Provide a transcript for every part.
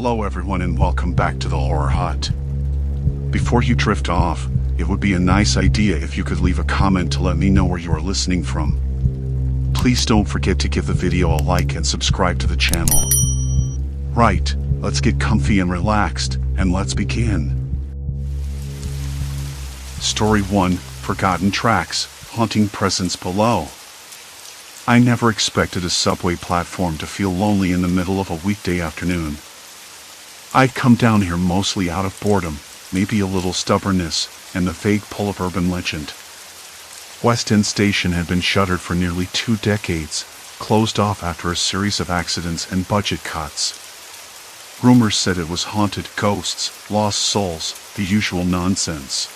Hello everyone and welcome back to the Horror Hut. Before you drift off, it would be a nice idea if you could leave a comment to let me know where you are listening from. Please don't forget to give the video a like and subscribe to the channel. Right, let's get comfy and relaxed, and let's begin. Story 1, Forgotten Tracks, Haunting Presence Below. I never expected a subway platform to feel lonely in the middle of a weekday afternoon. I'd come down here mostly out of boredom, maybe a little stubbornness, and the vague pull of urban legend. West End Station had been shuttered for nearly 2 decades, closed off after a series of accidents and budget cuts. Rumors said it was haunted, ghosts, lost souls, the usual nonsense.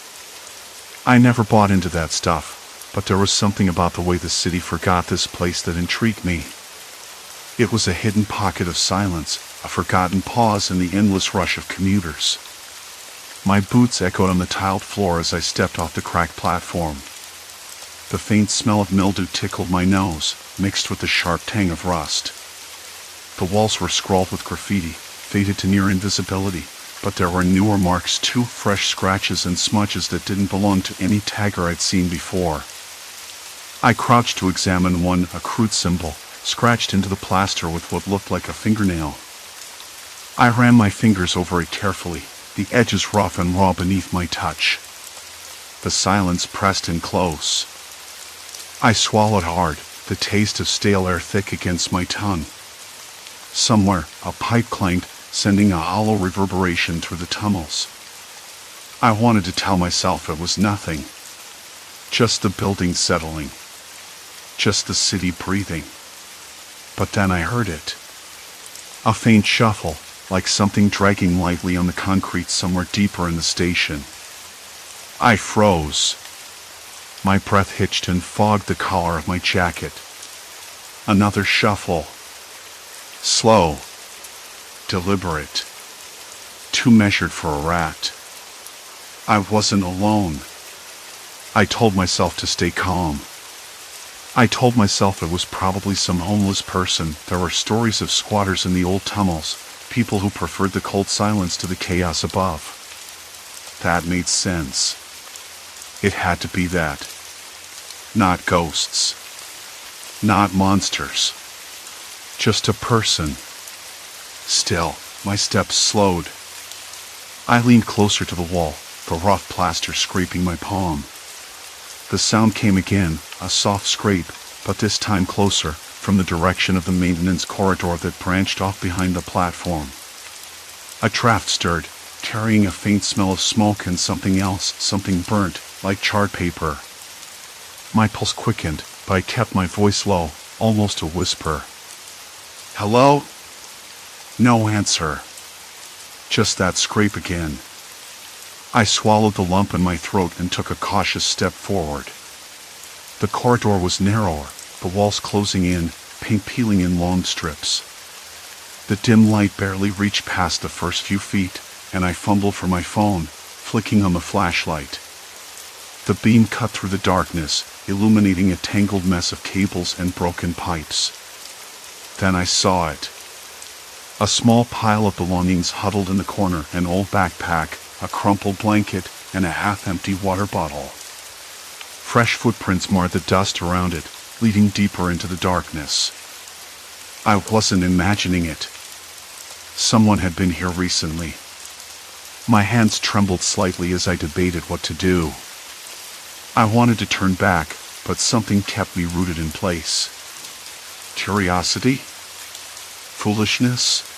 I never bought into that stuff, but there was something about the way the city forgot this place that intrigued me. It was a hidden pocket of silence, a forgotten pause in the endless rush of commuters. My boots echoed on the tiled floor as I stepped off the cracked platform. The faint smell of mildew tickled my nose, mixed with the sharp tang of rust. The walls were scrawled with graffiti, faded to near invisibility, but there were newer marks too, fresh scratches and smudges that didn't belong to any tagger I'd seen before. I crouched to examine one, a crude symbol, scratched into the plaster with what looked like a fingernail. I ran my fingers over it carefully, the edges rough and raw beneath my touch. The silence pressed in close. I swallowed hard, the taste of stale air thick against my tongue. Somewhere, a pipe clanged, sending a hollow reverberation through the tunnels. I wanted to tell myself it was nothing. Just the building settling. Just the city breathing. But then I heard it. A faint shuffle, like something dragging lightly on the concrete somewhere deeper in the station. I froze. My breath hitched and fogged the collar of my jacket. Another shuffle. Slow. Deliberate. Too measured for a rat. I wasn't alone. I told myself to stay calm. I told myself it was probably some homeless person. There were stories of squatters in the old tunnels, people who preferred the cold silence to the chaos above. That made sense. It had to be that. Not ghosts. Not monsters. Just a person. Still, my steps slowed. I leaned closer to the wall, the rough plaster scraping my palm. The sound came again, a soft scrape, but this time closer, from the direction of the maintenance corridor that branched off behind the platform. A draft stirred, carrying a faint smell of smoke and something else, something burnt, like charred paper. My pulse quickened, but I kept my voice low, almost a whisper. Hello? No answer. Just that scrape again. I swallowed the lump in my throat and took a cautious step forward. The corridor was narrower, the walls closing in, paint peeling in long strips. The dim light barely reached past the first few feet, and I fumbled for my phone, flicking on the flashlight. The beam cut through the darkness, illuminating a tangled mess of cables and broken pipes. Then I saw it. A small pile of belongings huddled in the corner, an old backpack, a crumpled blanket, and a half-empty water bottle. Fresh footprints marred the dust around it, leading deeper into the darkness. I wasn't imagining it. Someone had been here recently. My hands trembled slightly as I debated what to do. I wanted to turn back, but something kept me rooted in place. Curiosity? Foolishness?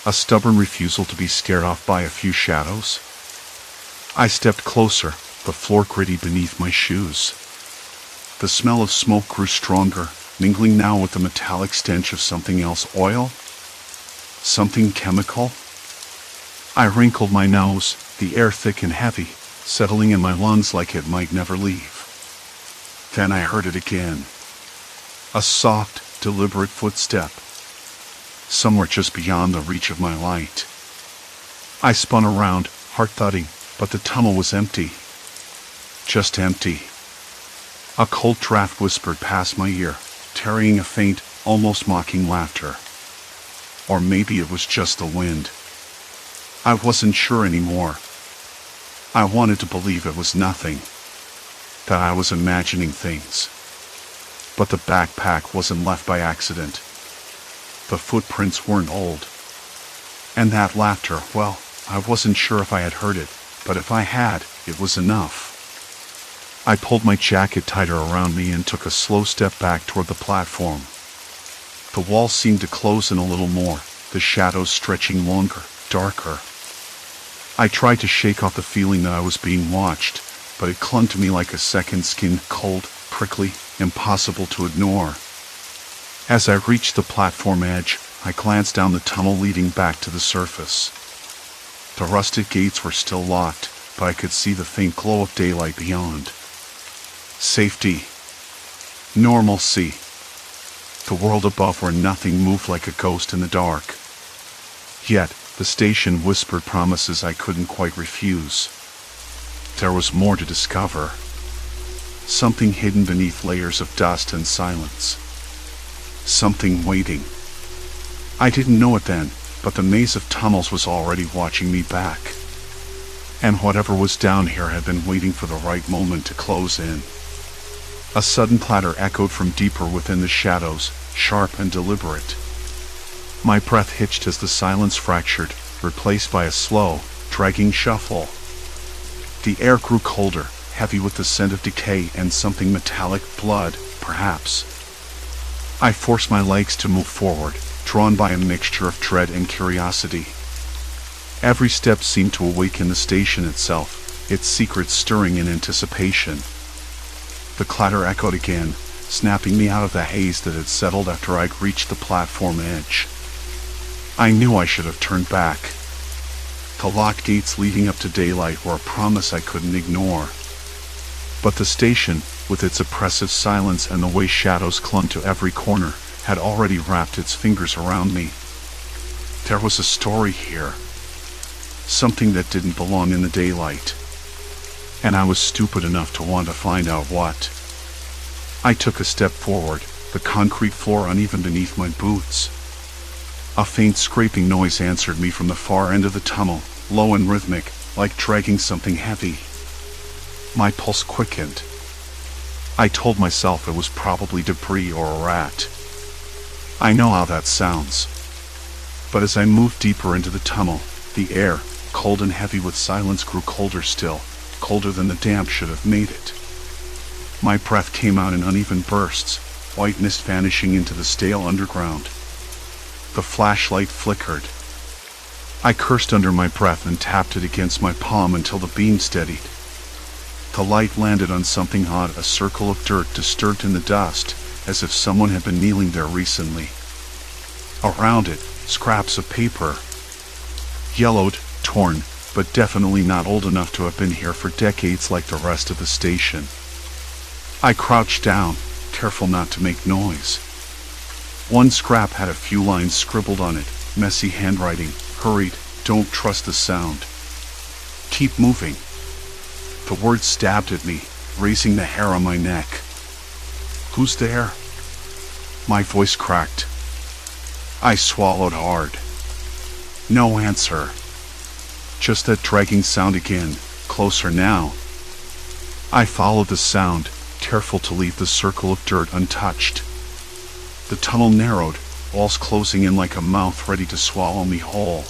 A stubborn refusal to be scared off by a few shadows? I stepped closer, the floor gritty beneath my shoes. The smell of smoke grew stronger, mingling now with the metallic stench of something else. Oil? Something chemical? I wrinkled my nose, the air thick and heavy, settling in my lungs like it might never leave. Then I heard it again. A soft, deliberate footstep. Somewhere just beyond the reach of my light. I spun around, heart thudding, but the tunnel was empty. Just empty. A cold draft whispered past my ear, carrying a faint, almost mocking laughter. Or maybe it was just the wind. I wasn't sure anymore. I wanted to believe it was nothing, that I was imagining things. But the backpack wasn't left by accident. The footprints weren't old. And that laughter, well, I wasn't sure if I had heard it, but if I had, it was enough. I pulled my jacket tighter around me and took a slow step back toward the platform. The wall seemed to close in a little more, the shadows stretching longer, darker. I tried to shake off the feeling that I was being watched, but it clung to me like a second skin, cold, prickly, impossible to ignore. As I reached the platform edge, I glanced down the tunnel leading back to the surface. The rusted gates were still locked, but I could see the faint glow of daylight beyond. Safety. Normalcy. The world above where nothing moved like a ghost in the dark. Yet, the station whispered promises I couldn't quite refuse. There was more to discover. Something hidden beneath layers of dust and silence. Something waiting. I didn't know it then, but the maze of tunnels was already watching me back. And whatever was down here had been waiting for the right moment to close in. A sudden clatter echoed from deeper within the shadows, sharp and deliberate. My breath hitched as the silence fractured, replaced by a slow, dragging shuffle. The air grew colder, heavy with the scent of decay and something metallic, blood, perhaps. I forced my legs to move forward, drawn by a mixture of dread and curiosity. Every step seemed to awaken the station itself, its secrets stirring in anticipation. The clatter echoed again, snapping me out of the haze that had settled after I'd reached the platform edge. I knew I should have turned back. The locked gates leading up to daylight were a promise I couldn't ignore. But the station, with its oppressive silence and the way shadows clung to every corner, had already wrapped its fingers around me. There was a story here. Something that didn't belong in the daylight. And I was stupid enough to want to find out what. I took a step forward, the concrete floor uneven beneath my boots. A faint scraping noise answered me from the far end of the tunnel, low and rhythmic, like dragging something heavy. My pulse quickened. I told myself it was probably debris or a rat. I know how that sounds. But as I moved deeper into the tunnel, the air, cold and heavy with silence, grew colder still, colder than the damp should have made it. My breath came out in uneven bursts, white mist vanishing into the stale underground. The flashlight flickered. I cursed under my breath and tapped it against my palm until the beam steadied. The light landed on something odd, a circle of dirt disturbed in the dust, as if someone had been kneeling there recently. Around it, scraps of paper. Yellowed, torn, but definitely not old enough to have been here for decades like the rest of the station. I crouched down, careful not to make noise. One scrap had a few lines scribbled on it, messy handwriting, hurried, "Don't trust the sound. Keep moving." The words stabbed at me, raising the hair on my neck. "Who's there?" My voice cracked. I swallowed hard. No answer. Just that dragging sound again, closer now. I followed the sound, careful to leave the circle of dirt untouched. The tunnel narrowed, walls closing in like a mouth ready to swallow me whole.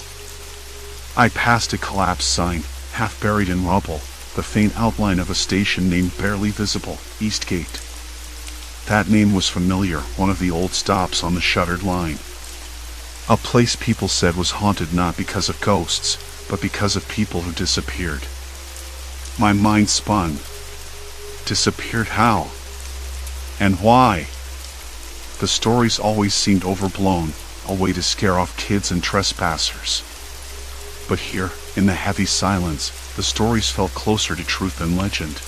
I passed a collapsed sign, half buried in rubble, the faint outline of a station name barely visible, Eastgate. That name was familiar, one of the old stops on the shuttered line. A place people said was haunted not because of ghosts, but because of people who disappeared. My mind spun. Disappeared how? And why? The stories always seemed overblown, a way to scare off kids and trespassers. But here, in the heavy silence, the stories felt closer to truth than legend.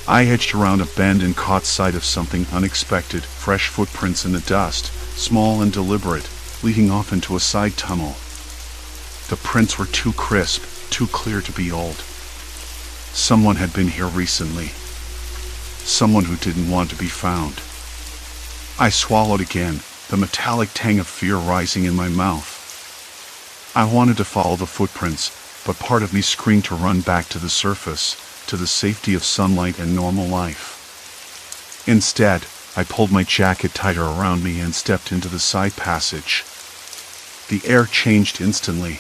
I edged around a bend and caught sight of something unexpected, fresh footprints in the dust, small and deliberate, leading off into a side tunnel. The prints were too crisp, too clear to be old. Someone had been here recently. Someone who didn't want to be found. I swallowed again, the metallic tang of fear rising in my mouth. I wanted to follow the footprints, but part of me screamed to run back to the surface, to the safety of sunlight and normal life. Instead, I pulled my jacket tighter around me and stepped into the side passage. The air changed instantly.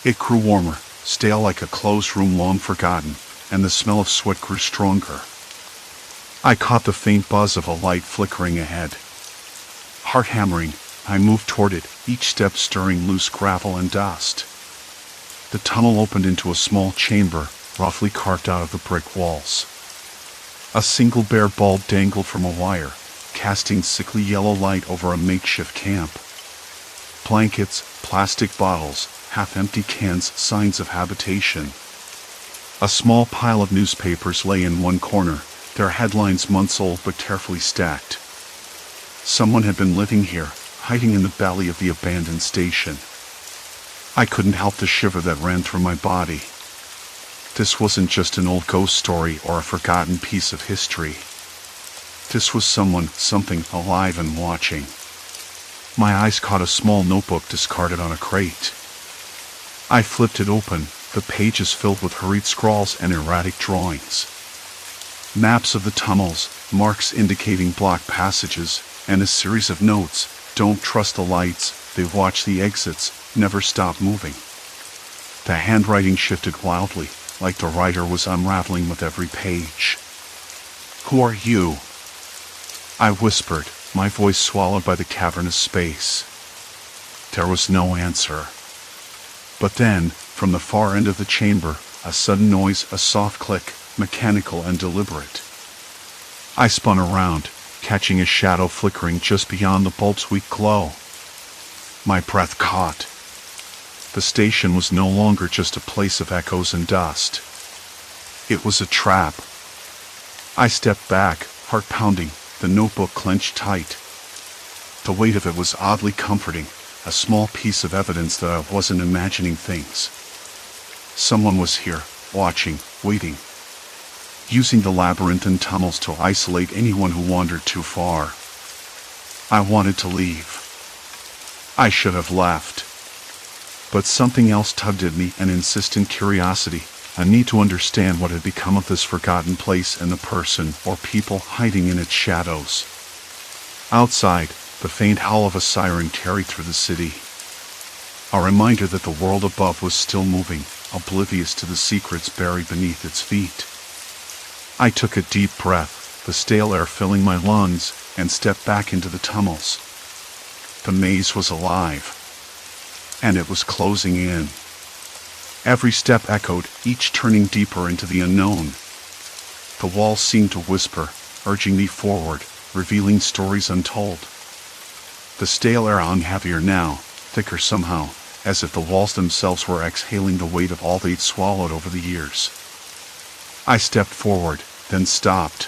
It grew warmer, stale like a closed room long forgotten, and the smell of sweat grew stronger. I caught the faint buzz of a light flickering ahead. Heart hammering, I moved toward it, each step stirring loose gravel and dust. The tunnel opened into a small chamber, roughly carved out of the brick walls. A single bare bulb dangled from a wire, casting sickly yellow light over a makeshift camp. Blankets, plastic bottles, half-empty cans, signs of habitation. A small pile of newspapers lay in one corner, their headlines months old but carefully stacked. Someone had been living here, hiding in the belly of the abandoned station. I couldn't help the shiver that ran through my body. This wasn't just an old ghost story or a forgotten piece of history. This was something alive and watching. My eyes caught a small notebook discarded on a crate. I flipped it open, the pages filled with hurried scrawls and erratic drawings. Maps of the tunnels, marks indicating blocked passages, and a series of notes: don't trust the lights, they watch the exits, never stop moving. The handwriting shifted wildly, like the writer was unraveling with every page. "Who are you?" I whispered, my voice swallowed by the cavernous space. There was no answer. But then, from the far end of the chamber, a sudden noise, a soft click, mechanical and deliberate. I spun around, catching a shadow flickering just beyond the bulb's weak glow. My breath caught. The station was no longer just a place of echoes and dust. It was a trap. I stepped back, heart pounding, the notebook clenched tight. The weight of it was oddly comforting, a small piece of evidence that I wasn't imagining things. Someone was here, watching, waiting, using the labyrinthine tunnels to isolate anyone who wandered too far. I wanted to leave. I should have left. But something else tugged at me, an insistent curiosity, a need to understand what had become of this forgotten place and the person or people hiding in its shadows. Outside, the faint howl of a siren carried through the city. A reminder that the world above was still moving, oblivious to the secrets buried beneath its feet. I took a deep breath, the stale air filling my lungs, and stepped back into the tunnels. The maze was alive, and it was closing in. Every step echoed, each turning deeper into the unknown. The walls seemed to whisper, urging me forward, revealing stories untold. The stale air hung heavier now, thicker somehow, as if the walls themselves were exhaling the weight of all they'd swallowed over the years. I stepped forward, then stopped.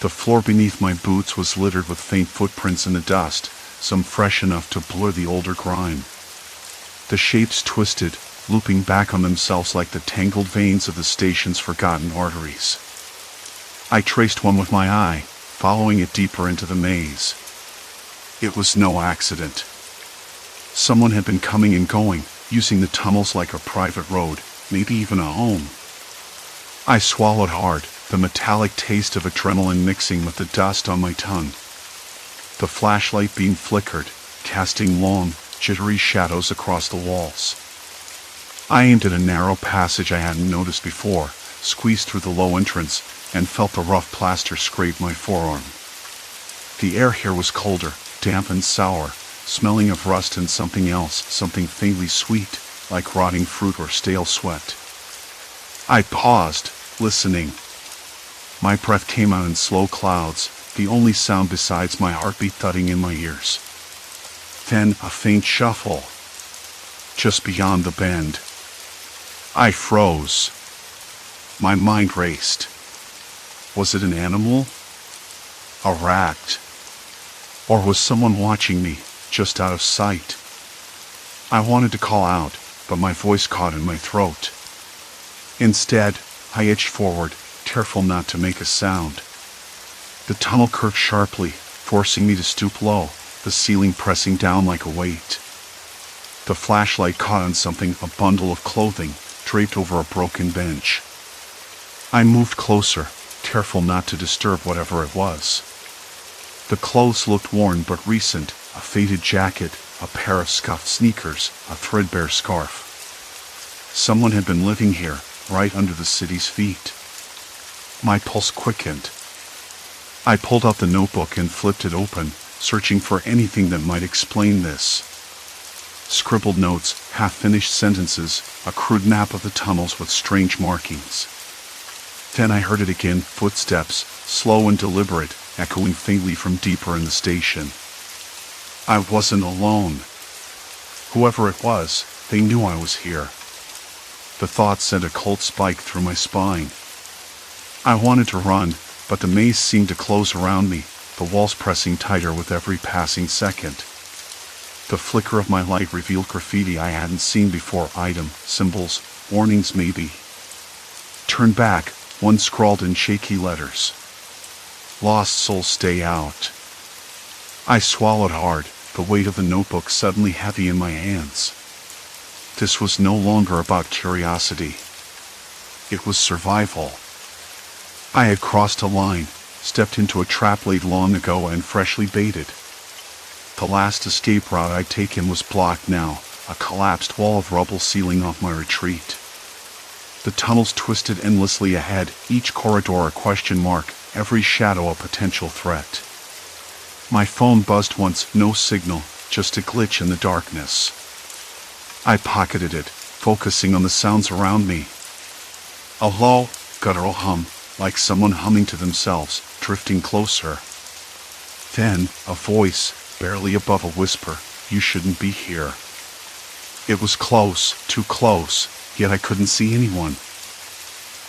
The floor beneath my boots was littered with faint footprints in the dust, some fresh enough to blur the older grime. The shapes twisted, looping back on themselves like the tangled veins of the station's forgotten arteries. I traced one with my eye, following it deeper into the maze. It was no accident. Someone had been coming and going, using the tunnels like a private road, maybe even a home. I swallowed hard, the metallic taste of adrenaline mixing with the dust on my tongue. The flashlight beam flickered, casting long, jittery shadows across the walls. I aimed at a narrow passage I hadn't noticed before, squeezed through the low entrance, and felt the rough plaster scrape my forearm. The air here was colder, damp and sour, smelling of rust and something else, something faintly sweet, like rotting fruit or stale sweat. I paused, listening. My breath came out in slow clouds, the only sound besides my heartbeat thudding in my ears. Then a faint shuffle. Just beyond the bend. I froze. My mind raced. Was it an animal? A rat? Or was someone watching me, just out of sight? I wanted to call out, but my voice caught in my throat. Instead, I edged forward, careful not to make a sound. The tunnel curved sharply, forcing me to stoop low, the ceiling pressing down like a weight. The flashlight caught on something, a bundle of clothing, draped over a broken bench. I moved closer, careful not to disturb whatever it was. The clothes looked worn but recent, a faded jacket, a pair of scuffed sneakers, a threadbare scarf. Someone had been living here, right under the city's feet. My pulse quickened. I pulled out the notebook and flipped it open, searching for anything that might explain this. Scribbled notes, half-finished sentences, a crude map of the tunnels with strange markings. Then I heard it again, footsteps, slow and deliberate, echoing faintly from deeper in the station. I wasn't alone. Whoever it was, they knew I was here. The thought sent a cold spike through my spine. I wanted to run, but the maze seemed to close around me, the walls pressing tighter with every passing second. The flicker of my light revealed graffiti I hadn't seen before, items, symbols, warnings maybe. Turn back, one scrawled in shaky letters. Lost souls stay out. I swallowed hard, the weight of the notebook suddenly heavy in my hands. This was no longer about curiosity. It was survival. I had crossed a line, stepped into a trap laid long ago and freshly baited. The last escape route I'd taken was blocked now, a collapsed wall of rubble sealing off my retreat. The tunnels twisted endlessly ahead, each corridor a question mark, every shadow a potential threat. My phone buzzed once, no signal, just a glitch in the darkness. I pocketed it, focusing on the sounds around me. A low, guttural hum, like someone humming to themselves, drifting closer. Then, a voice, barely above a whisper, "You shouldn't be here." It was close, too close, yet I couldn't see anyone.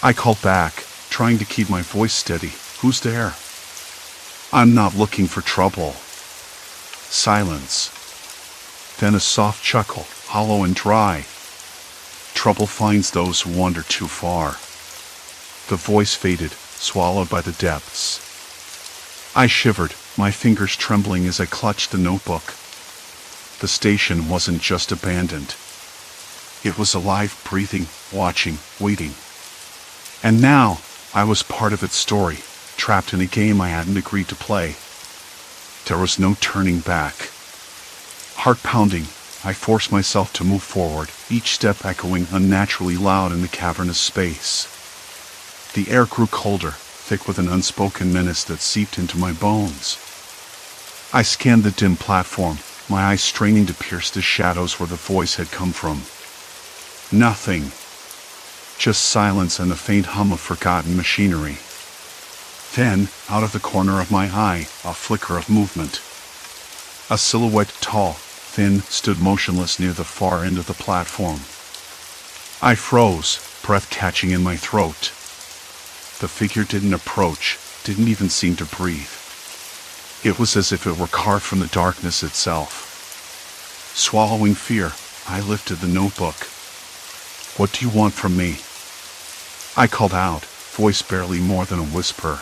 I called back, trying to keep my voice steady. "Who's there?" "I'm not looking for trouble." Silence. Then a soft chuckle, hollow and dry. "Trouble finds those who wander too far." The voice faded, swallowed by the depths. I shivered, my fingers trembling as I clutched the notebook. The station wasn't just abandoned. It was alive, breathing, watching, waiting. And now, I was part of its story, trapped in a game I hadn't agreed to play. There was no turning back. Heart pounding, I forced myself to move forward, each step echoing unnaturally loud in the cavernous space. The air grew colder, thick with an unspoken menace that seeped into my bones. I scanned the dim platform, my eyes straining to pierce the shadows where the voice had come from. Nothing. Just silence and the faint hum of forgotten machinery. Then, out of the corner of my eye, a flicker of movement. A silhouette, tall, thin, stood motionless near the far end of the platform. I froze, breath catching in my throat. The figure didn't approach, didn't even seem to breathe. It was as if it were carved from the darkness itself. Swallowing fear, I lifted the notebook. "What do you want from me?" I called out, voice barely more than a whisper.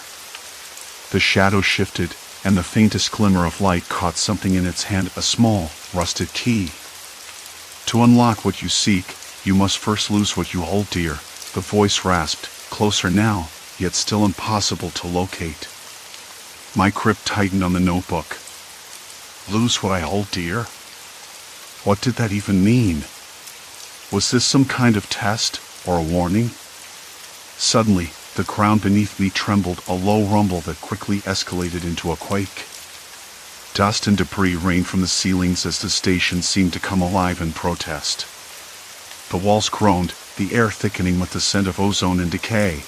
The shadow shifted, and the faintest glimmer of light caught something in its hand, a small, rusted key. "To unlock what you seek, you must first lose what you hold dear," the voice rasped, closer now, yet still impossible to locate. My grip tightened on the notebook. Lose what I hold dear? What did that even mean? Was this some kind of test, or a warning? Suddenly, the ground beneath me trembled, a low rumble that quickly escalated into a quake. Dust and debris rained from the ceilings as the station seemed to come alive in protest. The walls groaned, the air thickening with the scent of ozone and decay.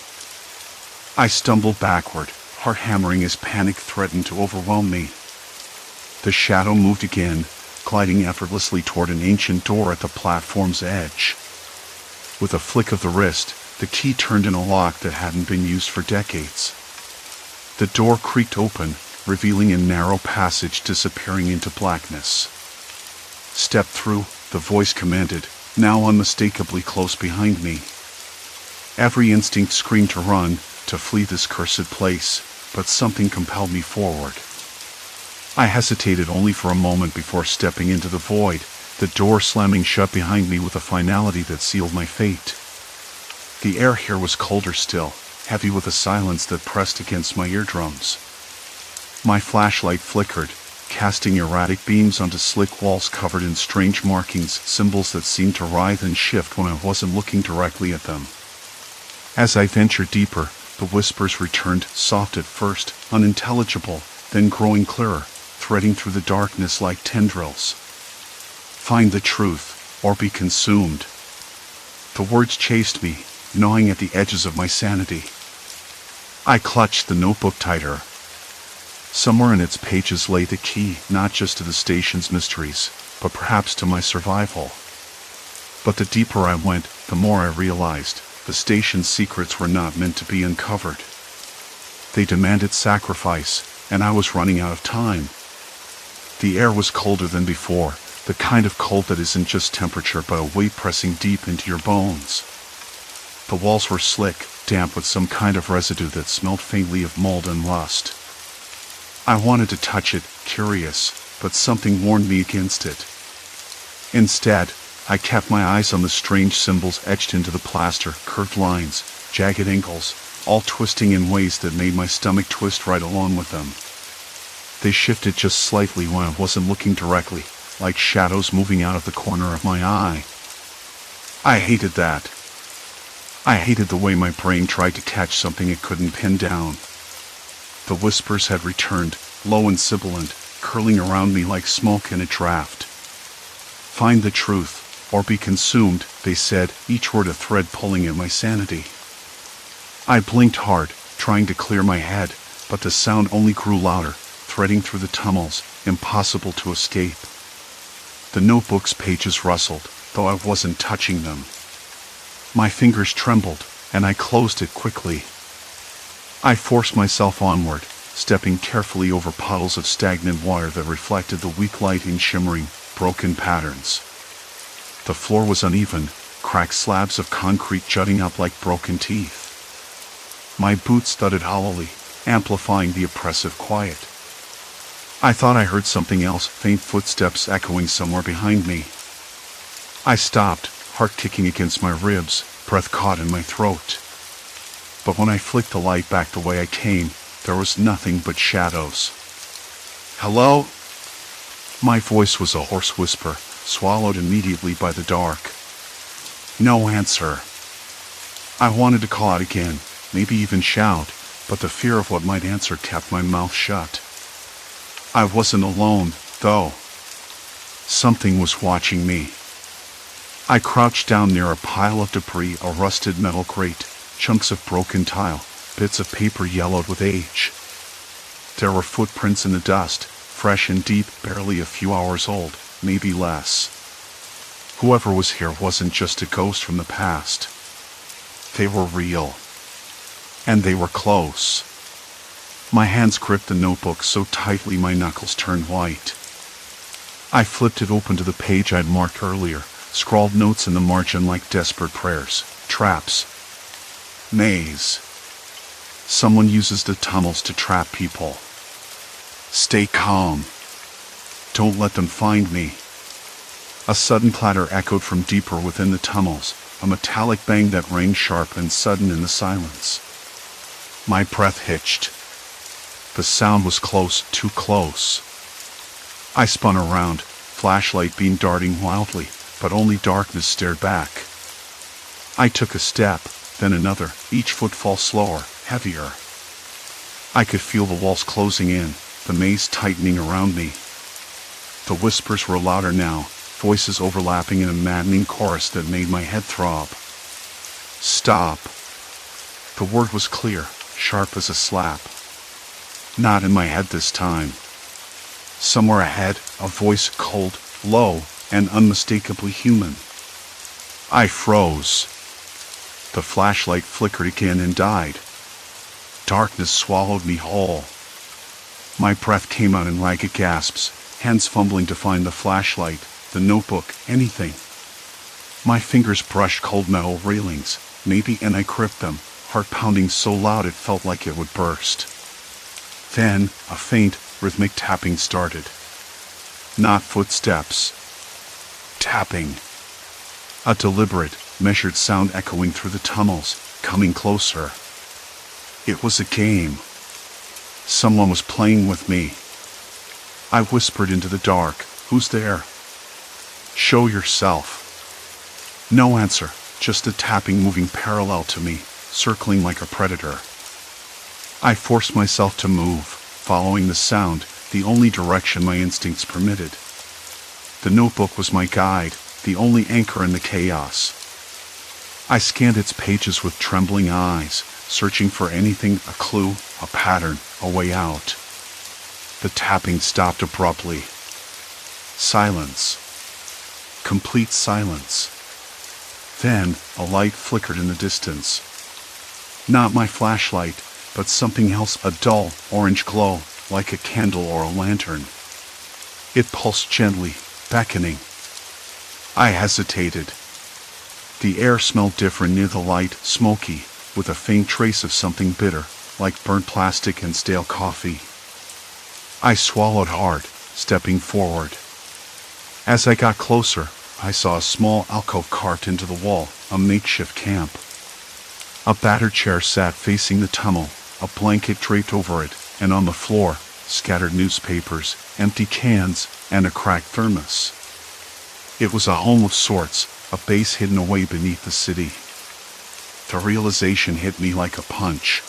I stumbled backward, heart hammering as panic threatened to overwhelm me. The shadow moved again, gliding effortlessly toward an ancient door at the platform's edge. With a flick of the wrist, the key turned in a lock that hadn't been used for decades. The door creaked open, revealing a narrow passage disappearing into blackness. "Step through," the voice commanded, now unmistakably close behind me. Every instinct screamed to run, to flee this cursed place, but something compelled me forward. I hesitated only for a moment before stepping into the void, the door slamming shut behind me with a finality that sealed my fate. The air here was colder still, heavy with a silence that pressed against my eardrums. My flashlight flickered, casting erratic beams onto slick walls covered in strange markings, symbols that seemed to writhe and shift when I wasn't looking directly at them. As I ventured deeper, the whispers returned, soft at first, unintelligible, then growing clearer, threading through the darkness like tendrils. Find the truth, or be consumed. The words chased me, gnawing at the edges of my sanity. I clutched the notebook tighter. Somewhere in its pages lay the key, not just to the station's mysteries, but perhaps to my survival. But the deeper I went, the more I realized the station's secrets were not meant to be uncovered. They demanded sacrifice, and I was running out of time. The air was colder than before, the kind of cold that isn't just temperature but a weight pressing deep into your bones. The walls were slick, damp with some kind of residue that smelled faintly of mold and rust. I wanted to touch it, curious, but something warned me against it. Instead, I kept my eyes on the strange symbols etched into the plaster, curved lines, jagged angles, all twisting in ways that made my stomach twist right along with them. They shifted just slightly when I wasn't looking directly, like shadows moving out of the corner of my eye. I hated that. I hated the way my brain tried to catch something it couldn't pin down. The whispers had returned, low and sibilant, curling around me like smoke in a draft. Find the truth, or be consumed, they said, each word a thread pulling at my sanity. I blinked hard, trying to clear my head, but the sound only grew louder, threading through the tunnels, impossible to escape. The notebook's pages rustled, though I wasn't touching them. My fingers trembled, and I closed it quickly. I forced myself onward, stepping carefully over puddles of stagnant water that reflected the weak light in shimmering, broken patterns. The floor was uneven, cracked slabs of concrete jutting up like broken teeth. My boots thudded hollowly, amplifying the oppressive quiet. I thought I heard something else, faint footsteps echoing somewhere behind me. I stopped, heart kicking against my ribs, breath caught in my throat. But when I flicked the light back the way I came, there was nothing but shadows. Hello? My voice was a hoarse whisper, swallowed immediately by the dark. No answer. I wanted to call out again, maybe even shout, but the fear of what might answer kept my mouth shut. I wasn't alone, though. Something was watching me. I crouched down near a pile of debris, a rusted metal grate, chunks of broken tile, bits of paper yellowed with age. There were footprints in the dust, fresh and deep, barely a few hours old, maybe less. Whoever was here wasn't just a ghost from the past. They were real. And they were close. My hands gripped the notebook so tightly my knuckles turned white. I flipped it open to the page I'd marked earlier, scrawled notes in the margin like desperate prayers, traps. Maze. Someone uses the tunnels to trap people. Stay calm. Don't let them find me. A sudden clatter echoed from deeper within the tunnels, a metallic bang that rang sharp and sudden in the silence. My breath hitched. The sound was close, too close. I spun around, flashlight beam darting wildly, but only darkness stared back. I took a step, then another, each footfall slower, heavier. I could feel the walls closing in, the maze tightening around me. The whispers were louder now, voices overlapping in a maddening chorus that made my head throb. Stop. The word was clear, sharp as a slap. Not in my head this time. Somewhere ahead, a voice cold, low, and unmistakably human. I froze. The flashlight flickered again and died. Darkness swallowed me whole. My breath came out in ragged gasps, hands fumbling to find the flashlight, the notebook, anything. My fingers brushed cold metal railings, maybe, and I gripped them, heart pounding so loud it felt like it would burst. Then, a faint, rhythmic tapping started. Not footsteps. Tapping. A deliberate, measured sound echoing through the tunnels, coming closer. It was a game. Someone was playing with me. I whispered into the dark, "Who's there?" "Show yourself." No answer, just a tapping moving parallel to me, circling like a predator. I forced myself to move, following the sound, the only direction my instincts permitted. The notebook was my guide, the only anchor in the chaos. I scanned its pages with trembling eyes, searching for anything, a clue, a pattern, a way out. The tapping stopped abruptly. Silence. Complete silence. Then, a light flickered in the distance. Not my flashlight, but something else, a dull, orange glow, like a candle or a lantern. It pulsed gently, beckoning. I hesitated. The air smelled different near the light, smoky, with a faint trace of something bitter, like burnt plastic and stale coffee. I swallowed hard, stepping forward. As I got closer, I saw a small alcove carved into the wall, a makeshift camp. A battered chair sat facing the tunnel, a blanket draped over it, and on the floor, scattered newspapers, empty cans, and a cracked thermos. It was a home of sorts, a base hidden away beneath the city. The realization hit me like a punch.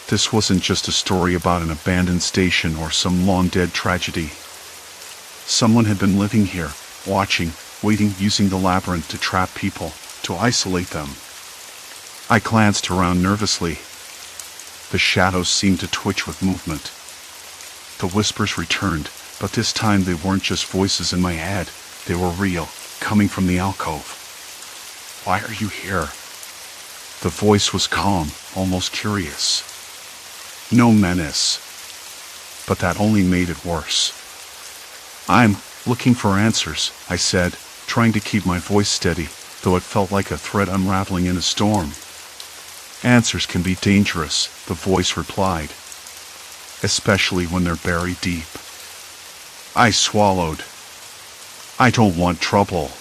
This wasn't just a story about an abandoned station or some long-dead tragedy. Someone had been living here, watching, waiting, using the labyrinth to trap people, to isolate them. I glanced around nervously. The shadows seemed to twitch with movement. The whispers returned, but this time they weren't just voices in my head. They were real, coming from the alcove. "Why are you here?" The voice was calm, almost curious. No menace. But that only made it worse. "I'm looking for answers," I said, trying to keep my voice steady, though it felt like a thread unraveling in a storm. "Answers can be dangerous," the voice replied. "Especially when they're buried deep." I swallowed. "I don't want trouble."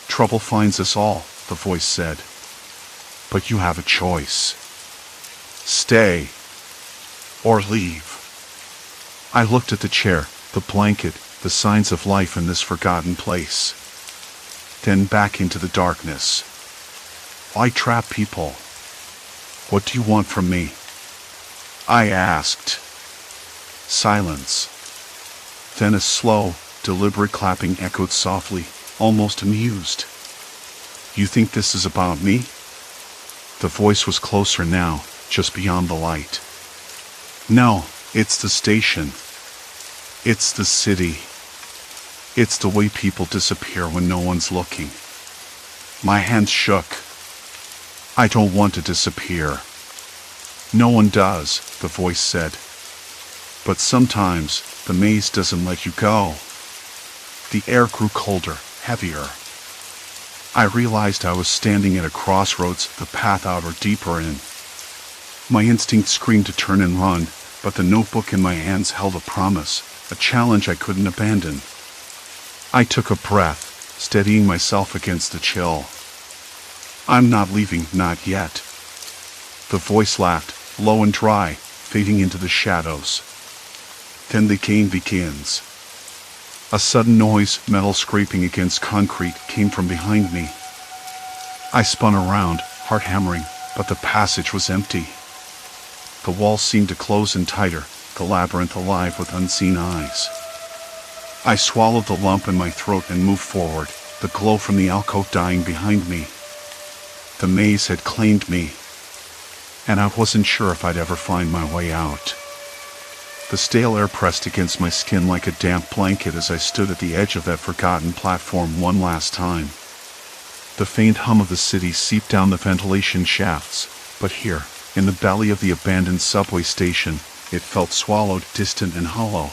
"Trouble finds us all," the voice said. "But you have a choice. Stay. Or leave." I looked at the chair, the blanket, the signs of life in this forgotten place. Then back into the darkness. "Why trap people? What do you want from me?" I asked. Silence. Then a slow, deliberate clapping echoed softly, almost amused. "You think this is about me?" The voice was closer now, just beyond the light. "No, it's the station. It's the city. It's the way people disappear when no one's looking." My hands shook. "I don't want to disappear." "No one does," the voice said. "But sometimes, the maze doesn't let you go." The air grew colder, heavier. I realized I was standing at a crossroads, the path out or deeper in. My instinct screamed to turn and run, but the notebook in my hands held a promise, a challenge I couldn't abandon. I took a breath, steadying myself against the chill. "I'm not leaving, not yet." The voice laughed, low and dry, fading into the shadows. Then the game begins. A sudden noise, metal scraping against concrete, came from behind me. I spun around, heart hammering, but the passage was empty. The walls seemed to close in tighter, the labyrinth alive with unseen eyes. I swallowed the lump in my throat and moved forward, the glow from the alcove dying behind me. The maze had claimed me, and I wasn't sure if I'd ever find my way out. The stale air pressed against my skin like a damp blanket as I stood at the edge of that forgotten platform one last time. The faint hum of the city seeped down the ventilation shafts, but here, in the belly of the abandoned subway station, it felt swallowed, distant and hollow.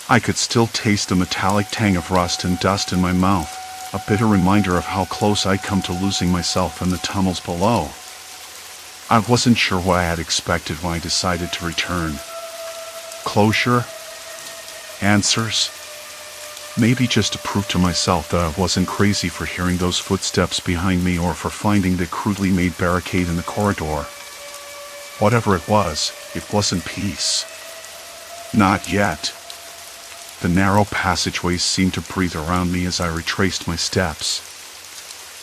I could still taste the metallic tang of rust and dust in my mouth, a bitter reminder of how close I'd come to losing myself in the tunnels below. I wasn't sure what I had expected when I decided to return. Closure? Answers? Maybe just to prove to myself that I wasn't crazy for hearing those footsteps behind me or for finding the crudely made barricade in the corridor. Whatever it wasn't peace. Not yet. The narrow passageways seemed to breathe around me as I retraced my steps.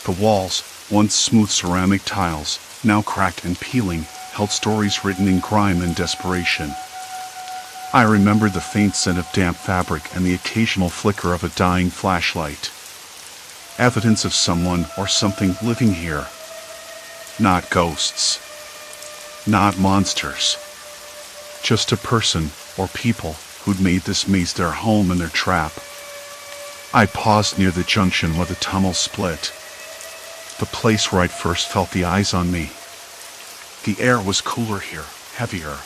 The walls, once smooth ceramic tiles, now cracked and peeling, held stories written in grime and desperation. I remembered the faint scent of damp fabric and the occasional flicker of a dying flashlight. Evidence of someone or something living here. Not ghosts. Not monsters. Just a person or people who'd made this maze their home and their trap. I paused near the junction where the tunnel split. The place where I'd first felt the eyes on me. The air was cooler here, heavier.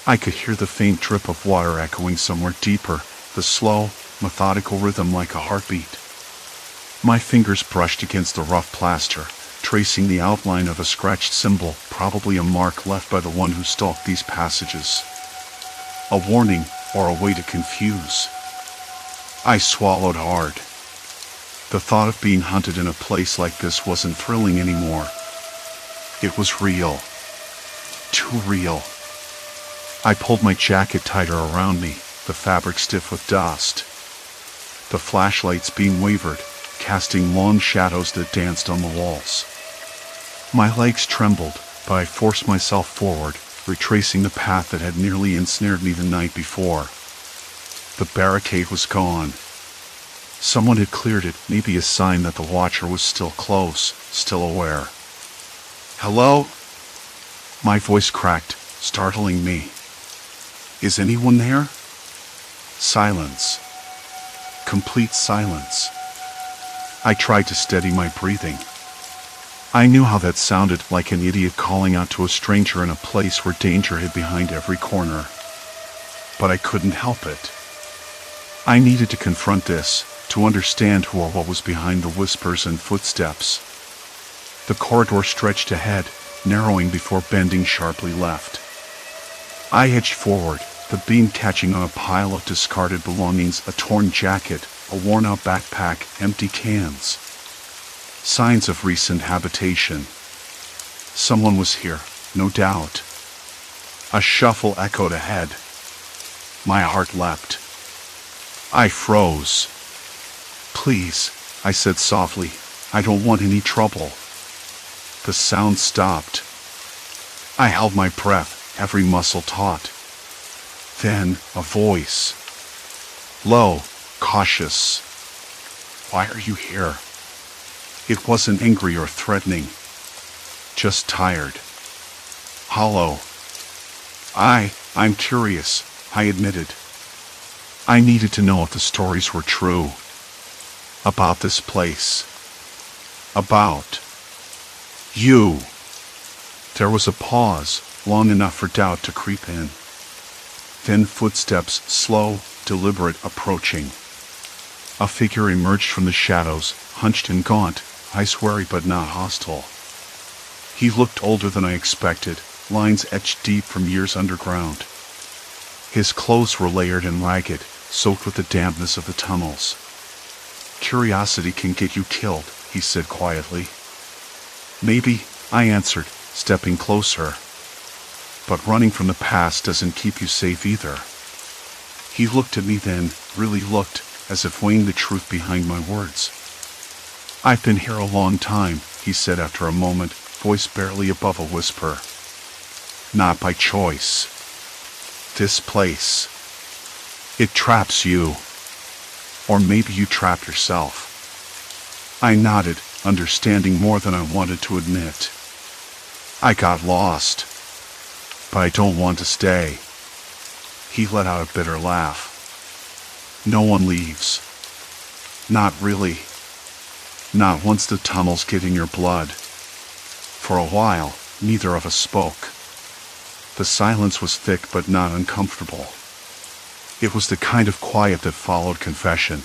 I could hear the faint drip of water echoing somewhere deeper, the slow, methodical rhythm like a heartbeat. My fingers brushed against the rough plaster, tracing the outline of a scratched symbol, probably a mark left by the one who stalked these passages. A warning or a way to confuse. I swallowed hard. The thought of being hunted in a place like this wasn't thrilling anymore. It was real. Too real. I pulled my jacket tighter around me, the fabric stiff with dust. The flashlight's beam wavered, casting long shadows that danced on the walls. My legs trembled, but I forced myself forward, retracing the path that had nearly ensnared me the night before. The barricade was gone. Someone had cleared it, maybe a sign that the watcher was still close, still aware. Hello? My voice cracked, startling me. Is anyone there? Silence. Complete silence. I tried to steady my breathing. I knew how that sounded, like an idiot calling out to a stranger in a place where danger hid behind every corner. But I couldn't help it. I needed to confront this, to understand who or what was behind the whispers and footsteps. The corridor stretched ahead, narrowing before bending sharply left. I edged forward, the beam catching on a pile of discarded belongings, a torn jacket, a worn-out backpack, empty cans. Signs of recent habitation. Someone was here, no doubt. A shuffle echoed ahead. My heart leapt. I froze. Please, I said softly, I don't want any trouble. The sound stopped. I held my breath, every muscle taut. Then, a voice. Low, cautious. Why are you here? It wasn't angry or threatening. Just tired. Hollow. I'm curious, I admitted. I needed to know if the stories were true. About this place. About you. There was a pause, long enough for doubt to creep in. Then footsteps, slow, deliberate, approaching. A figure emerged from the shadows, hunched and gaunt, eyes wary but not hostile. He looked older than I expected, lines etched deep from years underground. His clothes were layered and ragged, soaked with the dampness of the tunnels. Curiosity can get you killed, he said quietly. Maybe, I answered, stepping closer. But running from the past doesn't keep you safe either. He looked at me then, really looked, as if weighing the truth behind my words. I've been here a long time, he said after a moment, voice barely above a whisper. Not by choice. This place. It traps you. Or maybe you trap yourself. I nodded, understanding more than I wanted to admit. I got lost. But I don't want to stay. He let out a bitter laugh. No one leaves. Not really. Not once the tunnels get in your blood. For a while, neither of us spoke. The silence was thick but not uncomfortable. It was the kind of quiet that followed confession.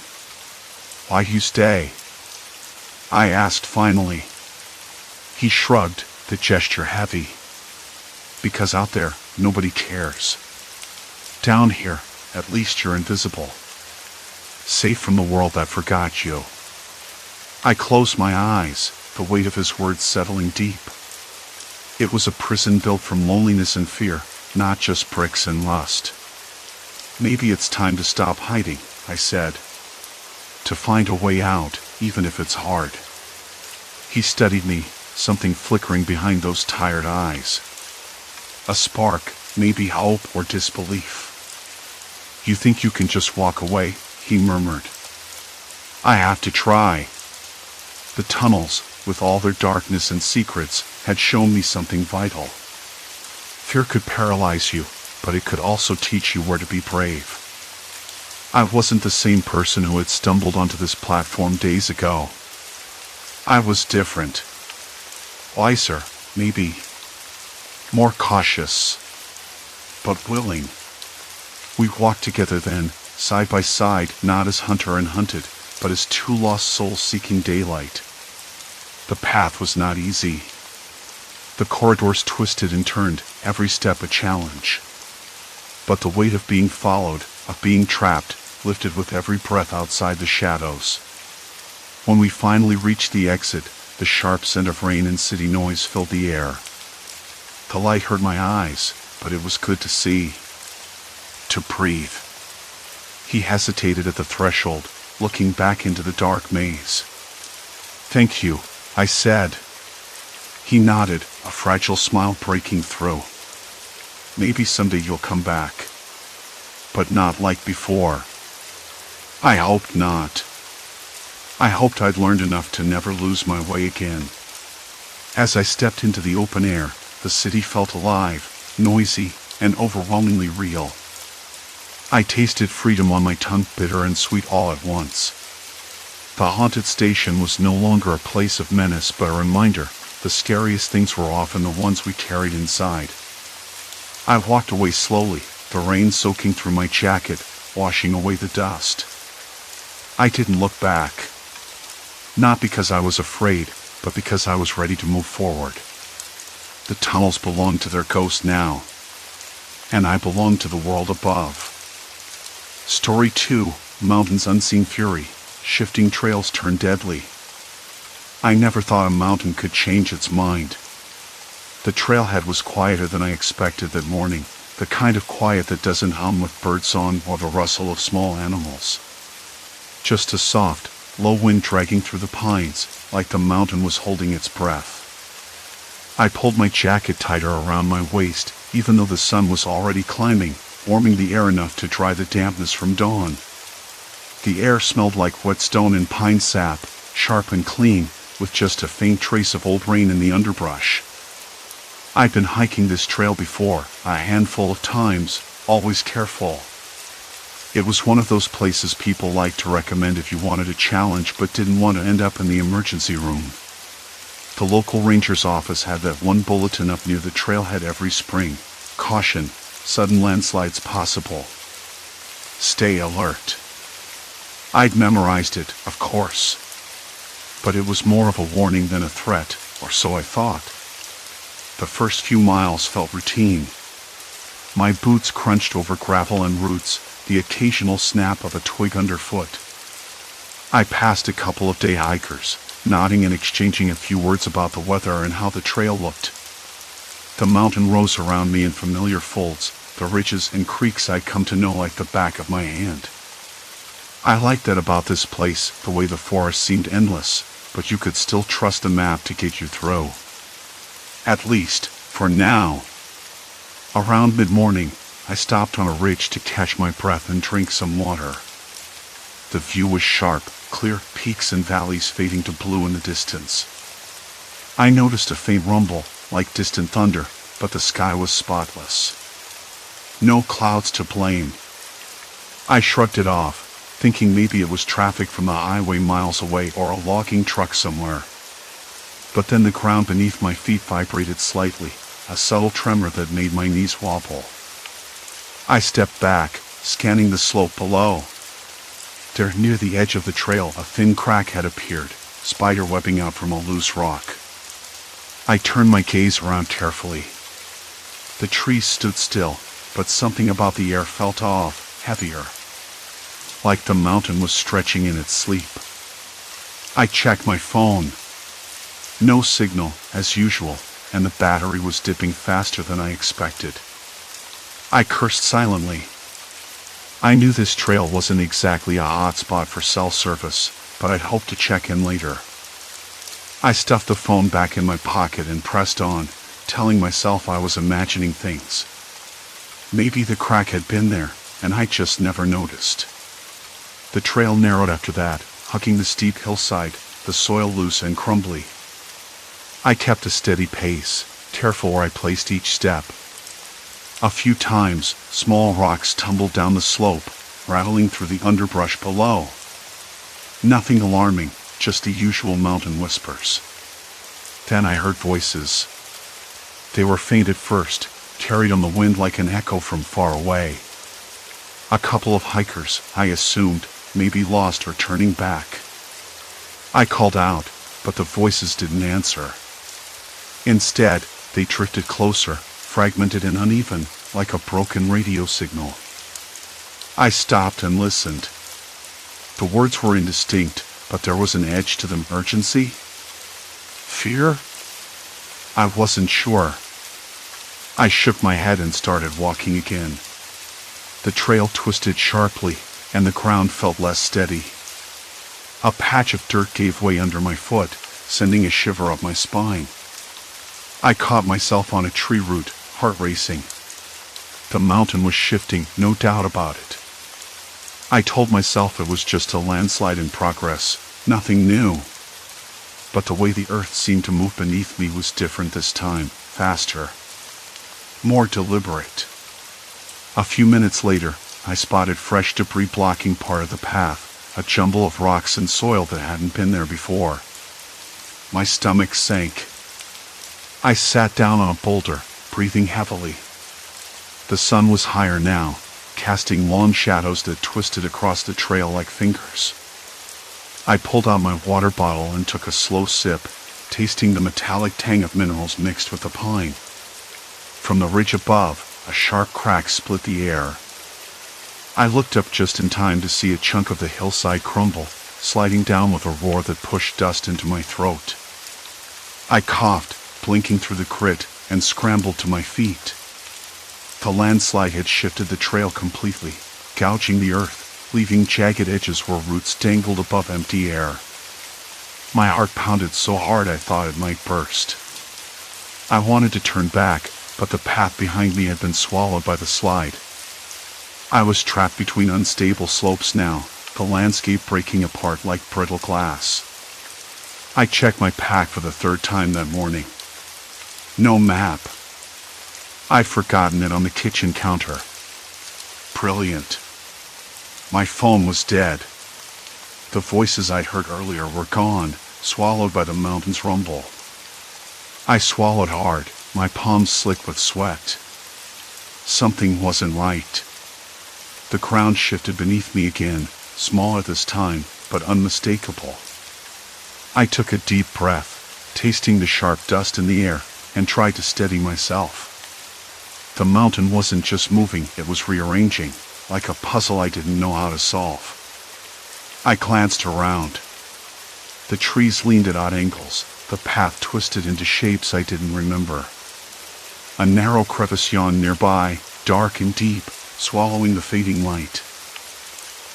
Why do you stay? I asked finally. He shrugged, the gesture heavy. Because out there, nobody cares. Down here, at least you're invisible. Safe from the world that forgot you. I closed my eyes, the weight of his words settling deep. It was a prison built from loneliness and fear, not just bricks and rust. Maybe it's time to stop hiding, I said. To find a way out, even if it's hard. He studied me, something flickering behind those tired eyes. A spark, maybe hope or disbelief. You think you can just walk away, he murmured. I have to try. The tunnels, with all their darkness and secrets, had shown me something vital. Fear could paralyze you, but it could also teach you where to be brave. I wasn't the same person who had stumbled onto this platform days ago. I was different. Wiser, maybe. More cautious. But willing. We walked together then, side by side, not as hunter and hunted, but as two lost souls seeking daylight. The path was not easy. The corridors twisted and turned, every step a challenge. But the weight of being followed, of being trapped, lifted with every breath outside the shadows. When we finally reached the exit, the sharp scent of rain and city noise filled the air. The light hurt my eyes, but it was good to see. To breathe. He hesitated at the threshold, looking back into the dark maze. Thank you, I said. He nodded, a fragile smile breaking through. Maybe someday you'll come back. But not like before. I hoped not. I hoped I'd learned enough to never lose my way again. As I stepped into the open air, the city felt alive, noisy, and overwhelmingly real. I tasted freedom on my tongue, bitter and sweet all at once. The haunted station was no longer a place of menace, but a reminder, the scariest things were often the ones we carried inside. I walked away slowly, the rain soaking through my jacket, washing away the dust. I didn't look back. Not because I was afraid, but because I was ready to move forward. The tunnels belonged to their ghosts now, and I belonged to the world above. Story 2, Mountain's Unseen Fury. Shifting trails turn deadly. I never thought a mountain could change its mind. The trailhead was quieter than I expected that morning, the kind of quiet that doesn't hum with birdsong or the rustle of small animals. Just a soft, low wind dragging through the pines, like the mountain was holding its breath. I pulled my jacket tighter around my waist, even though the sun was already climbing, warming the air enough to dry the dampness from dawn. The air smelled like wet stone and pine sap, sharp and clean, with just a faint trace of old rain in the underbrush. I'd been hiking this trail before, a handful of times, always careful. It was one of those places people liked to recommend if you wanted a challenge but didn't want to end up in the emergency room. The local ranger's office had that one bulletin up near the trailhead every spring. Caution, sudden landslides possible. Stay alert. I'd memorized it, of course. But it was more of a warning than a threat, or so I thought. The first few miles felt routine. My boots crunched over gravel and roots, the occasional snap of a twig underfoot. I passed a couple of day hikers, nodding and exchanging a few words about the weather and how the trail looked. The mountain rose around me in familiar folds, the ridges and creeks I'd come to know like the back of my hand. I liked that about this place, the way the forest seemed endless, but you could still trust the map to get you through. At least, for now. Around mid-morning, I stopped on a ridge to catch my breath and drink some water. The view was sharp, clear peaks and valleys fading to blue in the distance. I noticed a faint rumble, like distant thunder, but the sky was spotless. No clouds to blame. I shrugged it off, thinking maybe it was traffic from the highway miles away or a logging truck somewhere. But then the ground beneath my feet vibrated slightly, a subtle tremor that made my knees wobble. I stepped back, scanning the slope below. There, near the edge of the trail, a thin crack had appeared, spider webbing out from a loose rock. I turned my gaze around carefully. The trees stood still, but something about the air felt off, heavier. Like the mountain was stretching in its sleep. I checked my phone. No signal, as usual, and the battery was dipping faster than I expected. I cursed silently. I knew this trail wasn't exactly a hotspot for cell service, but I'd hoped to check in later. I stuffed the phone back in my pocket and pressed on, telling myself I was imagining things. Maybe the crack had been there, and I just never noticed. The trail narrowed after that, hugging the steep hillside, the soil loose and crumbly. I kept a steady pace, careful where I placed each step. A few times, small rocks tumbled down the slope, rattling through the underbrush below. Nothing alarming, just the usual mountain whispers. Then I heard voices. They were faint at first, carried on the wind like an echo from far away. A couple of hikers, I assumed, maybe lost or turning back. I called out, but the voices didn't answer. Instead, they drifted closer, fragmented and uneven, like a broken radio signal. I stopped and listened. The words were indistinct, but there was an edge to them. Urgency? Fear? I wasn't sure. I shook my head and started walking again. The trail twisted sharply, and the ground felt less steady. A patch of dirt gave way under my foot, sending a shiver up my spine. I caught myself on a tree root, heart racing. The mountain was shifting, no doubt about it. I told myself it was just a landslide in progress, nothing new. But the way the earth seemed to move beneath me was different this time, faster, more deliberate. A few minutes later, I spotted fresh debris blocking part of the path, a jumble of rocks and soil that hadn't been there before. My stomach sank. I sat down on a boulder, breathing heavily. The sun was higher now, casting long shadows that twisted across the trail like fingers. I pulled out my water bottle and took a slow sip, tasting the metallic tang of minerals mixed with the pine. From the ridge above, a sharp crack split the air. I looked up just in time to see a chunk of the hillside crumble, sliding down with a roar that pushed dust into my throat. I coughed, blinking through the crit, and scrambled to my feet. The landslide had shifted the trail completely, gouging the earth, leaving jagged edges where roots dangled above empty air. My heart pounded so hard I thought it might burst. I wanted to turn back, but the path behind me had been swallowed by the slide. I was trapped between unstable slopes now, the landscape breaking apart like brittle glass. I checked my pack for the third time that morning. No map. I'd forgotten it on the kitchen counter. Brilliant. My phone was dead. The voices I'd heard earlier were gone, swallowed by the mountain's rumble. I swallowed hard, my palms slick with sweat. Something wasn't right. The ground shifted beneath me again, smaller this time, but unmistakable. I took a deep breath, tasting the sharp dust in the air, and tried to steady myself. The mountain wasn't just moving, it was rearranging, like a puzzle I didn't know how to solve. I glanced around. The trees leaned at odd angles, the path twisted into shapes I didn't remember. A narrow crevice yawned nearby, dark and deep, swallowing the fading light.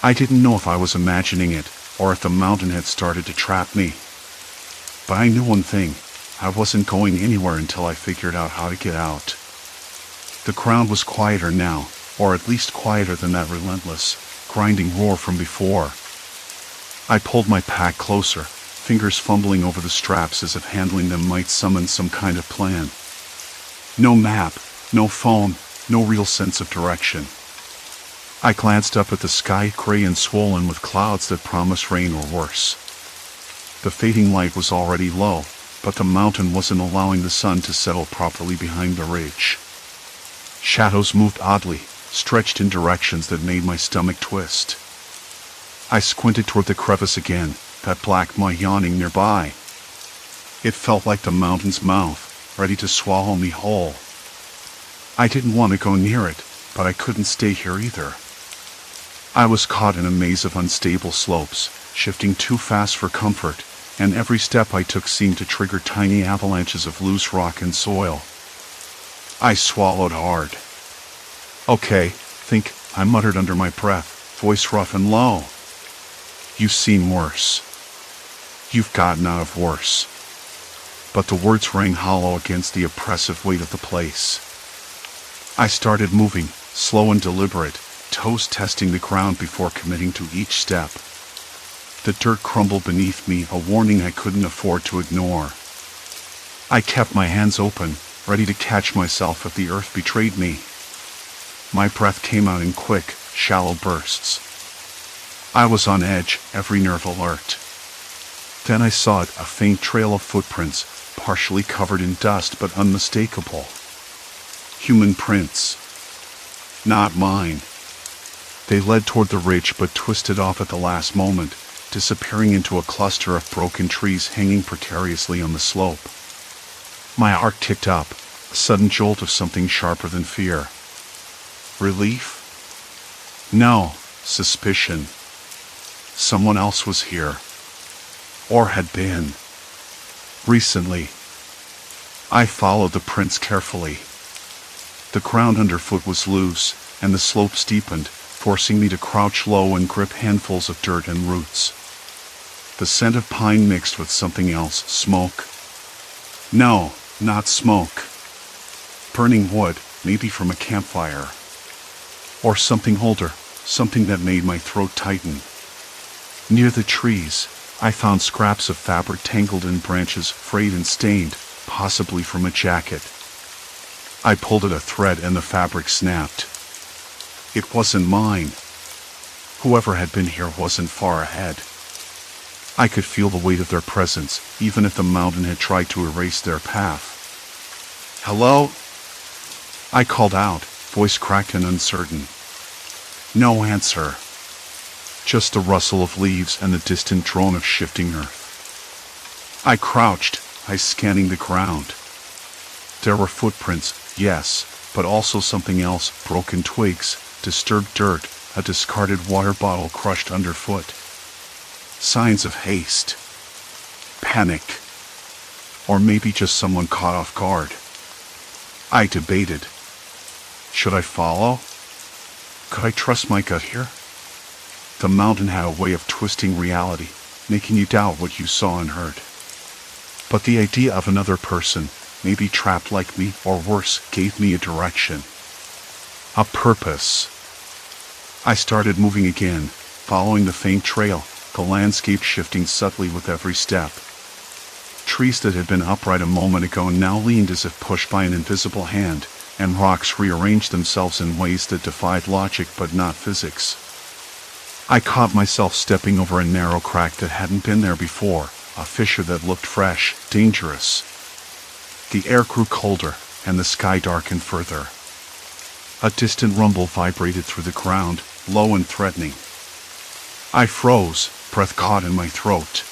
I didn't know if I was imagining it, or if the mountain had started to trap me. But I knew one thing, I wasn't going anywhere until I figured out how to get out. The ground was quieter now, or at least quieter than that relentless, grinding roar from before. I pulled my pack closer, fingers fumbling over the straps as if handling them might summon some kind of plan. No map, no phone, no real sense of direction. I glanced up at the sky, gray and swollen with clouds that promised rain or worse. The fading light was already low, but the mountain wasn't allowing the sun to settle properly behind the ridge. Shadows moved oddly, stretched in directions that made my stomach twist. I squinted toward the crevice again, that black maw yawning nearby. It felt like the mountain's mouth, ready to swallow me whole. I didn't want to go near it, but I couldn't stay here either. I was caught in a maze of unstable slopes, shifting too fast for comfort, and every step I took seemed to trigger tiny avalanches of loose rock and soil. I swallowed hard. "Okay, think," I muttered under my breath, voice rough and low. "You've seen worse. You've gotten out of worse." But the words rang hollow against the oppressive weight of the place. I started moving, slow and deliberate, toes testing the ground before committing to each step. The dirt crumbled beneath me, a warning I couldn't afford to ignore. I kept my hands open, ready to catch myself if the earth betrayed me. My breath came out in quick, shallow bursts. I was on edge, every nerve alert. Then I saw it, a faint trail of footprints, partially covered in dust but unmistakable. Human prints. Not mine. They led toward the ridge but twisted off at the last moment, disappearing into a cluster of broken trees hanging precariously on the slope. My heart ticked up, a sudden jolt of something sharper than fear. Relief? No, suspicion. Someone else was here. Or had been. Recently. I followed the prints carefully. The ground underfoot was loose, and the slope steepened, forcing me to crouch low and grip handfuls of dirt and roots. The scent of pine mixed with something else, smoke. No, not smoke. Burning wood, maybe from a campfire. Or something older, something that made my throat tighten. Near the trees, I found scraps of fabric tangled in branches, frayed and stained, possibly from a jacket. I pulled at a thread and the fabric snapped. It wasn't mine. Whoever had been here wasn't far ahead. I could feel the weight of their presence, even if the mountain had tried to erase their path. "Hello?" I called out, voice cracked and uncertain. No answer. Just the rustle of leaves and the distant drone of shifting earth. I crouched, eyes scanning the ground. There were footprints, yes, but also something else, broken twigs, disturbed dirt, a discarded water bottle crushed underfoot. Signs of haste. Panic. Or maybe just someone caught off guard. I debated. Should I follow? Could I trust my gut here? The mountain had a way of twisting reality, making you doubt what you saw and heard. But the idea of another person, maybe trapped like me or worse, gave me a direction. A purpose. I started moving again, following the faint trail, the landscape shifting subtly with every step. Trees that had been upright a moment ago now leaned as if pushed by an invisible hand, and rocks rearranged themselves in ways that defied logic but not physics. I caught myself stepping over a narrow crack that hadn't been there before, a fissure that looked fresh, dangerous. The air grew colder, and the sky darkened further. A distant rumble vibrated through the ground, low and threatening. I froze, breath caught in my throat.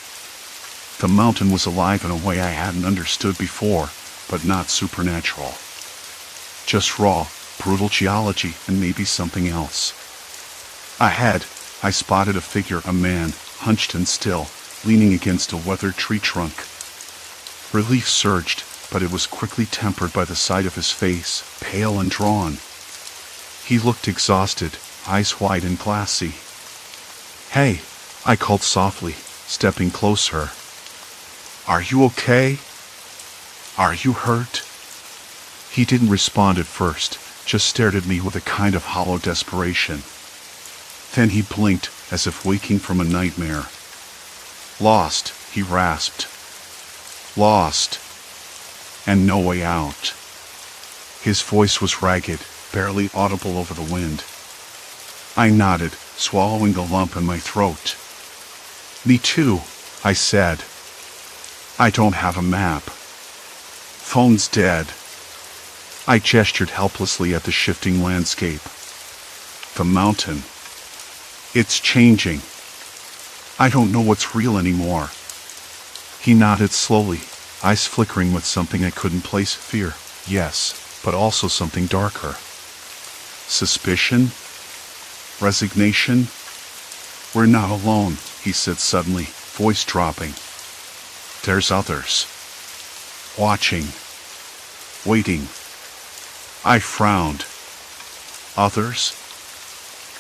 The mountain was alive in a way I hadn't understood before, but not supernatural. Just raw, brutal geology and maybe something else. Ahead, I spotted a figure, a man, hunched and still, leaning against a weathered tree trunk. Relief surged, but it was quickly tempered by the sight of his face, pale and drawn. He looked exhausted, eyes wide and glassy. "Hey," I called softly, stepping closer. "Are you okay? Are you hurt?" He didn't respond at first, just stared at me with a kind of hollow desperation. Then he blinked, as if waking from a nightmare. "Lost," he rasped. "Lost. And no way out." His voice was ragged, barely audible over the wind. I nodded, swallowing the lump in my throat. "Me too," I said. "I don't have a map. Phone's dead." I gestured helplessly at the shifting landscape. The mountain. It's changing. I don't know what's real anymore. He nodded slowly, eyes flickering with something I couldn't place. Fear, yes, but also something darker. Suspicion? Resignation? We're not alone, he said suddenly, voice dropping. There's others. Watching. Waiting. I frowned. Others?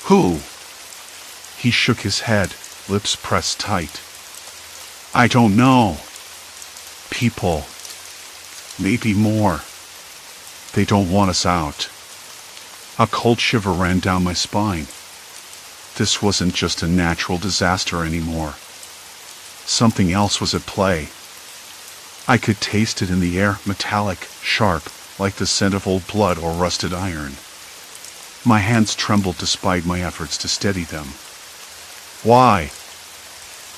Who? He shook his head, lips pressed tight. I don't know. People. Maybe more. They don't want us out. A cold shiver ran down my spine. This wasn't just a natural disaster anymore. Something else was at play. I could taste it in the air, metallic, sharp, like the scent of old blood or rusted iron. My hands trembled despite my efforts to steady them. Why?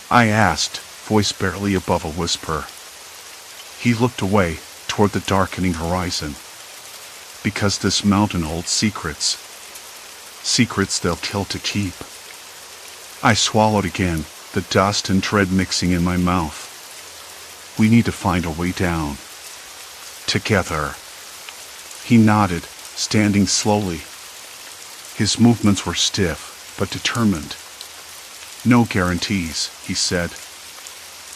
I asked, voice barely above a whisper. He looked away, toward the darkening horizon. Because this mountain holds secrets. Secrets they'll kill to keep. I swallowed again, the dust and dread mixing in my mouth. We need to find a way down. Together. He nodded, standing slowly. His movements were stiff, but determined. No guarantees, he said.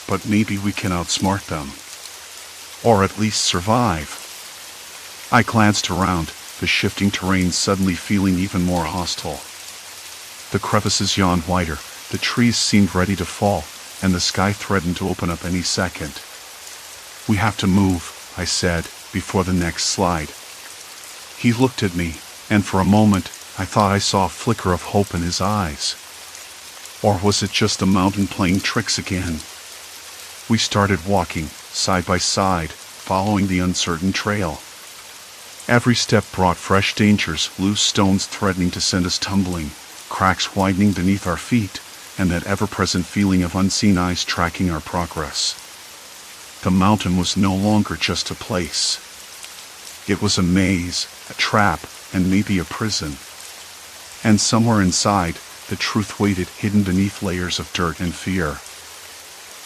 But maybe we can outsmart them. Or at least survive. I glanced around, the shifting terrain suddenly feeling even more hostile. The crevices yawned wider, the trees seemed ready to fall, and the sky threatened to open up any second. We have to move, I said, before the next slide. He looked at me, and for a moment, I thought I saw a flicker of hope in his eyes. Or was it just the mountain playing tricks again? We started walking, side by side, following the uncertain trail. Every step brought fresh dangers, loose stones threatening to send us tumbling, cracks widening beneath our feet, and that ever-present feeling of unseen eyes tracking our progress. The mountain was no longer just a place. It was a maze, a trap, and maybe a prison. And somewhere inside, the truth waited, hidden beneath layers of dirt and fear.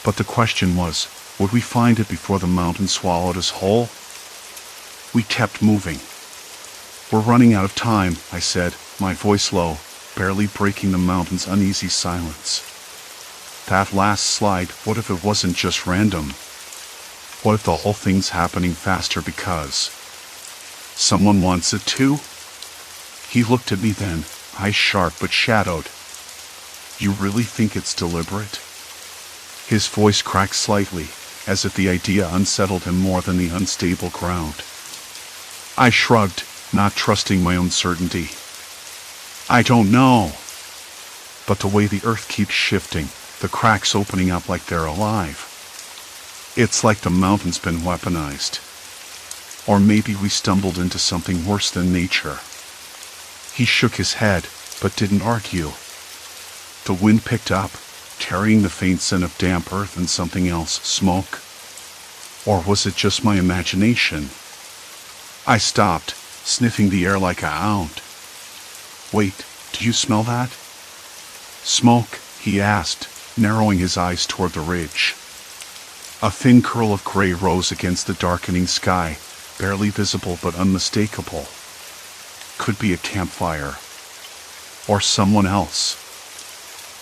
But the question was, would we find it before the mountain swallowed us whole? We kept moving. We're running out of time, I said, my voice low, barely breaking the mountain's uneasy silence. That last slide, what if it wasn't just random? What if the whole thing's happening faster because someone wants it to? He looked at me then, eyes sharp but shadowed. You really think it's deliberate? His voice cracked slightly, as if the idea unsettled him more than the unstable ground. I shrugged, not trusting my own certainty. I don't know. But the way the earth keeps shifting, the cracks opening up like they're alive. It's like the mountain's been weaponized. Or maybe we stumbled into something worse than nature. He shook his head, but didn't argue. The wind picked up, carrying the faint scent of damp earth and something else, smoke. Or was it just my imagination? I stopped, sniffing the air like a hound. Wait, do you smell that? Smoke, he asked, narrowing his eyes toward the ridge. A thin curl of gray rose against the darkening sky, barely visible but unmistakable. Could be a campfire. Or someone else.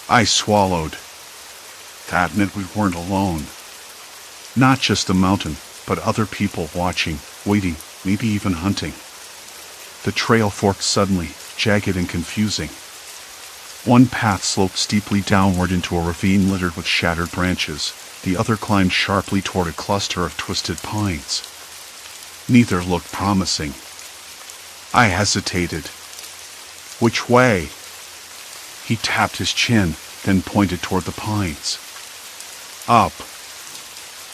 I swallowed. That meant we weren't alone. Not just the mountain, but other people watching, waiting, maybe even hunting. The trail forked suddenly, jagged and confusing. One path sloped steeply downward into a ravine littered with shattered branches. The other climbed sharply toward a cluster of twisted pines. Neither looked promising. I hesitated. Which way? He tapped his chin, then pointed toward the pines. Up.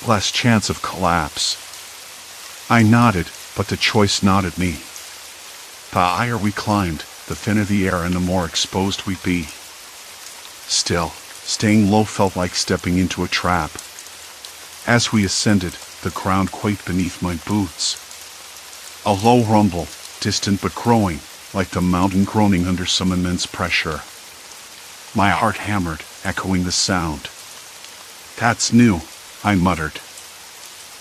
Less chance of collapse. I nodded, but the choice nodded me. The higher we climbed, the thinner the air and the more exposed we'd be. Still, staying low felt like stepping into a trap. As we ascended, the ground quaked beneath my boots. A low rumble, distant but growing, like the mountain groaning under some immense pressure. My heart hammered, echoing the sound. That's new, I muttered.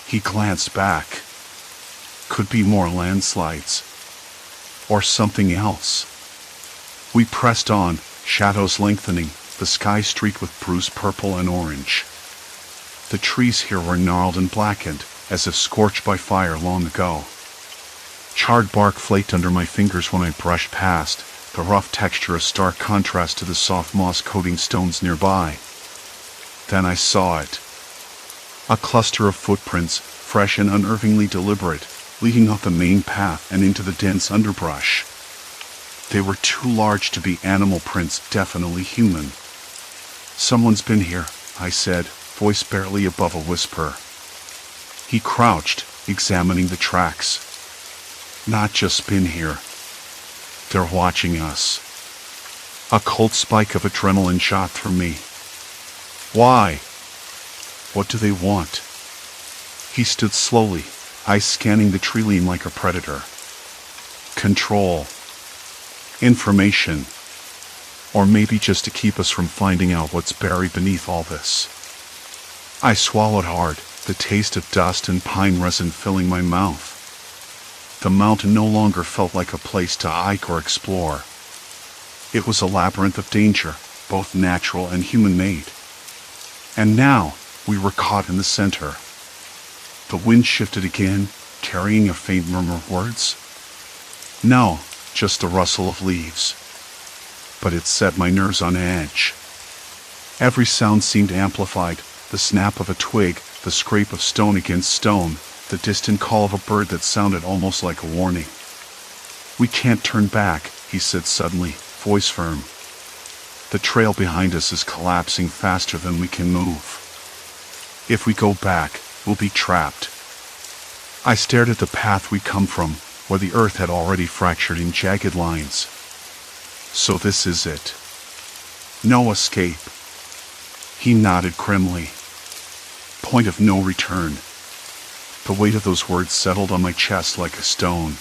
He glanced back. Could be more landslides. or something else. We pressed on, shadows lengthening, the sky streaked with bruised purple and orange. The trees here were gnarled and blackened, as if scorched by fire long ago. Charred bark flaked under my fingers when I brushed past, the rough texture a stark contrast to the soft moss-coating stones nearby. Then I saw it. A cluster of footprints, fresh and unnervingly deliberate, leading off the main path and into the dense underbrush. They were too large to be animal prints, definitely human. "Someone's been here," I said, voice barely above a whisper. He crouched, examining the tracks. "Not just been here. They're watching us." A cold spike of adrenaline shot through me. "Why? What do they want?" He stood slowly, eyes scanning the tree line like a predator. "Control. Information. Or maybe just to keep us from finding out what's buried beneath all this." I swallowed hard, the taste of dust and pine resin filling my mouth. The mountain no longer felt like a place to hike or explore. It was a labyrinth of danger, both natural and human-made. And now, we were caught in the center. The wind shifted again, carrying a faint murmur of words. No, just the rustle of leaves. But it set my nerves on edge. Every sound seemed amplified, the snap of a twig, the scrape of stone against stone, the distant call of a bird that sounded almost like a warning. "We can't turn back," he said suddenly, voice firm. "The trail behind us is collapsing faster than we can move. If we go back, we'll be trapped." I stared at the path we'd come from, where the earth had already fractured in jagged lines. So this is it. No escape. He nodded grimly. Point of no return. The weight of those words settled on my chest like a stone.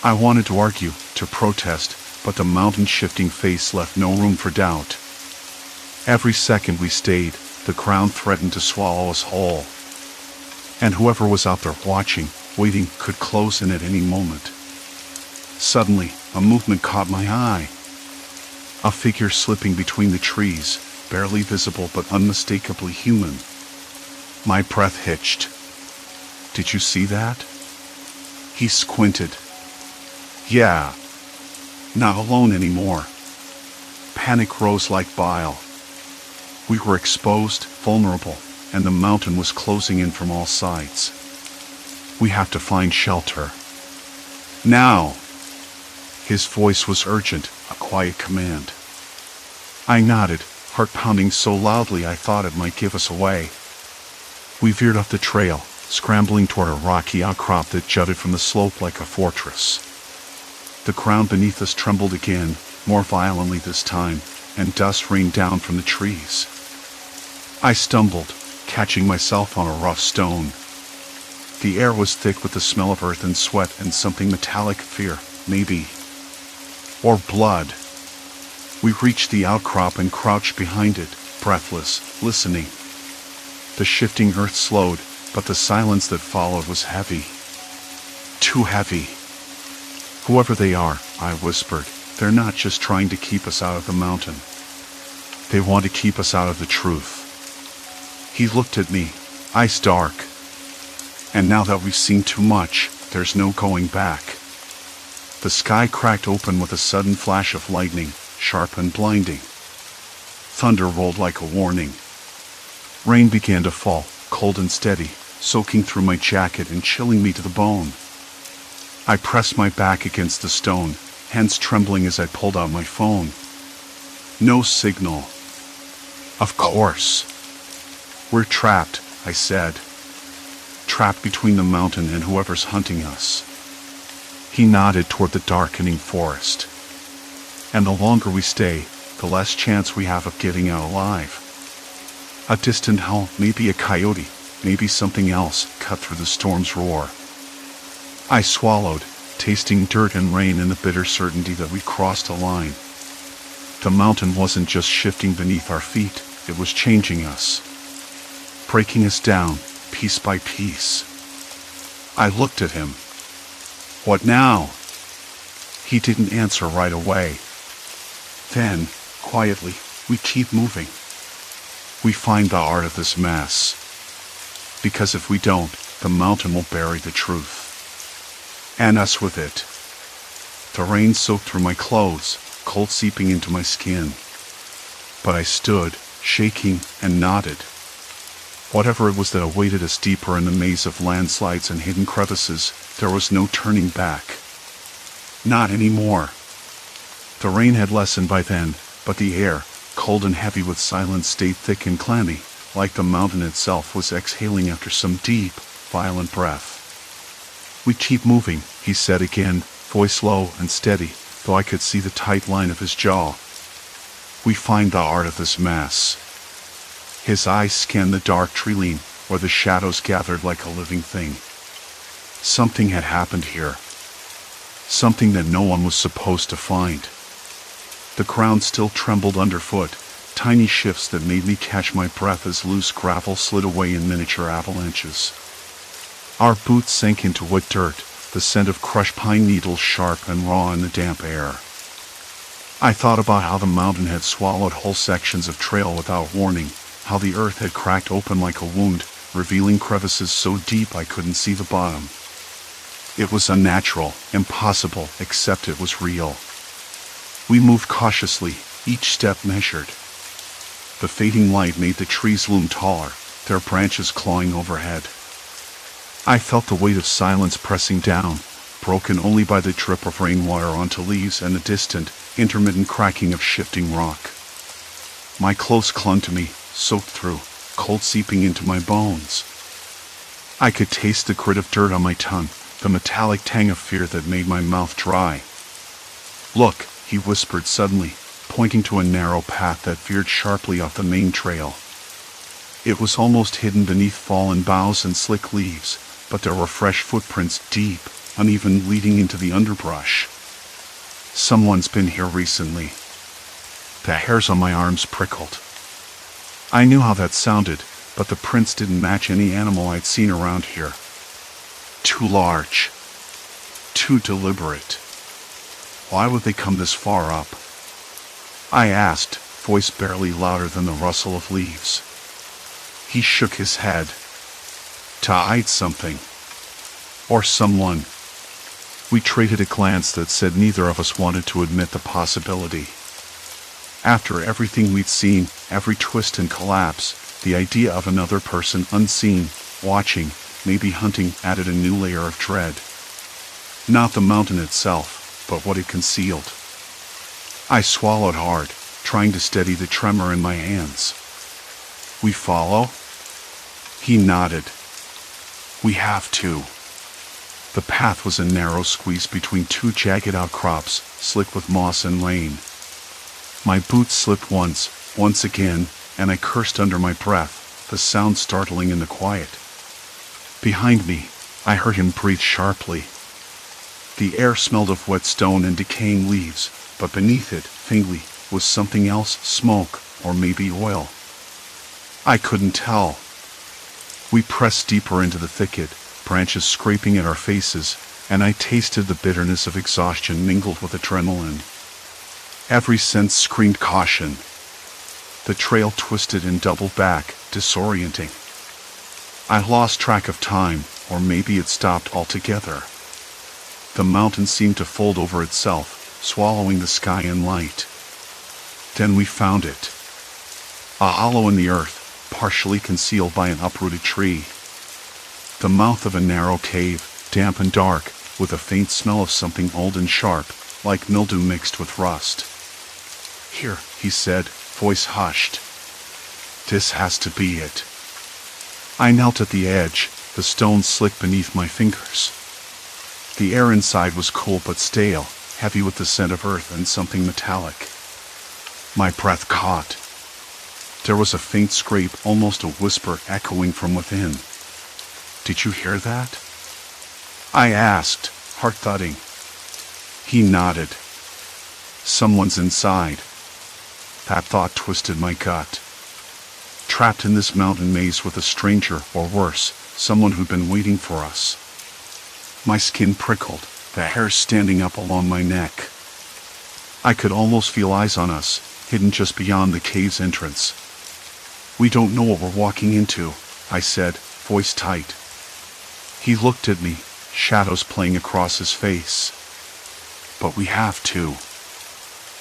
I wanted to argue, to protest, but the mountain-shifting face left no room for doubt. Every second we stayed, the ground threatened to swallow us whole. And whoever was out there watching, waiting, could close in at any moment. Suddenly, a movement caught my eye. A figure slipping between the trees, barely visible but unmistakably human. My breath hitched. "Did you see that?" He squinted. "Yeah. Not alone anymore." Panic rose like bile. We were exposed, vulnerable, and the mountain was closing in from all sides. "We have to find shelter. Now!" His voice was urgent, a quiet command. I nodded, heart pounding so loudly I thought it might give us away. We veered off the trail, scrambling toward a rocky outcrop that jutted from the slope like a fortress. The ground beneath us trembled again, more violently this time, and dust rained down from the trees. I stumbled, catching myself on a rough stone. The air was thick with the smell of earth and sweat and something metallic, fear, maybe. Or blood. We reached the outcrop and crouched behind it, breathless, listening. The shifting earth slowed, but the silence that followed was heavy. Too heavy. "Whoever they are," I whispered, "they're not just trying to keep us out of the mountain. They want to keep us out of the truth." He looked at me, eyes dark. "And now that we've seen too much, there's no going back." The sky cracked open with a sudden flash of lightning, sharp and blinding. Thunder rolled like a warning. Rain began to fall, cold and steady, soaking through my jacket and chilling me to the bone. I pressed my back against the stone, hands trembling as I pulled out my phone. No signal. Of course. "We're trapped," I said. "Trapped between the mountain and whoever's hunting us." He nodded toward the darkening forest. "And the longer we stay, the less chance we have of getting out alive." A distant howl, maybe a coyote, maybe something else, cut through the storm's roar. I swallowed, tasting dirt and rain in the bitter certainty that we crossed a line. The mountain wasn't just shifting beneath our feet, it was changing us. Breaking us down, piece by piece. I looked at him. "What now?" He didn't answer right away. Then, quietly, we keep moving. We find the art of this mess. Because if we don't, the mountain will bury the truth. And us with it. The rain soaked through my clothes, cold seeping into my skin. But I stood, shaking, and nodded. Whatever it was that awaited us deeper in the maze of landslides and hidden crevices, there was no turning back. Not anymore. The rain had lessened by then, but the air, cold and heavy with silence, stayed thick and clammy, like the mountain itself was exhaling after some deep, violent breath. We keep moving, he said again, voice low and steady, though I could see the tight line of his jaw. We find the art of this mess. His eyes scanned the dark treeline, where the shadows gathered like a living thing. Something had happened here. Something that no one was supposed to find. The ground still trembled underfoot, tiny shifts that made me catch my breath as loose gravel slid away in miniature avalanches. Our boots sank into wet dirt, the scent of crushed pine needles sharp and raw in the damp air. I thought about how the mountain had swallowed whole sections of trail without warning, how the earth had cracked open like a wound, revealing crevices so deep I couldn't see the bottom. It was unnatural, impossible, except it was real. We moved cautiously, each step measured. The fading light made the trees loom taller, their branches clawing overhead. I felt the weight of silence pressing down, broken only by the drip of rainwater onto leaves and the distant, intermittent cracking of shifting rock. My clothes clung to me, soaked through, cold seeping into my bones. I could taste the grit of dirt on my tongue, the metallic tang of fear that made my mouth dry. Look, he whispered suddenly, pointing to a narrow path that veered sharply off the main trail. It was almost hidden beneath fallen boughs and slick leaves, but there were fresh footprints, deep, uneven, leading into the underbrush. Someone's been here recently. The hairs on my arms prickled. I knew how that sounded, but the prints didn't match any animal I'd seen around here. Too large. Too deliberate. Why would they come this far up? I asked, voice barely louder than the rustle of leaves. He shook his head. To hide something. Or someone. We traded a glance that said neither of us wanted to admit the possibility. After everything we'd seen, every twist and collapse, the idea of another person unseen, watching, maybe hunting, added a new layer of dread. Not the mountain itself, but what it concealed. I swallowed hard, trying to steady the tremor in my hands. We follow? He nodded. We have to. The path was a narrow squeeze between two jagged outcrops, slick with moss and rain. My boots slipped once again, and I cursed under my breath, the sound startling in the quiet. Behind me, I heard him breathe sharply. The air smelled of wet stone and decaying leaves, but beneath it, faintly, was something else, smoke, or maybe oil. I couldn't tell. We pressed deeper into the thicket, branches scraping at our faces, and I tasted the bitterness of exhaustion mingled with adrenaline. Every sense screamed caution. The trail twisted and doubled back, disorienting. I lost track of time, or maybe it stopped altogether. The mountain seemed to fold over itself, swallowing the sky and light. Then we found it. A hollow in the earth, partially concealed by an uprooted tree. The mouth of a narrow cave, damp and dark, with a faint smell of something old and sharp, like mildew mixed with rust. Here, he said, voice hushed. This has to be it. I knelt at the edge, the stones slick beneath my fingers. The air inside was cool but stale, heavy with the scent of earth and something metallic. My breath caught. There was a faint scrape, almost a whisper, echoing from within. Did you hear that? I asked, heart thudding. He nodded. Someone's inside. That thought twisted my gut. Trapped in this mountain maze with a stranger, or worse, someone who'd been waiting for us. My skin prickled, the hair standing up along my neck. I could almost feel eyes on us, hidden just beyond the cave's entrance. "We don't know what we're walking into," I said, voice tight. He looked at me, shadows playing across his face. "But we have to."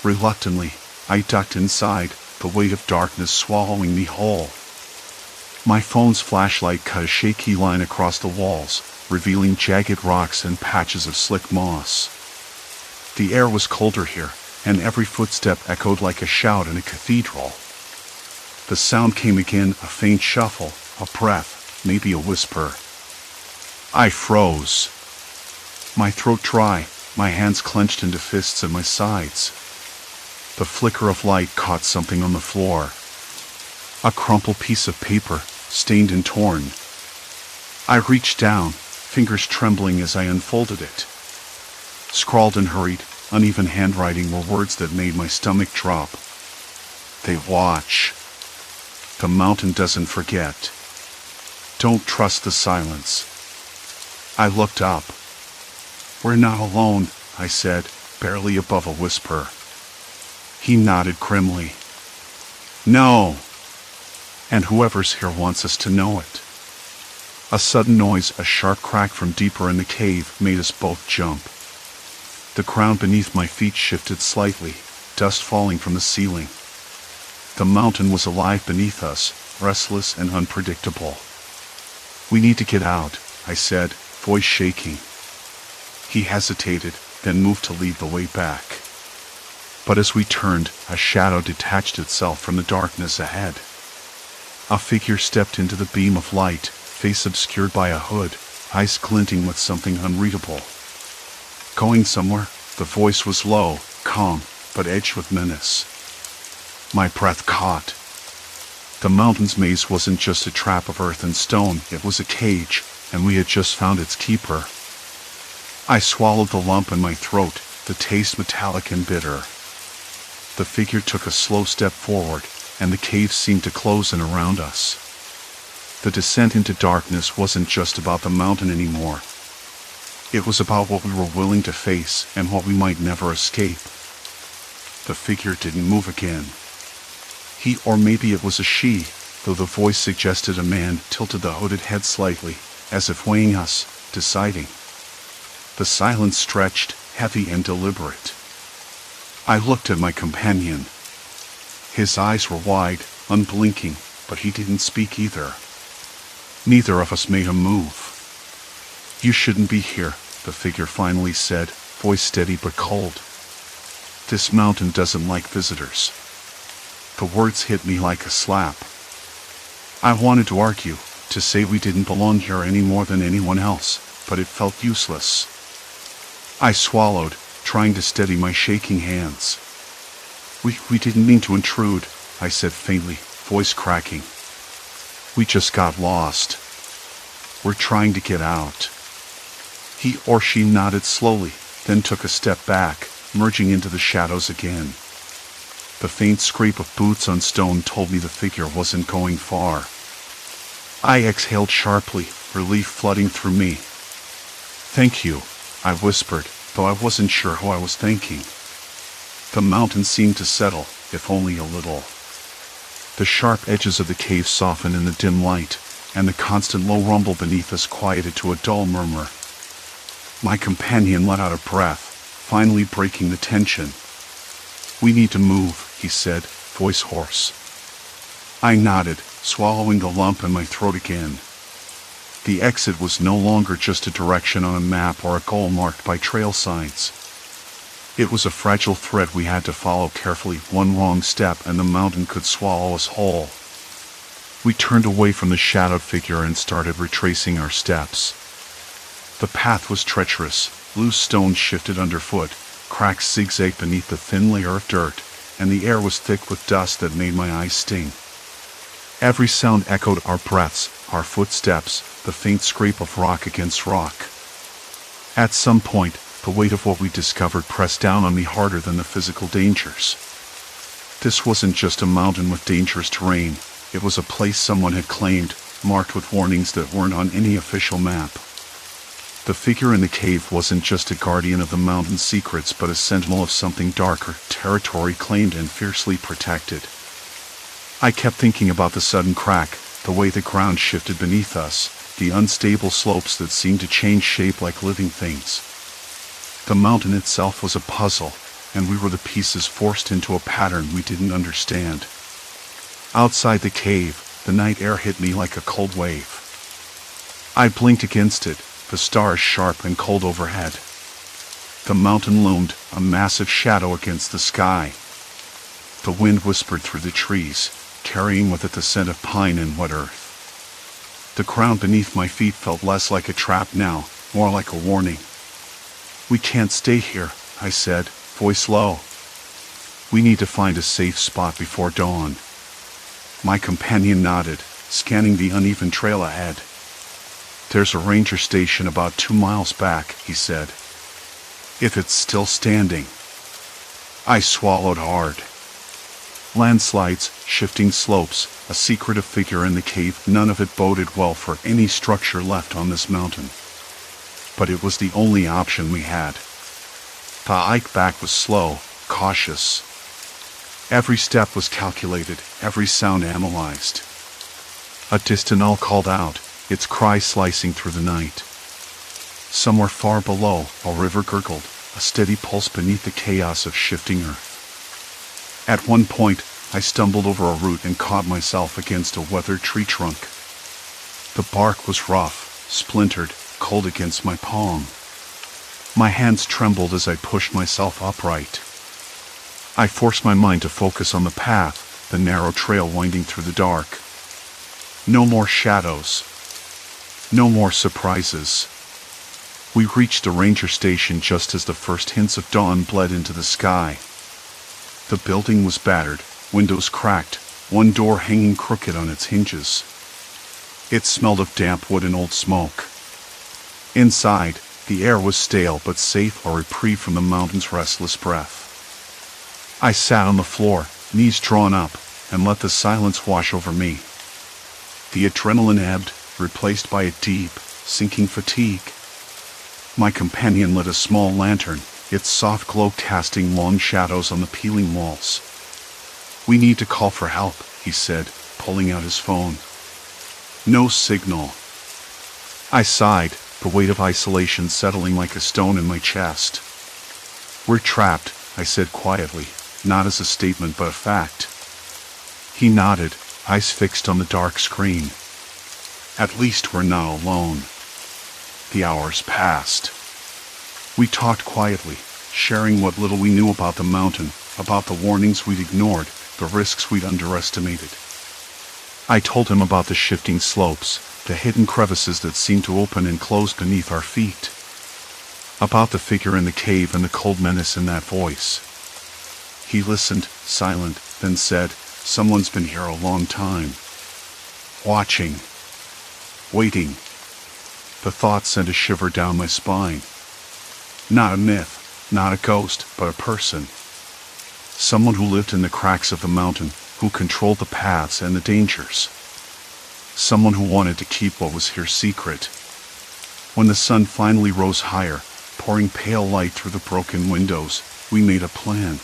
Reluctantly, I ducked inside, the weight of darkness swallowing me whole. My phone's flashlight cut a shaky line across the walls, revealing jagged rocks and patches of slick moss. The air was colder here, and every footstep echoed like a shout in a cathedral. The sound came again, a faint shuffle, a breath, maybe a whisper. I froze. My throat dry, my hands clenched into fists at my sides. The flicker of light caught something on the floor. A crumpled piece of paper, stained and torn. I reached down, fingers trembling as I unfolded it. Scrawled in hurried, uneven handwriting were words that made my stomach drop. They watch. The mountain doesn't forget. Don't trust the silence. I looked up. "We're not alone," I said, barely above a whisper. He nodded grimly. "No. And whoever's here wants us to know it." A sudden noise, a sharp crack from deeper in the cave, made us both jump. The ground beneath my feet shifted slightly, dust falling from the ceiling. The mountain was alive beneath us, restless and unpredictable. "We need to get out," I said, voice shaking. He hesitated, then moved to lead the way back. But as we turned, a shadow detached itself from the darkness ahead. A figure stepped into the beam of light, face obscured by a hood, eyes glinting with something unreadable. "Going somewhere?" The voice was low, calm, but edged with menace. My breath caught. The mountain's maze wasn't just a trap of earth and stone, it was a cage, and we had just found its keeper. I swallowed the lump in my throat, the taste metallic and bitter. The figure took a slow step forward, and the cave seemed to close in around us. The descent into darkness wasn't just about the mountain anymore. It was about what we were willing to face and what we might never escape. The figure didn't move again. He, or maybe it was a she, though the voice suggested a man, tilted the hooded head slightly, as if weighing us, deciding. The silence stretched, heavy and deliberate. I looked at my companion. His eyes were wide, unblinking, but he didn't speak either. Neither of us made a move. "You shouldn't be here," the figure finally said, voice steady but cold. "This mountain doesn't like visitors." The words hit me like a slap. I wanted to argue, to say we didn't belong here any more than anyone else, but it felt useless. I swallowed, trying to steady my shaking hands. We didn't mean to intrude," I said faintly, voice cracking. "We just got lost. We're trying to get out." He or she nodded slowly, then took a step back, merging into the shadows again. The faint scrape of boots on stone told me the figure wasn't going far. I exhaled sharply, relief flooding through me. "Thank you," I whispered, though I wasn't sure who I was thanking. The mountain seemed to settle, if only a little. The sharp edges of the cave softened in the dim light, and the constant low rumble beneath us quieted to a dull murmur. My companion let out a breath, finally breaking the tension. "We need to move," he said, voice hoarse. I nodded, swallowing the lump in my throat again. The exit was no longer just a direction on a map or a goal marked by trail signs. It was a fragile thread we had to follow carefully. One wrong step and the mountain could swallow us whole. We turned away from the shadowed figure and started retracing our steps. The path was treacherous, loose stones shifted underfoot, cracks zigzagged beneath the thin layer of dirt, and the air was thick with dust that made my eyes sting. Every sound echoed our breaths, our footsteps, the faint scrape of rock against rock. At some point, the weight of what we discovered pressed down on me harder than the physical dangers. This wasn't just a mountain with dangerous terrain, it was a place someone had claimed, marked with warnings that weren't on any official map. The figure in the cave wasn't just a guardian of the mountain's secrets, but a sentinel of something darker, territory claimed and fiercely protected. I kept thinking about the sudden crack, the way the ground shifted beneath us, the unstable slopes that seemed to change shape like living things. The mountain itself was a puzzle, and we were the pieces forced into a pattern we didn't understand. Outside the cave, the night air hit me like a cold wave. I blinked against it, the stars sharp and cold overhead. The mountain loomed, a massive shadow against the sky. The wind whispered through the trees, carrying with it the scent of pine and wet earth. The ground beneath my feet felt less like a trap now, more like a warning. "We can't stay here," I said, voice low. "We need to find a safe spot before dawn." My companion nodded, scanning the uneven trail ahead. "There's a ranger station about 2 miles back," he said. "If it's still standing." I swallowed hard. Landslides, shifting slopes, a secretive figure in the cave, none of it boded well for any structure left on this mountain. But it was the only option we had. The hike back was slow, cautious. Every step was calculated, every sound analyzed. A distant owl called out, its cry slicing through the night. Somewhere far below, a river gurgled, a steady pulse beneath the chaos of shifting earth. At one point, I stumbled over a root and caught myself against a weathered tree trunk. The bark was rough, splintered, cold against my palm. My hands trembled as I pushed myself upright. I forced my mind to focus on the path, the narrow trail winding through the dark. No more shadows. No more surprises. We reached the ranger station just as the first hints of dawn bled into the sky. The building was battered, windows cracked, one door hanging crooked on its hinges. It smelled of damp wood and old smoke. Inside, the air was stale but safe, a reprieve from the mountain's restless breath. I sat on the floor, knees drawn up, and let the silence wash over me. The adrenaline ebbed, replaced by a deep, sinking fatigue. My companion lit a small lantern, its soft glow casting long shadows on the peeling walls. "We need to call for help," he said, pulling out his phone. No signal. I sighed, the weight of isolation settling like a stone in my chest. "We're trapped," I said quietly, not as a statement but a fact. He nodded, eyes fixed on the dark screen. "At least we're not alone." The hours passed. We talked quietly, sharing what little we knew about the mountain, about the warnings we'd ignored, the risks we'd underestimated. I told him about the shifting slopes, the hidden crevices that seemed to open and close beneath our feet. About the figure in the cave and the cold menace in that voice. He listened, silent, then said, "Someone's been here a long time. Watching. Waiting." The thought sent a shiver down my spine. Not a myth, not a ghost, but a person. Someone who lived in the cracks of the mountain, who controlled the paths and the dangers. Someone who wanted to keep what was here secret. When the sun finally rose higher, pouring pale light through the broken windows, we made a plan.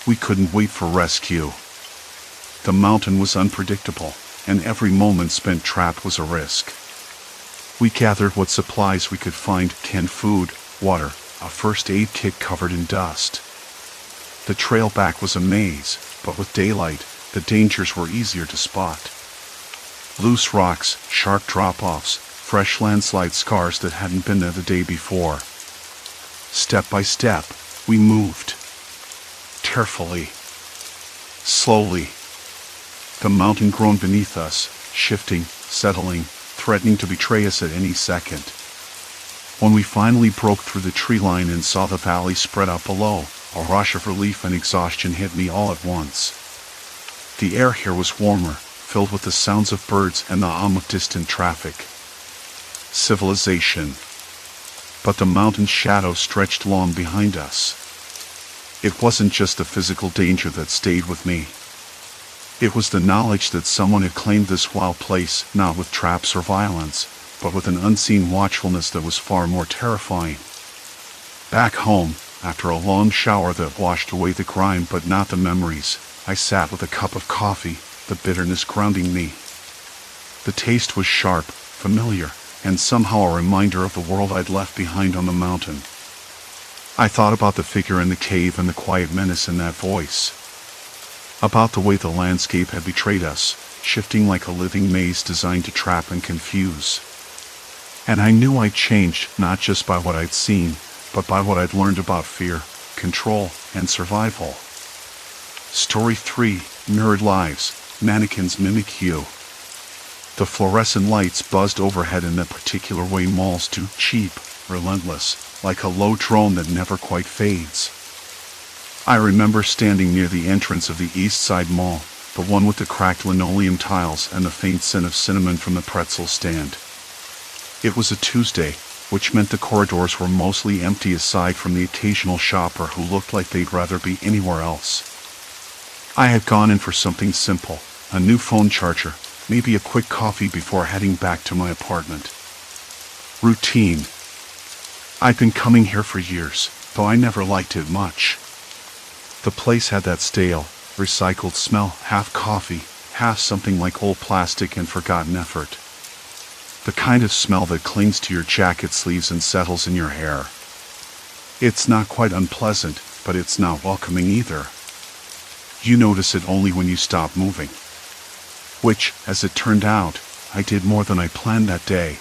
We couldn't wait for rescue. The mountain was unpredictable, and every moment spent trapped was a risk. We gathered what supplies we could find, canned food, water, a first aid kit covered in dust. The trail back was a maze, but with daylight, the dangers were easier to spot. Loose rocks, sharp drop-offs, fresh landslide scars that hadn't been there the day before. Step by step, we moved. Carefully. Slowly. The mountain groaned beneath us, shifting, settling, threatening to betray us at any second. When we finally broke through the tree line and saw the valley spread out below, a rush of relief and exhaustion hit me all at once. The air here was warmer, filled with the sounds of birds and the hum of distant traffic. Civilization. But the mountain's shadow stretched long behind us. It wasn't just the physical danger that stayed with me. It was the knowledge that someone had claimed this wild place, not with traps or violence, but with an unseen watchfulness that was far more terrifying. Back home, after a long shower that washed away the grime but not the memories, I sat with a cup of coffee, the bitterness grounding me. The taste was sharp, familiar, and somehow a reminder of the world I'd left behind on the mountain. I thought about the figure in the cave and the quiet menace in that voice. About the way the landscape had betrayed us, shifting like a living maze designed to trap and confuse. And I knew I'd changed not just by what I'd seen, but by what I'd learned about fear, control, and survival. Story 3, Mirrored Lives, Mannequins Mimic You. The fluorescent lights buzzed overhead in that particular way malls do, cheap, relentless, like a low drone that never quite fades. I remember standing near the entrance of the East Side Mall, the one with the cracked linoleum tiles and the faint scent of cinnamon from the pretzel stand. It was a Tuesday, which meant the corridors were mostly empty aside from the occasional shopper who looked like they'd rather be anywhere else. I had gone in for something simple, a new phone charger, maybe a quick coffee before heading back to my apartment. Routine. I'd been coming here for years, though I never liked it much. The place had that stale, recycled smell, half coffee, half something like old plastic and forgotten effort. The kind of smell that clings to your jacket sleeves and settles in your hair. It's not quite unpleasant, but it's not welcoming either. You notice it only when you stop moving. Which, as it turned out, I did more than I planned that day.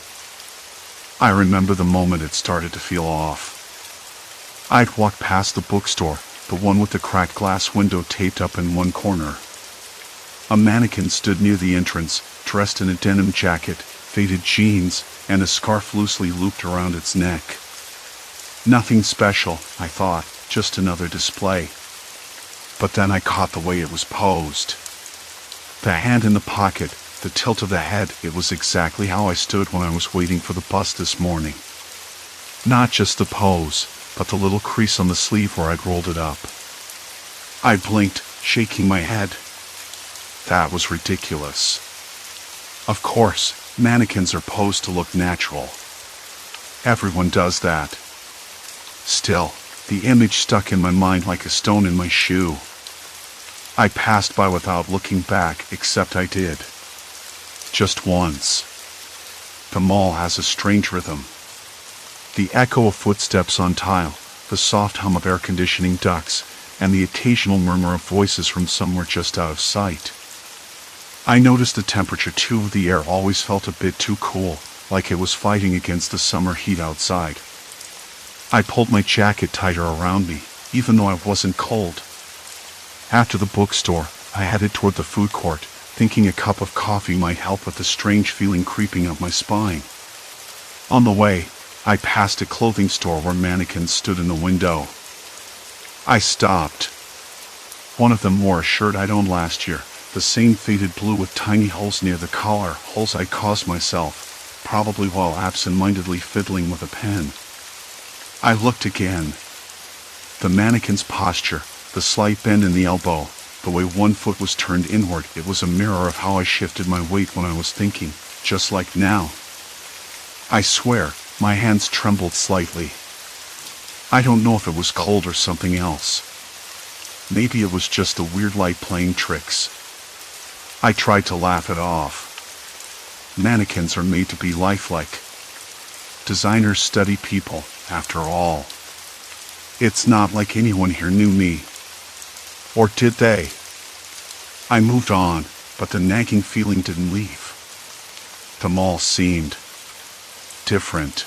I remember the moment it started to feel off. I'd walked past the bookstore, the one with the cracked glass window taped up in one corner. A mannequin stood near the entrance, dressed in a denim jacket, faded jeans, and a scarf loosely looped around its neck. Nothing special, I thought, just another display. But then I caught the way it was posed. The hand in the pocket, the tilt of the head, it was exactly how I stood when I was waiting for the bus this morning. Not just the pose, but the little crease on the sleeve where I'd rolled it up. I blinked, shaking my head. That was ridiculous. Of course, mannequins are posed to look natural. Everyone does that. Still, the image stuck in my mind like a stone in my shoe. I passed by without looking back, except I did. Just once. The mall has a strange rhythm. The echo of footsteps on tile, the soft hum of air conditioning ducts, and the occasional murmur of voices from somewhere just out of sight. I noticed the temperature too of the air always felt a bit too cool, like it was fighting against the summer heat outside. I pulled my jacket tighter around me, even though I wasn't cold. After the bookstore, I headed toward the food court, thinking a cup of coffee might help with the strange feeling creeping up my spine. On the way, I passed a clothing store where mannequins stood in the window. I stopped. One of them wore a shirt I'd owned last year, the same faded blue with tiny holes near the collar, holes I'd caused myself, probably while absent-mindedly fiddling with a pen. I looked again. The mannequin's posture, the slight bend in the elbow, the way one foot was turned inward, it was a mirror of how I shifted my weight when I was thinking, just like now. I swear, my hands trembled slightly. I don't know if it was cold or something else. Maybe it was just the weird light playing tricks. I tried to laugh it off. Mannequins are made to be lifelike. Designers study people, after all. It's not like anyone here knew me. Or did they? I moved on, but the nagging feeling didn't leave. The mall seemed different.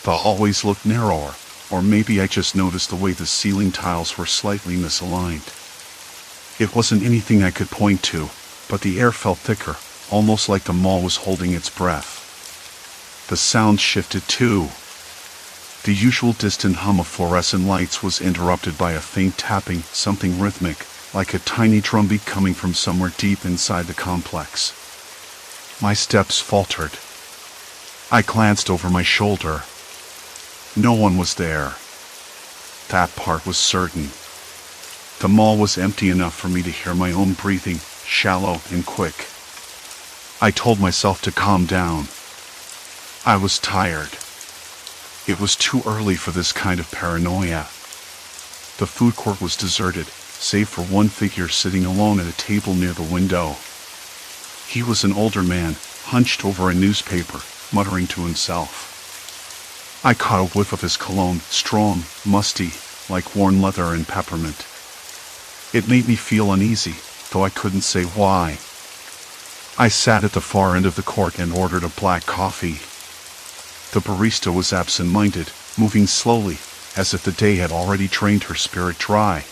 The hallways looked narrower, or maybe I just noticed the way the ceiling tiles were slightly misaligned. It wasn't anything I could point to, but the air felt thicker, almost like the mall was holding its breath. The sound shifted too. The usual distant hum of fluorescent lights was interrupted by a faint tapping, something rhythmic, like a tiny drumbeat coming from somewhere deep inside the complex. My steps faltered. I glanced over my shoulder. No one was there. That part was certain. The mall was empty enough for me to hear my own breathing, shallow and quick. I told myself to calm down. I was tired. It was too early for this kind of paranoia. The food court was deserted, save for one figure sitting alone at a table near the window. He was an older man, hunched over a newspaper, muttering to himself. I caught a whiff of his cologne, strong, musty, like worn leather and peppermint. It made me feel uneasy, though I couldn't say why. I sat at the far end of the court and ordered a black coffee. The barista was absent-minded, moving slowly, as if the day had already drained her spirit dry.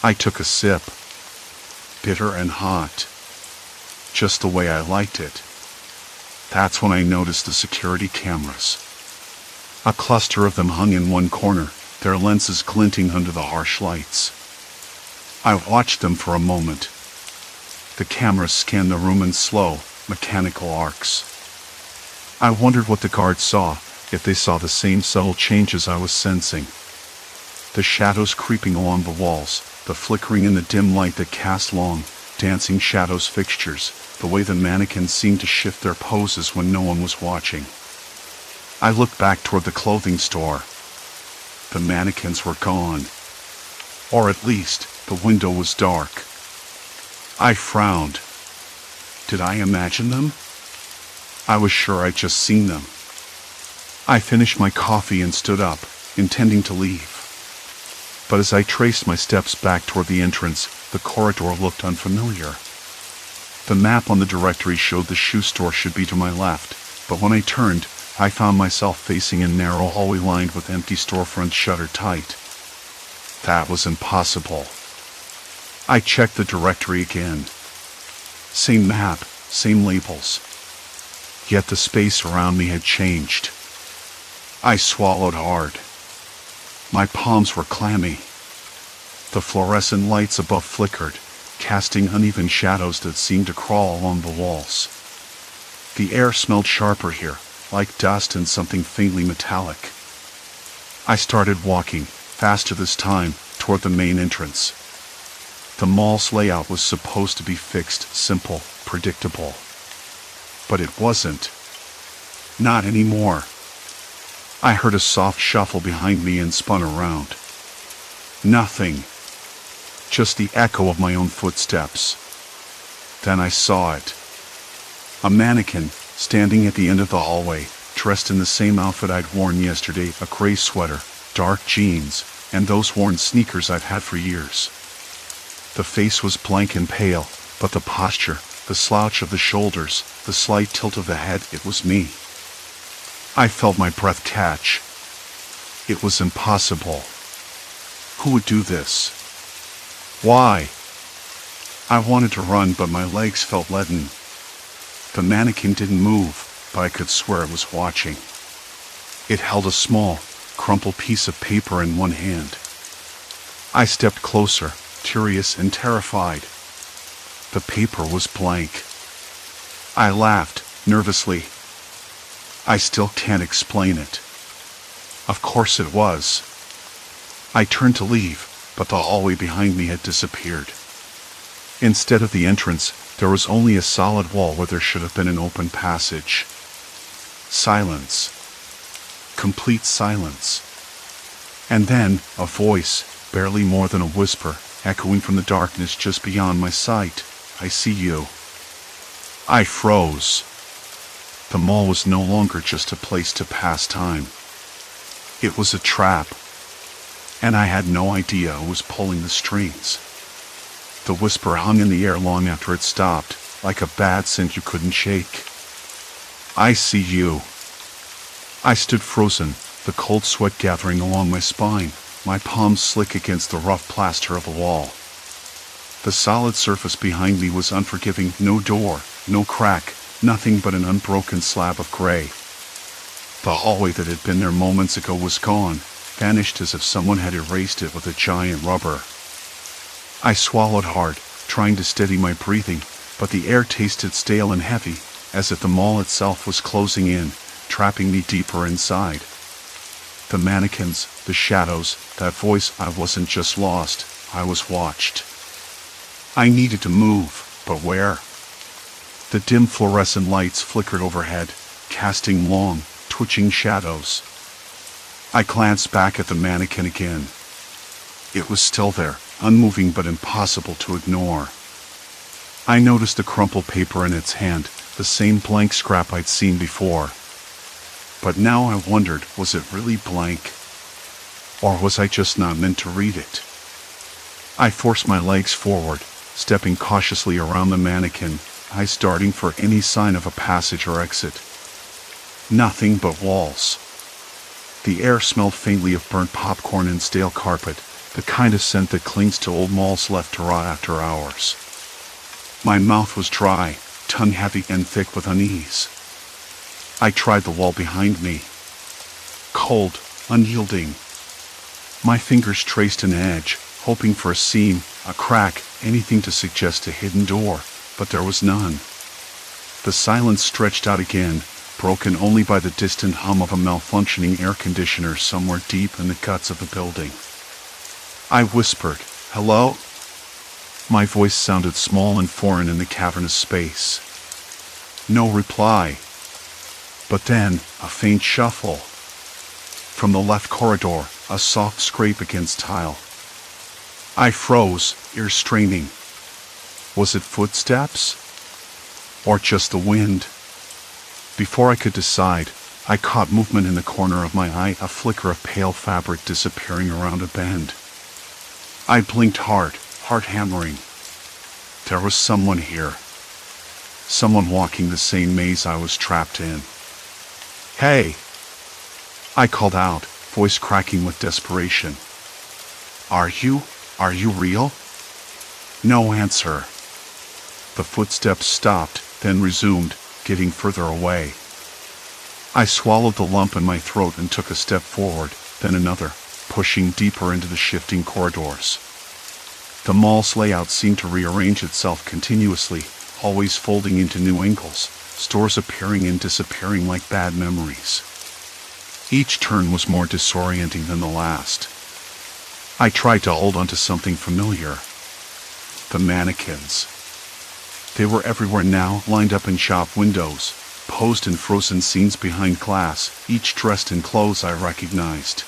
I took a sip. Bitter and hot. Just the way I liked it. That's when I noticed the security cameras. A cluster of them hung in one corner, their lenses glinting under the harsh lights. I watched them for a moment. The cameras scanned the room in slow, mechanical arcs. I wondered what the guards saw, if they saw the same subtle changes I was sensing. The shadows creeping along the walls, the flickering in the dim light that cast long, dancing shadows fixtures, the way the mannequins seemed to shift their poses when no one was watching. I looked back toward the clothing store. The mannequins were gone. Or at least, the window was dark. I frowned. Did I imagine them? I was sure I'd just seen them. I finished my coffee and stood up, intending to leave. But as I traced my steps back toward the entrance, the corridor looked unfamiliar. The map on the directory showed the shoe store should be to my left, but when I turned, I found myself facing a narrow hallway lined with empty storefronts shuttered tight. That was impossible. I checked the directory again. Same map, same labels. Yet the space around me had changed. I swallowed hard. My palms were clammy. The fluorescent lights above flickered, casting uneven shadows that seemed to crawl along the walls. The air smelled sharper here, like dust and something faintly metallic. I started walking, faster this time, toward the main entrance. The mall's layout was supposed to be fixed, simple, predictable. But it wasn't. Not anymore. I heard a soft shuffle behind me and spun around. Nothing. Just the echo of my own footsteps. Then I saw it. A mannequin, standing at the end of the hallway, dressed in the same outfit I'd worn yesterday, a gray sweater, dark jeans, and those worn sneakers I've had for years. The face was blank and pale, but the posture, the slouch of the shoulders, the slight tilt of the head, it was me. I felt my breath catch. It was impossible. Who would do this? Why? I wanted to run, but my legs felt leaden. The mannequin didn't move, but I could swear it was watching. It held a small, crumpled piece of paper in one hand. I stepped closer, curious and terrified. The paper was blank. I laughed, nervously. I still can't explain it. Of course it was. I turned to leave, but the hallway behind me had disappeared. Instead of the entrance, there was only a solid wall where there should have been an open passage. Silence. Complete silence. And then, a voice, barely more than a whisper, echoing from the darkness just beyond my sight. I see you. I froze. The mall was no longer just a place to pass time. It was a trap. And I had no idea who was pulling the strings. The whisper hung in the air long after it stopped, like a bad scent you couldn't shake. I see you. I stood frozen, the cold sweat gathering along my spine, my palms slick against the rough plaster of the wall. The solid surface behind me was unforgiving, no door, no crack, nothing but an unbroken slab of gray. The hallway that had been there moments ago was gone, vanished as if someone had erased it with a giant rubber. I swallowed hard, trying to steady my breathing, but the air tasted stale and heavy, as if the mall itself was closing in, trapping me deeper inside. The mannequins, the shadows, that voice, I wasn't just lost, I was watched. I needed to move, but where? The dim fluorescent lights flickered overhead, casting long, twitching shadows. I glanced back at the mannequin again. It was still there, unmoving but impossible to ignore. I noticed the crumpled paper in its hand, the same blank scrap I'd seen before. But now I wondered, was it really blank? Or was I just not meant to read it? I forced my legs forward, stepping cautiously around the mannequin, eyes darting for any sign of a passage or exit. Nothing but walls. The air smelled faintly of burnt popcorn and stale carpet, the kind of scent that clings to old malls left to rot after hours. My mouth was dry, tongue heavy and thick with unease. I tried the wall behind me. Cold, unyielding. My fingers traced an edge, hoping for a seam, a crack, anything to suggest a hidden door, but there was none. The silence stretched out again, broken only by the distant hum of a malfunctioning air conditioner somewhere deep in the guts of the building. I whispered, "Hello?" My voice sounded small and foreign in the cavernous space. No reply. But then, a faint shuffle. From the left corridor, a soft scrape against tile. I froze, ears straining. Was it footsteps? Or just the wind? Before I could decide, I caught movement in the corner of my eye, a flicker of pale fabric disappearing around a bend. I blinked hard, heart hammering. There was someone here. Someone walking the same maze I was trapped in. "Hey!" I called out, voice cracking with desperation. Are you real?" No answer. The footsteps stopped, then resumed, getting further away. I swallowed the lump in my throat and took a step forward, then another, pushing deeper into the shifting corridors. The mall's layout seemed to rearrange itself continuously, always folding into new angles, stores appearing and disappearing like bad memories. Each turn was more disorienting than the last. I tried to hold onto something familiar. The mannequins. They were everywhere now, lined up in shop windows, posed in frozen scenes behind glass, each dressed in clothes I recognized.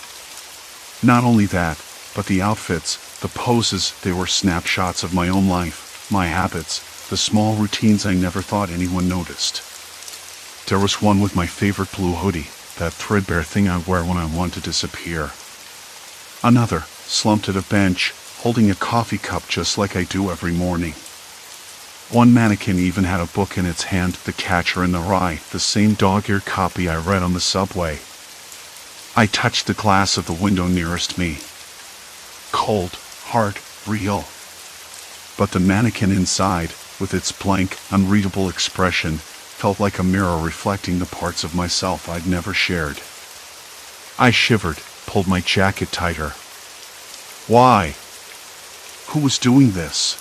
Not only that, but the outfits, the poses, they were snapshots of my own life, my habits, the small routines I never thought anyone noticed. There was one with my favorite blue hoodie, that threadbare thing I wear when I want to disappear. Another, slumped at a bench, holding a coffee cup just like I do every morning. One mannequin even had a book in its hand, The Catcher in the Rye, the same dog-eared copy I read on the subway. I touched the glass of the window nearest me. Cold, hard, real. But the mannequin inside, with its blank, unreadable expression, felt like a mirror reflecting the parts of myself I'd never shared. I shivered, pulled my jacket tighter. Why? Who was doing this?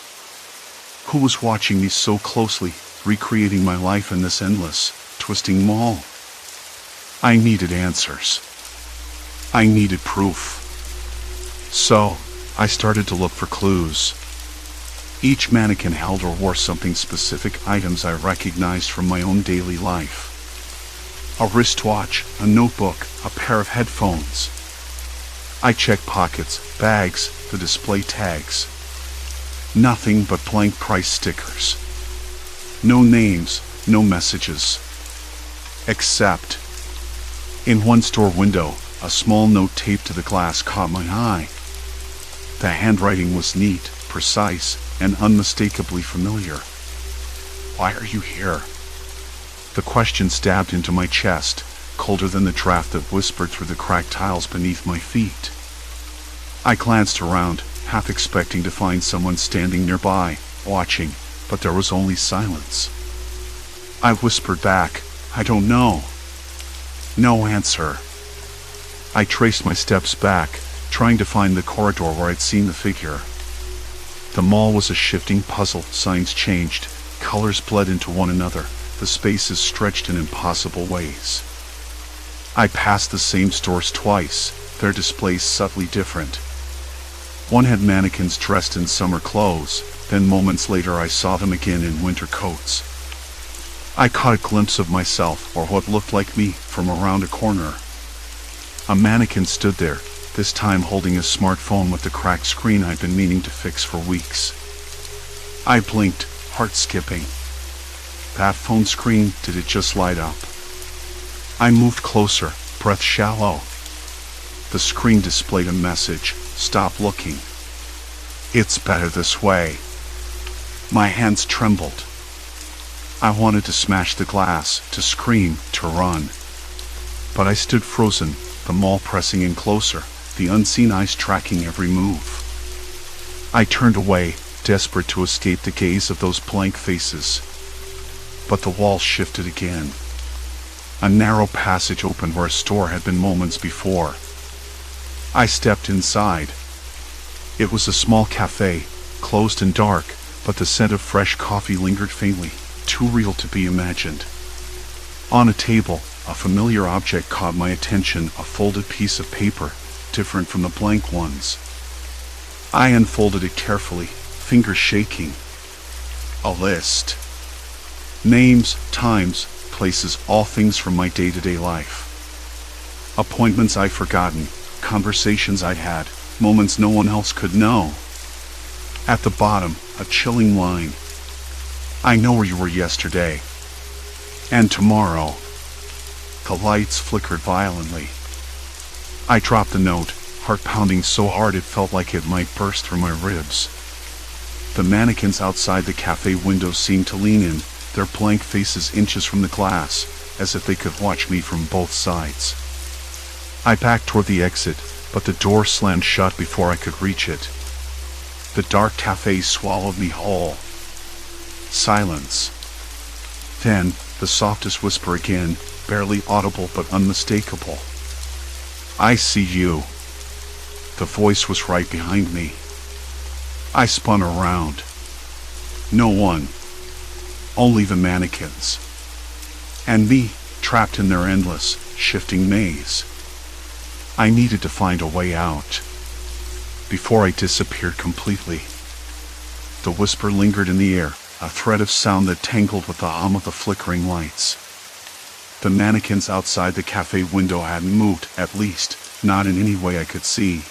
Who was watching me so closely, recreating my life in this endless, twisting mall? I needed answers. I needed proof. So, I started to look for clues. Each mannequin held or wore something specific, items I recognized from my own daily life. A wristwatch, a notebook, a pair of headphones. I checked pockets, bags, the display tags. Nothing but blank price stickers. No names, no messages. Except, in one store window, a small note taped to the glass caught my eye. The handwriting was neat, precise, and unmistakably familiar. Why are you here? The question stabbed into my chest, colder than the draft that whispered through the cracked tiles beneath my feet. I glanced around, half expecting to find someone standing nearby, watching, but there was only silence. I whispered back, "I don't know." No answer. I traced my steps back, trying to find the corridor where I'd seen the figure. The mall was a shifting puzzle, signs changed, colors bled into one another, the spaces stretched in impossible ways. I passed the same stores twice, their displays subtly different. One had mannequins dressed in summer clothes, then moments later I saw them again in winter coats. I caught a glimpse of myself, or what looked like me, from around a corner. A mannequin stood there, this time holding a smartphone with the cracked screen I'd been meaning to fix for weeks. I blinked, heart skipping. That phone screen, did it just light up? I moved closer, breath shallow. The screen displayed a message, "Stop looking. It's better this way." My hands trembled. I wanted to smash the glass, to scream, to run. But I stood frozen, the mall pressing in closer, the unseen eyes tracking every move. I turned away, desperate to escape the gaze of those blank faces. But the wall shifted again. A narrow passage opened where a store had been moments before. I stepped inside. It was a small cafe, closed and dark, but the scent of fresh coffee lingered faintly, too real to be imagined. On a table, a familiar object caught my attention, a folded piece of paper, different from the blank ones. I unfolded it carefully, fingers shaking. A list. Names, times, places, all things from my day-to-day life. Appointments I'd forgotten, conversations I'd had, moments no one else could know. At the bottom, a chilling line. "I know where you were yesterday. And tomorrow." The lights flickered violently. I dropped the note, heart pounding so hard it felt like it might burst through my ribs. The mannequins outside the cafe window seemed to lean in, their blank faces inches from the glass, as if they could watch me from both sides. I backed toward the exit, but the door slammed shut before I could reach it. The dark cafe swallowed me whole. Silence. Then, the softest whisper again, barely audible but unmistakable. "I see you." The voice was right behind me. I spun around. No one. Only the mannequins. And me, trapped in their endless, shifting maze. I needed to find a way out. Before I disappeared completely. The whisper lingered in the air, a thread of sound that tangled with the hum of the flickering lights. The mannequins outside the cafe window hadn't moved, at least, not in any way I could see.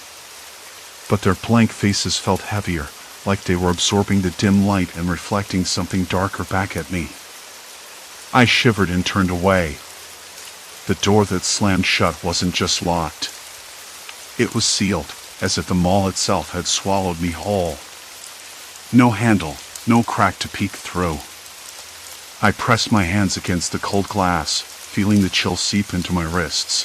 But their blank faces felt heavier, like they were absorbing the dim light and reflecting something darker back at me. I shivered and turned away. The door that slammed shut wasn't just locked. It was sealed, as if the mall itself had swallowed me whole. No handle, no crack to peek through. I pressed my hands against the cold glass, feeling the chill seep into my wrists.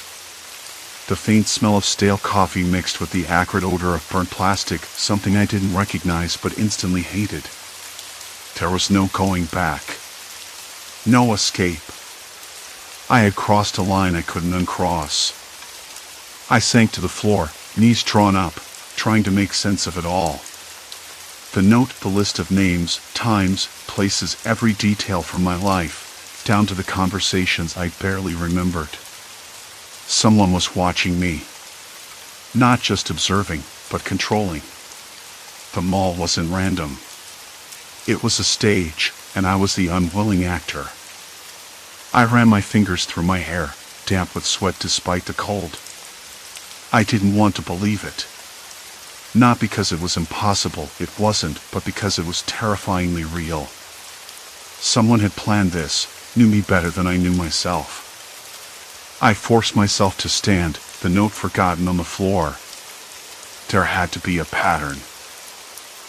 The faint smell of stale coffee mixed with the acrid odor of burnt plastic, something I didn't recognize but instantly hated. There was no going back. No escape. I had crossed a line I couldn't uncross. I sank to the floor, knees drawn up, trying to make sense of it all. The note, the list of names, times, places, every detail from my life, down to the conversations I barely remembered. Someone was watching me. Not just observing, but controlling. The mall wasn't random. It was a stage, and I was the unwilling actor. I ran my fingers through my hair, damp with sweat despite the cold. I didn't want to believe it. Not because it was impossible, it wasn't, but because it was terrifyingly real. Someone had planned this, knew me better than I knew myself. I forced myself to stand, the note forgotten on the floor. There had to be a pattern.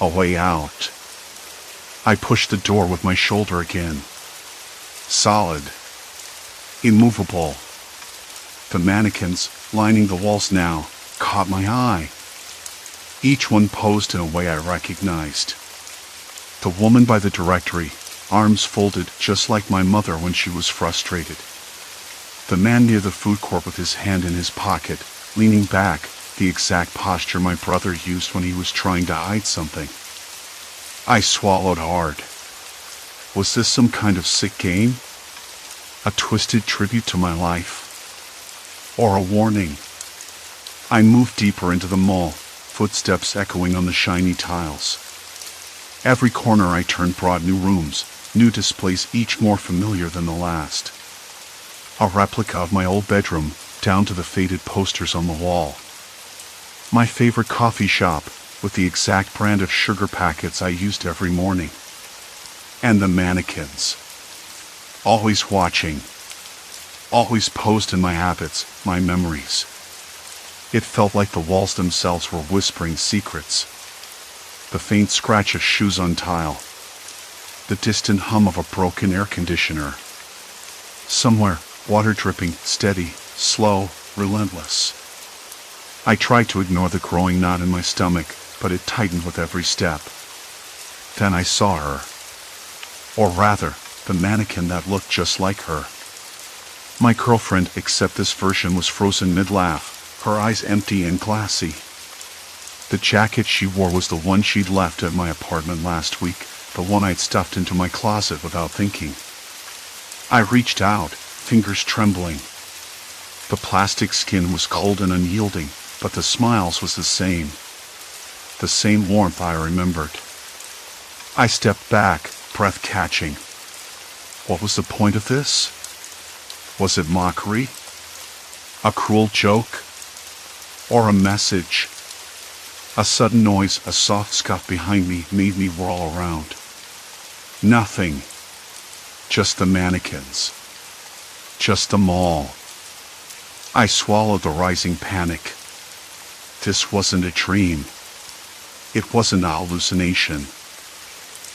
A way out. I pushed the door with my shoulder again. Solid. Immovable. The mannequins, lining the walls now, caught my eye. Each one posed in a way I recognized. The woman by the directory, arms folded just like my mother when she was frustrated. The man near the food court with his hand in his pocket, leaning back, the exact posture my brother used when he was trying to hide something. I swallowed hard. Was this some kind of sick game? A twisted tribute to my life? Or a warning? I moved deeper into the mall, footsteps echoing on the shiny tiles. Every corner I turned brought new rooms, new displays each more familiar than the last. A replica of my old bedroom, down to the faded posters on the wall. My favorite coffee shop, with the exact brand of sugar packets I used every morning. And the mannequins. Always watching. Always posed in my habits, my memories. It felt like the walls themselves were whispering secrets. The faint scratch of shoes on tile. The distant hum of a broken air conditioner. Somewhere, water dripping, steady, slow, relentless. I tried to ignore the growing knot in my stomach, but it tightened with every step. Then I saw her. Or rather, the mannequin that looked just like her. My girlfriend, except this version was frozen mid-laugh, her eyes empty and glassy. The jacket she wore was the one she'd left at my apartment last week, the one I'd stuffed into my closet without thinking. I reached out, fingers trembling. The plastic skin was cold and unyielding, but the smiles was the same. The same warmth I remembered. I stepped back, breath catching. What was the point of this? Was it mockery? A cruel joke? Or a message? A sudden noise, a soft scuff behind me, made me whirl around. Nothing. Just the mannequins. Just the mall. I swallowed the rising panic. This wasn't a dream. It wasn't a hallucination.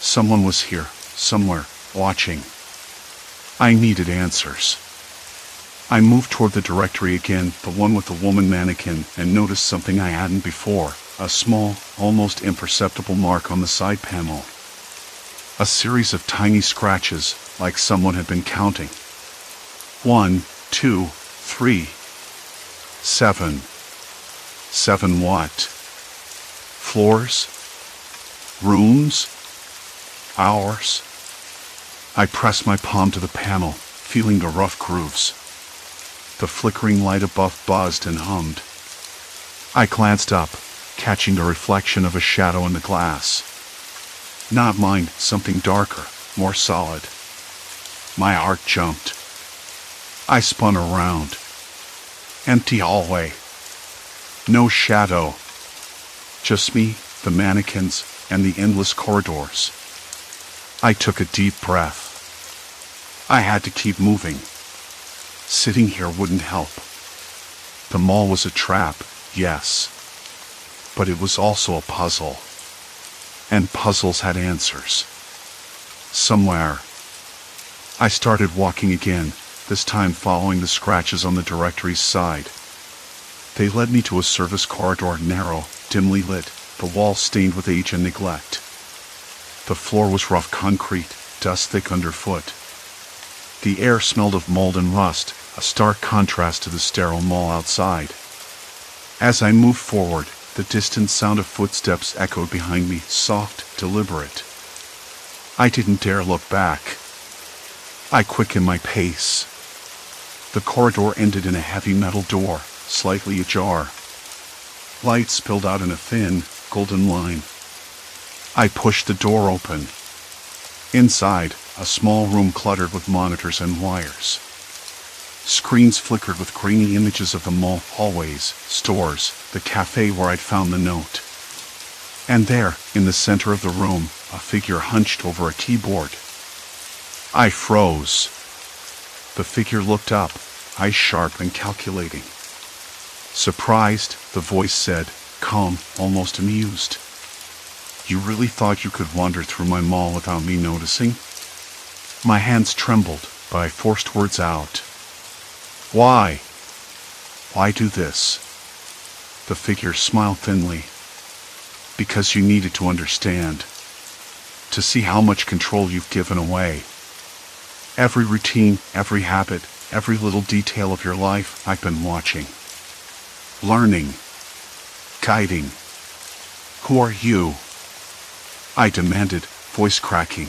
Someone was here, somewhere, watching. I needed answers. I moved toward the directory again, the one with the woman mannequin, and noticed something I hadn't before, a small, almost imperceptible mark on the side panel. A series of tiny scratches, like someone had been counting. 1, 2, 3. 7. 7 what? Floors? Rooms? Hours? I pressed my palm to the panel, feeling the rough grooves. The flickering light above buzzed and hummed. I glanced up, catching the reflection of a shadow in the glass. Not mine, something darker, more solid. My heart jumped. I spun around. Empty hallway. No shadow. Just me, the mannequins, and the endless corridors. I took a deep breath. I had to keep moving. Sitting here wouldn't help. The mall was a trap, yes. But it was also a puzzle. And puzzles had answers. Somewhere. I started walking again, this time following the scratches on the directory's side. They led me to a service corridor, narrow, dimly lit, the walls stained with age and neglect. The floor was rough concrete, dust thick underfoot. The air smelled of mold and rust, a stark contrast to the sterile mall outside. As I moved forward, the distant sound of footsteps echoed behind me, soft, deliberate. I didn't dare look back. I quickened my pace. The corridor ended in a heavy metal door, slightly ajar. Light spilled out in a thin, golden line. I pushed the door open. Inside, a small room cluttered with monitors and wires. Screens flickered with grainy images of the mall, hallways, stores, the cafe where I'd found the note. And there, in the center of the room, a figure hunched over a keyboard. I froze. The figure looked up, eyes sharp and calculating. Surprised, the voice said, calm, almost amused. You really thought you could wander through my mall without me noticing? My hands trembled, but I forced words out. Why? Why do this? The figure smiled thinly. Because you needed to understand. To see how much control you've given away. Every routine, every habit, every little detail of your life, I've been watching. Learning. Guiding. Who are you? I demanded, voice cracking.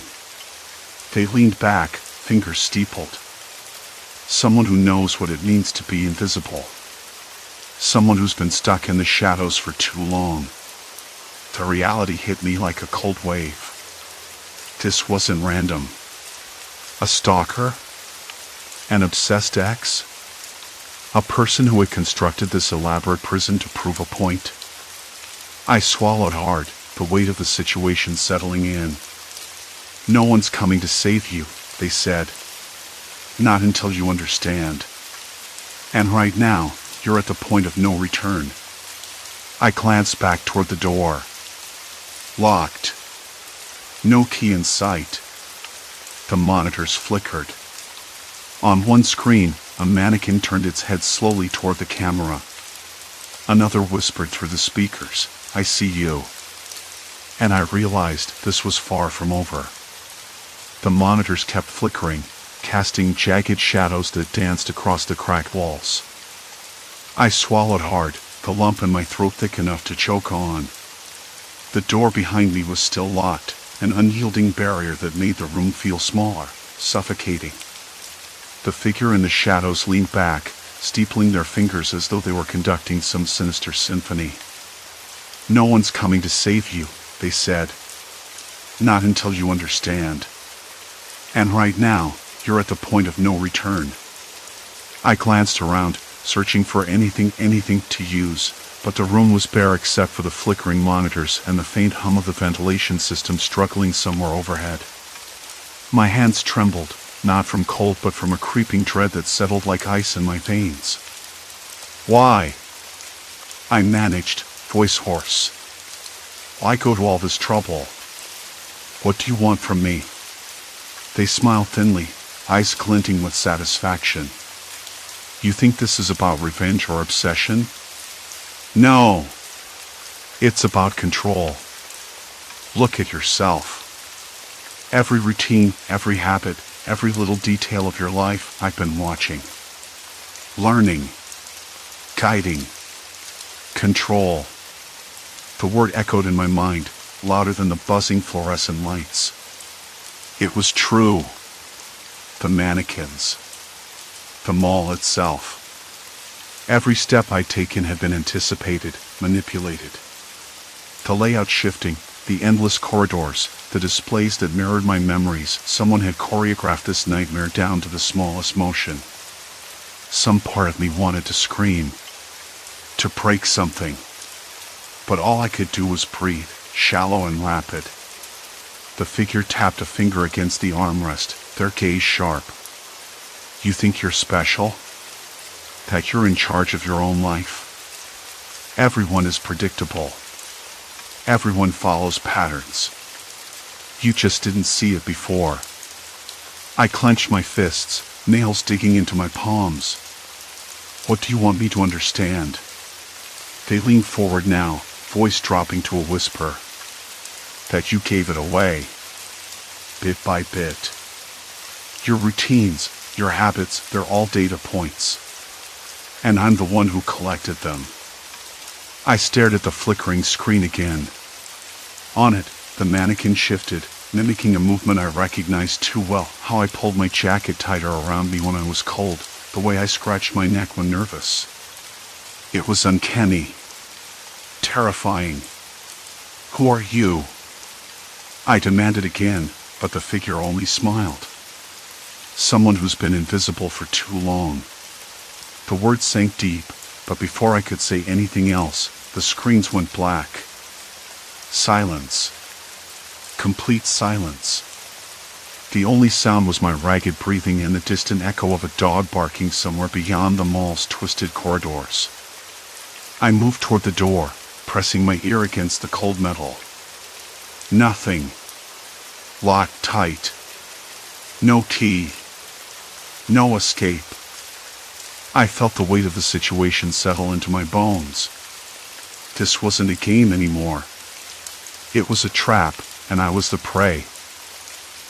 They leaned back, fingers steepled. Someone who knows what it means to be invisible. Someone who's been stuck in the shadows for too long. The reality hit me like a cold wave. This wasn't random. A stalker? An obsessed ex? A person who had constructed this elaborate prison to prove a point? I swallowed hard, the weight of the situation settling in. No one's coming to save you, they said. Not until you understand. And right now, you're at the point of no return. I glanced back toward the door. Locked. No key in sight. The monitors flickered. On one screen, a mannequin turned its head slowly toward the camera. Another whispered through the speakers, "I see you." And I realized this was far from over. The monitors kept flickering, casting jagged shadows that danced across the cracked walls. I swallowed hard, the lump in my throat thick enough to choke on. The door behind me was still locked, an unyielding barrier that made the room feel smaller, suffocating. The figure in the shadows leaned back, steepling their fingers as though they were conducting some sinister symphony. No one's coming to save you, they said. Not until you understand. And right now, you're at the point of no return. I glanced around, searching for anything to use, but the room was bare except for the flickering monitors and the faint hum of the ventilation system struggling somewhere overhead. My hands trembled, not from cold but from a creeping dread that settled like ice in my veins. Why? I managed, voice hoarse. Why go to all this trouble? What do you want from me? They smiled thinly, eyes glinting with satisfaction. You think this is about revenge or obsession? No. It's about control. Look at yourself. Every routine, every habit, every little detail of your life I've been watching. Learning. Guiding. Control. The word echoed in my mind, louder than the buzzing fluorescent lights. It was true. The mannequins. The mall itself. Every step I'd taken had been anticipated, manipulated. The layout shifting, the endless corridors, the displays that mirrored my memories, someone had choreographed this nightmare down to the smallest motion. Some part of me wanted to scream, to break something. But all I could do was breathe, shallow and rapid. The figure tapped a finger against the armrest, their gaze sharp. You think you're special? That you're in charge of your own life? Everyone is predictable. Everyone follows patterns. You just didn't see it before. I clenched my fists, nails digging into my palms. What do you want me to understand? They leaned forward now, voice dropping to a whisper. That you gave it away. Bit by bit. Your routines, your habits, they're all data points. And I'm the one who collected them. I stared at the flickering screen again. On it, the mannequin shifted, mimicking a movement I recognized too well, how I pulled my jacket tighter around me when I was cold, the way I scratched my neck when nervous. It was uncanny. Terrifying. Who are you? I demanded again, but the figure only smiled. Someone who's been invisible for too long. The words sank deep, but before I could say anything else, the screens went black. Silence. Complete silence. The only sound was my ragged breathing and the distant echo of a dog barking somewhere beyond the mall's twisted corridors. I moved toward the door, pressing my ear against the cold metal. Nothing. Locked tight. No key. No escape. I felt the weight of the situation settle into my bones. This wasn't a game anymore. It was a trap, and I was the prey.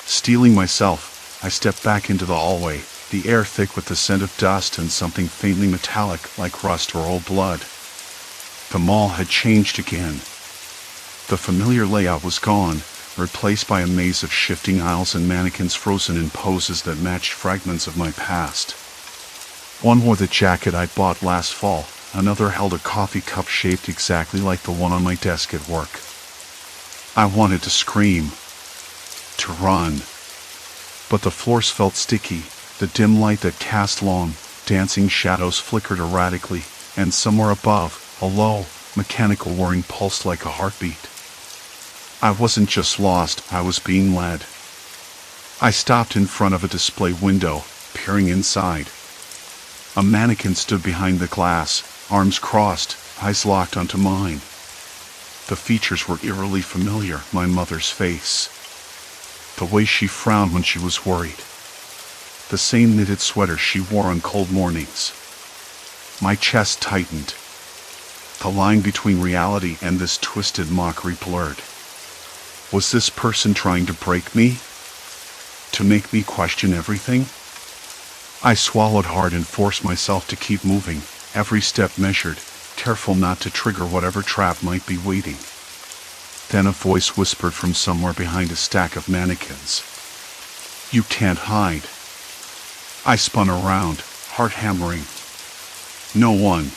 Steeling myself, I stepped back into the hallway, the air thick with the scent of dust and something faintly metallic like rust or old blood. The mall had changed again. The familiar layout was gone, replaced by a maze of shifting aisles and mannequins frozen in poses that matched fragments of my past. One wore the jacket I'd bought last fall, another held a coffee cup shaped exactly like the one on my desk at work. I wanted to scream. To run. but the floors felt sticky. The dim light that cast long, dancing shadows flickered erratically, and somewhere above, a low, mechanical whirring pulsed like a heartbeat. I wasn't just lost, I was being led. I stopped in front of a display window, peering inside. A mannequin stood behind the glass, arms crossed, eyes locked onto mine. The features were eerily familiar, my mother's face. The way she frowned when she was worried. The same knitted sweater she wore on cold mornings. My chest tightened. The line between reality and this twisted mockery blurred. Was this person trying to break me? To make me question everything? I swallowed hard and forced myself to keep moving, every step measured, careful not to trigger whatever trap might be waiting. Then a voice whispered from somewhere behind a stack of mannequins. "You can't hide." I spun around, heart hammering. No one.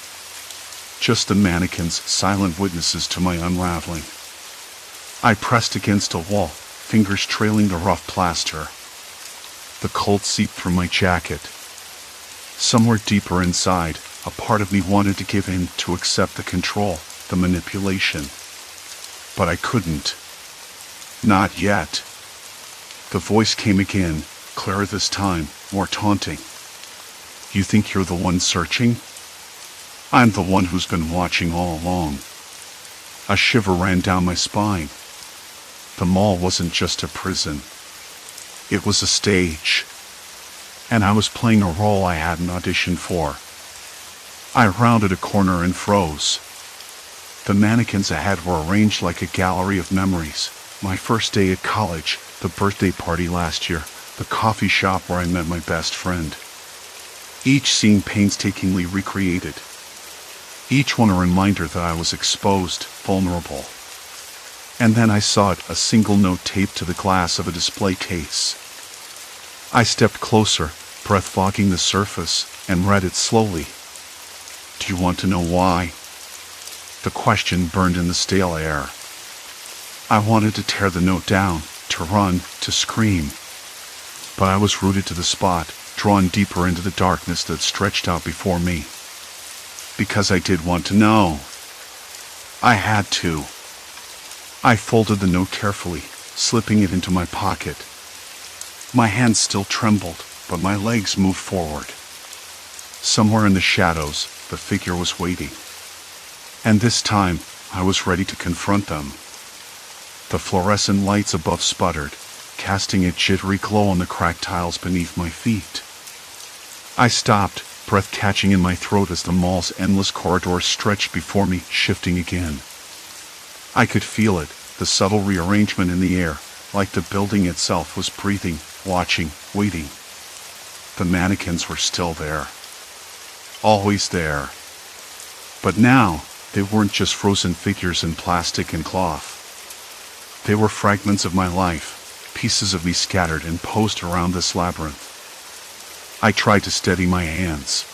Just the mannequins, silent witnesses to my unraveling. I pressed against a wall, fingers trailing the rough plaster. The cold seeped through my jacket. Somewhere deeper inside, a part of me wanted to give in, to accept the control, the manipulation. But I couldn't. Not yet. The voice came again, clearer this time, more taunting. "You think you're the one searching? I'm the one who's been watching all along." A shiver ran down my spine. The mall wasn't just a prison. It was a stage. And I was playing a role I hadn't auditioned for. I rounded a corner and froze. The mannequins ahead were arranged like a gallery of memories. My first day at college, the birthday party last year, the coffee shop where I met my best friend. Each scene painstakingly recreated. Each one a reminder that I was exposed, vulnerable. And then I saw it, a single note taped to the glass of a display case. I stepped closer, breath fogging the surface, and read it slowly. "Do you want to know why?" The question burned in the stale air. I wanted to tear the note down, to run, to scream. But I was rooted to the spot, drawn deeper into the darkness that stretched out before me. Because I did want to know. I had to. I folded the note carefully, slipping it into my pocket. My hands still trembled, but my legs moved forward. Somewhere in the shadows, the figure was waiting. And this time, I was ready to confront them. The fluorescent lights above sputtered, casting a jittery glow on the cracked tiles beneath my feet. I stopped, breath catching in my throat as the mall's endless corridors stretched before me, shifting again. I could feel it, the subtle rearrangement in the air, like the building itself was breathing, watching, waiting. The mannequins were still there. Always there. But now, they weren't just frozen figures in plastic and cloth. They were fragments of my life, pieces of me scattered and posed around this labyrinth. I tried to steady my hands.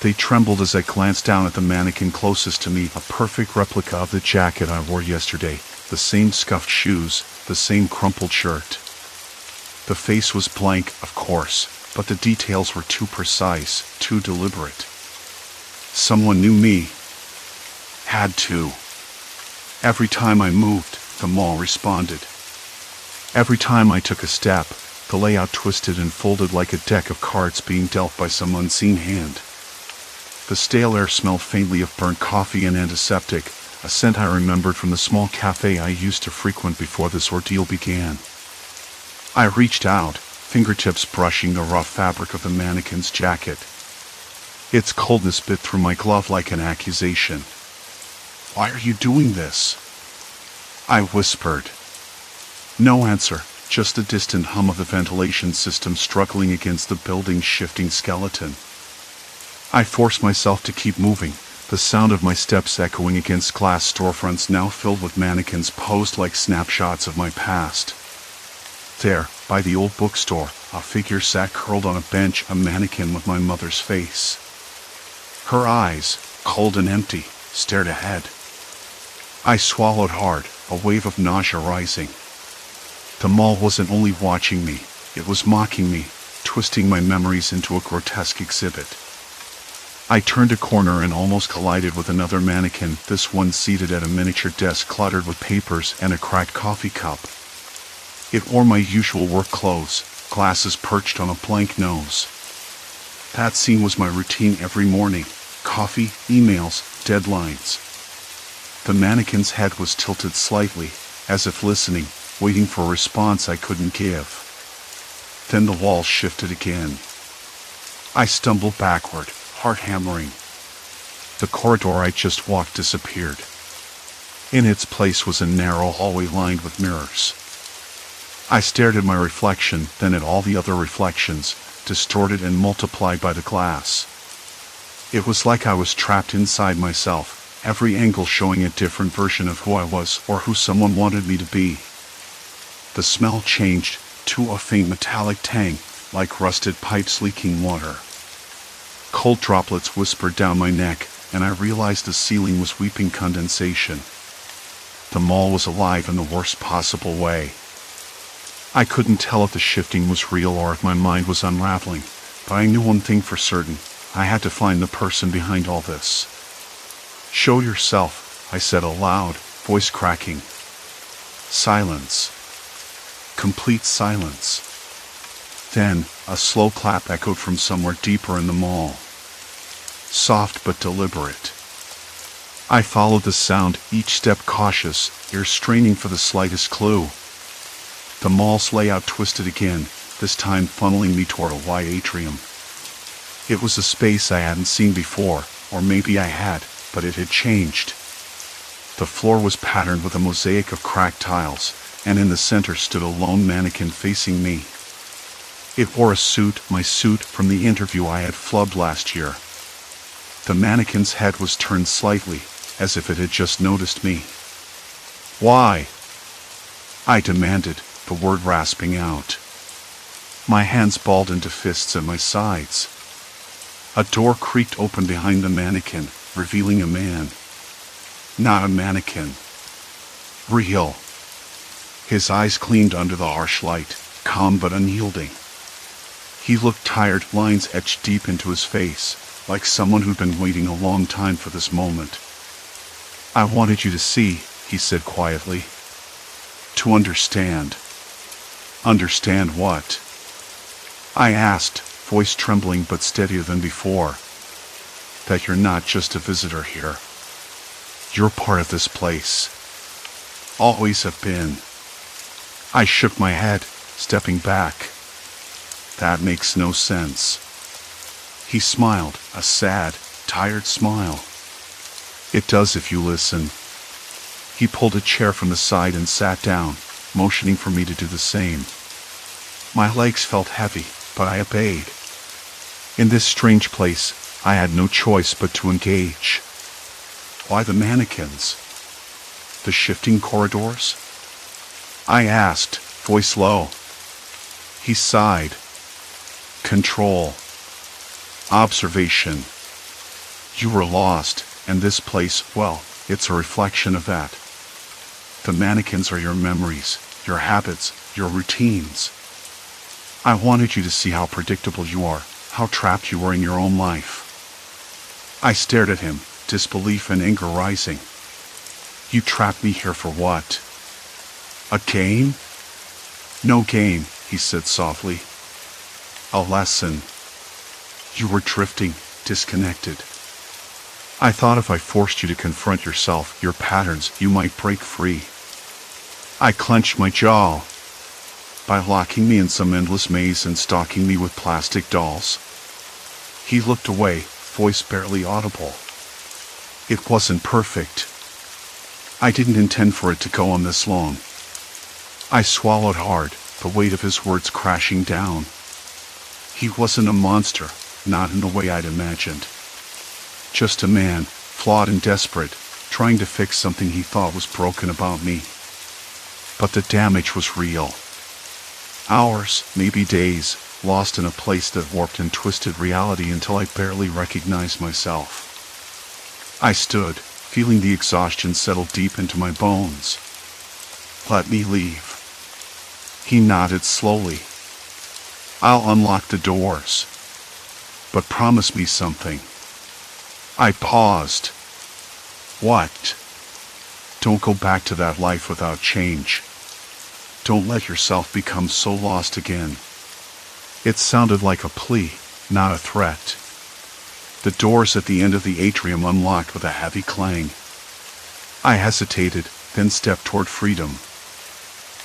They trembled as I glanced down at the mannequin closest to me, a perfect replica of the jacket I wore yesterday, the same scuffed shoes, the same crumpled shirt. The face was blank, of course, but the details were too precise, too deliberate. Someone knew me. Had to. Every time I moved, the mall responded. Every time I took a step, the layout twisted and folded like a deck of cards being dealt by some unseen hand. The stale air smelled faintly of burnt coffee and antiseptic, a scent I remembered from the small cafe I used to frequent before this ordeal began. I reached out, fingertips brushing the rough fabric of the mannequin's jacket. Its coldness bit through my glove like an accusation. "Why are you doing this?" I whispered. No answer, just the distant hum of the ventilation system struggling against the building's shifting skeleton. I forced myself to keep moving, the sound of my steps echoing against glass storefronts now filled with mannequins posed like snapshots of my past. There, by the old bookstore, a figure sat curled on a bench, a mannequin with my mother's face. Her eyes, cold and empty, stared ahead. I swallowed hard, a wave of nausea rising. The mall wasn't only watching me, It was mocking me, twisting my memories into a grotesque exhibit. I turned a corner and almost collided with another mannequin, this one seated at a miniature desk cluttered with papers and a cracked coffee cup. It wore my usual work clothes, glasses perched on a blank nose. That scene was my routine every morning: coffee, emails, deadlines. The mannequin's head was tilted slightly, as if listening, waiting for a response I couldn't give. Then the wall shifted again. I stumbled backward, heart hammering. The corridor I just walked disappeared. In its place was a narrow hallway lined with mirrors. I stared at my reflection, then at all the other reflections, distorted and multiplied by the glass. It was like I was trapped inside myself, every angle showing a different version of who I was or who someone wanted me to be. The smell changed to a faint metallic tang, like rusted pipes leaking water. Cold droplets whispered down my neck, and I realized the ceiling was weeping condensation. The mall was alive in the worst possible way. I couldn't tell if the shifting was real or if my mind was unraveling, but I knew one thing for certain: I had to find the person behind all this. "Show yourself," I said aloud, voice cracking. Silence. Complete silence. Then, a slow clap echoed from somewhere deeper in the mall. Soft but deliberate. I followed the sound, each step cautious, ears straining for the slightest clue. The mall's layout twisted again, this time funneling me toward a wide atrium. It was a space I hadn't seen before, or maybe I had, but it had changed. The floor was patterned with a mosaic of cracked tiles, and in the center stood a lone mannequin facing me. It wore a suit, my suit from the interview I had flubbed last year. The mannequin's head was turned slightly, as if it had just noticed me. "Why?" I demanded, the word rasping out. My hands balled into fists at my sides. A door creaked open behind the mannequin, revealing a man. Not a mannequin. Real. His eyes gleamed under the harsh light, calm but unyielding. He looked tired, lines etched deep into his face, like someone who'd been waiting a long time for this moment. "I wanted you to see," he said quietly. "To understand." "Understand what?" I asked, voice trembling but steadier than before. "That you're not just a visitor here. You're part of this place. Always have been." I shook my head, stepping back. "That makes no sense." He smiled, a sad, tired smile. "It does if you listen." He pulled a chair from the side and sat down, motioning for me to do the same. My legs felt heavy, but I obeyed. In this strange place, I had no choice but to engage. Why the mannequins? The shifting corridors? I asked, voice low. He sighed. Control. Observation. You were lost, and this place, well, it's a reflection of that. The mannequins are your memories, your habits, your routines. I wanted you to see how predictable you are, how trapped you are in your own life. I stared at him, disbelief and anger rising. You trapped me here for what? A game? No game, he said softly. A lesson. You were drifting, disconnected. I thought if I forced you to confront yourself, your patterns, you might break free. I clenched my jaw. By locking me in some endless maze and stalking me with plastic dolls. He looked away, voice barely audible. It wasn't perfect. I didn't intend for it to go on this long. I swallowed hard, the weight of his words crashing down. He wasn't a monster, not in the way I'd imagined. Just a man, flawed and desperate, trying to fix something he thought was broken about me. But the damage was real. Hours, maybe days, lost in a place that warped and twisted reality until I barely recognized myself. I stood, feeling the exhaustion settle deep into my bones. Let me leave. He nodded slowly. I'll unlock the doors. But promise me something. I paused. What? Don't go back to that life without change. Don't let yourself become so lost again. It sounded like a plea, not a threat. The doors at the end of the atrium unlocked with a heavy clang. I hesitated, then stepped toward freedom.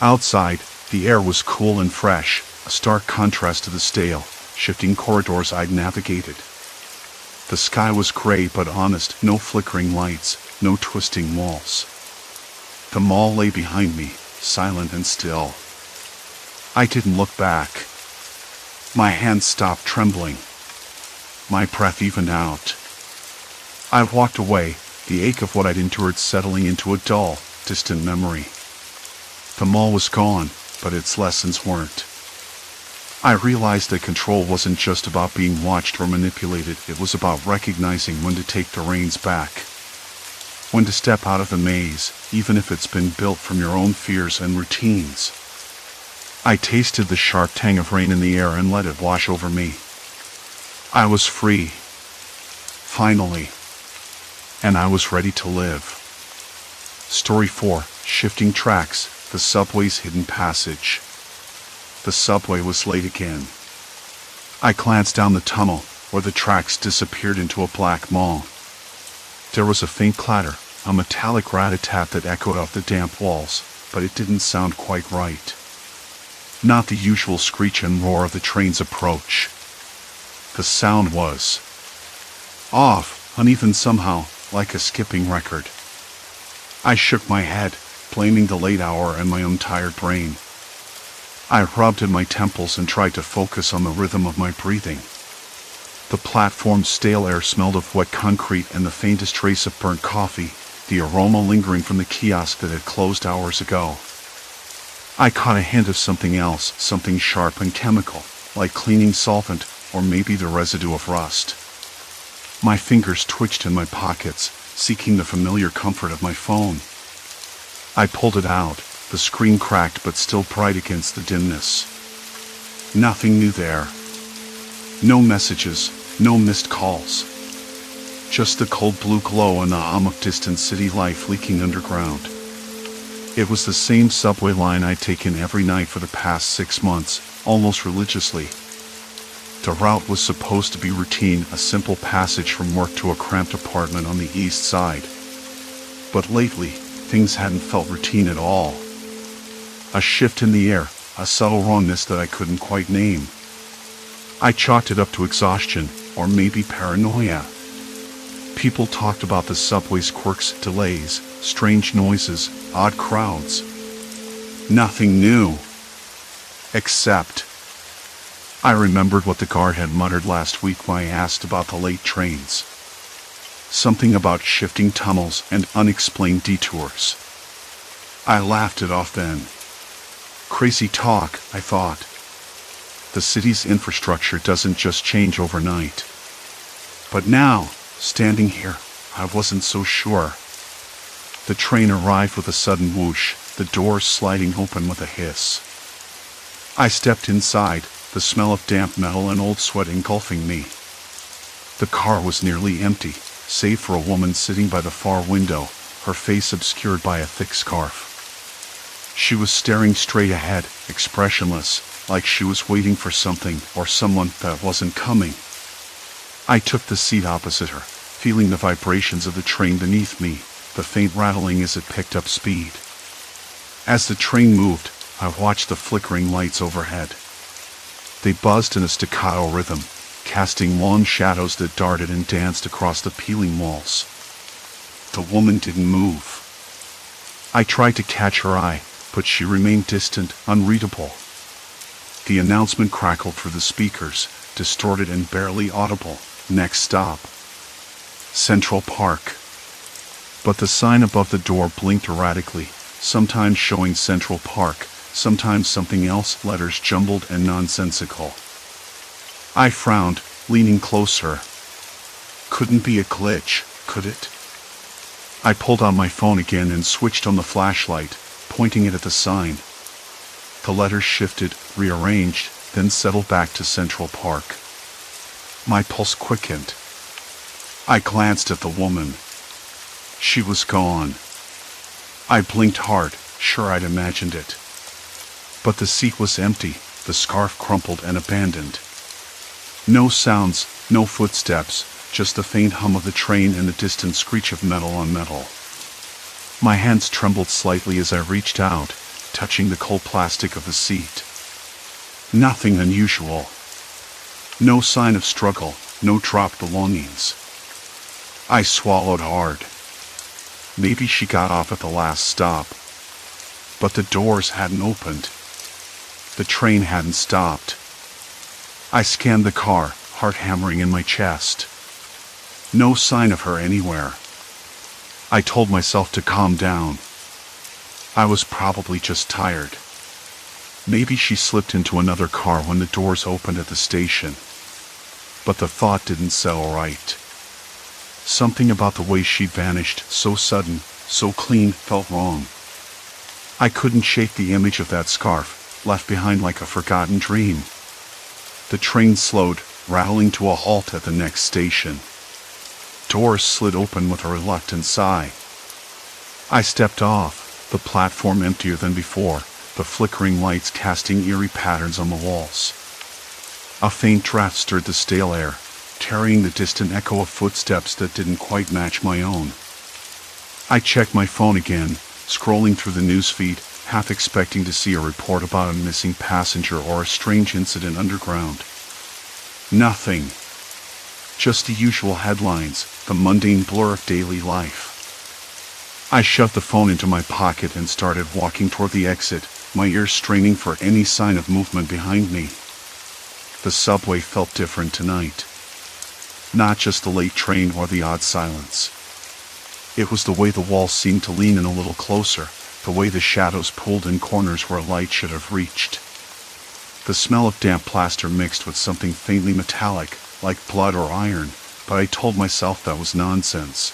Outside, the air was cool and fresh, a stark contrast to the stale, shifting corridors I'd navigated. The sky was gray but honest, no flickering lights, no twisting walls. The mall lay behind me, silent and still. I didn't look back. My hands stopped trembling. My breath evened out. I walked away, the ache of what I'd endured settling into a dull, distant memory. The mall was gone, but its lessons weren't. I realized that control wasn't just about being watched or manipulated, it was about recognizing when to take the reins back. When to step out of the maze, even if it's been built from your own fears and routines. I tasted the sharp tang of rain in the air and let it wash over me. I was free. Finally. And I was ready to live. Story 4, Shifting Tracks, the subway's hidden passage. The subway was late again. I glanced down the tunnel, where the tracks disappeared into a black maw. There was a faint clatter, a metallic rat-a-tat that echoed off the damp walls, but it didn't sound quite right. Not the usual screech and roar of the train's approach. The sound was off, uneven somehow, like a skipping record. I shook my head, blaming the late hour and my own tired brain. I rubbed at my temples and tried to focus on the rhythm of my breathing. The platform's stale air smelled of wet concrete and the faintest trace of burnt coffee, the aroma lingering from the kiosk that had closed hours ago. I caught a hint of something else, something sharp and chemical, like cleaning solvent, or maybe the residue of rust. My fingers twitched in my pockets, seeking the familiar comfort of my phone. I pulled it out, the screen cracked but still bright against the dimness. Nothing new there. No messages, no missed calls. Just the cold blue glow and the hum of distant city life leaking underground. It was the same subway line I'd taken every night for the past 6 months, almost religiously. The route was supposed to be routine, a simple passage from work to a cramped apartment on the east side. But lately, things hadn't felt routine at all. A shift in the air, a subtle wrongness that I couldn't quite name. I chalked it up to exhaustion, or maybe paranoia. People talked about the subway's quirks, delays, strange noises, odd crowds. Nothing new. Except, I remembered what the guard had muttered last week when I asked about the late trains. Something about shifting tunnels and unexplained detours. I laughed it off then. Crazy talk, I thought. The city's infrastructure doesn't just change overnight. But now, standing here, I wasn't so sure. The train arrived with a sudden whoosh, the doors sliding open with a hiss. I stepped inside, the smell of damp metal and old sweat engulfing me. The car was nearly empty, save for a woman sitting by the far window, her face obscured by a thick scarf. She was staring straight ahead, expressionless, like she was waiting for something or someone that wasn't coming. I took the seat opposite her, feeling the vibrations of the train beneath me, the faint rattling as it picked up speed. As the train moved, I watched the flickering lights overhead. They buzzed in a staccato rhythm, casting long shadows that darted and danced across the peeling walls. The woman didn't move. I tried to catch her eye, but she remained distant, unreadable. The announcement crackled through the speakers, distorted and barely audible. Next stop, Central Park. But the sign above the door blinked erratically, sometimes showing Central Park, sometimes something else, letters jumbled and nonsensical. I frowned, leaning closer. Couldn't be a glitch, could it? I pulled out my phone again and switched on the flashlight, pointing it at the sign. The letters shifted, rearranged, then settled back to Central Park. My pulse quickened. I glanced at the woman. She was gone. I blinked hard, sure I'd imagined it. But the seat was empty, the scarf crumpled and abandoned. No sounds, no footsteps, just the faint hum of the train and the distant screech of metal on metal. My hands trembled slightly as I reached out, touching the cold plastic of the seat. Nothing unusual. No sign of struggle, no dropped belongings. I swallowed hard. Maybe she got off at the last stop. But the doors hadn't opened. The train hadn't stopped. I scanned the car, heart hammering in my chest. No sign of her anywhere. I told myself to calm down. I was probably just tired. Maybe she slipped into another car when the doors opened at the station. But the thought didn't settle right. Something about the way she'd vanished, so sudden, so clean, felt wrong. I couldn't shake the image of that scarf, left behind like a forgotten dream. The train slowed, rattling to a halt at the next station. Doors slid open with a reluctant sigh. I stepped off, the platform emptier than before, the flickering lights casting eerie patterns on the walls. A faint draft stirred the stale air, carrying the distant echo of footsteps that didn't quite match my own. I checked my phone again, scrolling through the newsfeed, half expecting to see a report about a missing passenger or a strange incident underground. Nothing. Just the usual headlines, the mundane blur of daily life. I shoved the phone into my pocket and started walking toward the exit, my ears straining for any sign of movement behind me. The subway felt different tonight. Not just the late train or the odd silence. It was the way the walls seemed to lean in a little closer, the way the shadows pulled in corners where light should have reached. The smell of damp plaster mixed with something faintly metallic, like blood or iron, but I told myself that was nonsense.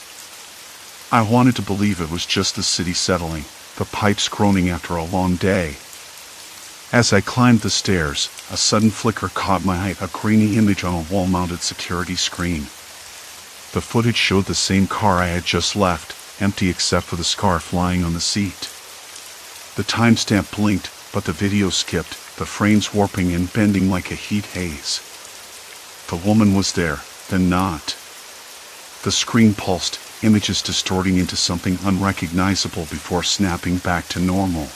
I wanted to believe it was just the city settling, the pipes groaning after a long day. As I climbed the stairs, a sudden flicker caught my eye, a grainy image on a wall-mounted security screen. The footage showed the same car I had just left, empty except for the scarf lying on the seat. The timestamp blinked, but the video skipped, the frames warping and bending like a heat haze. The woman was there, then not. The screen pulsed, images distorting into something unrecognizable before snapping back to normal.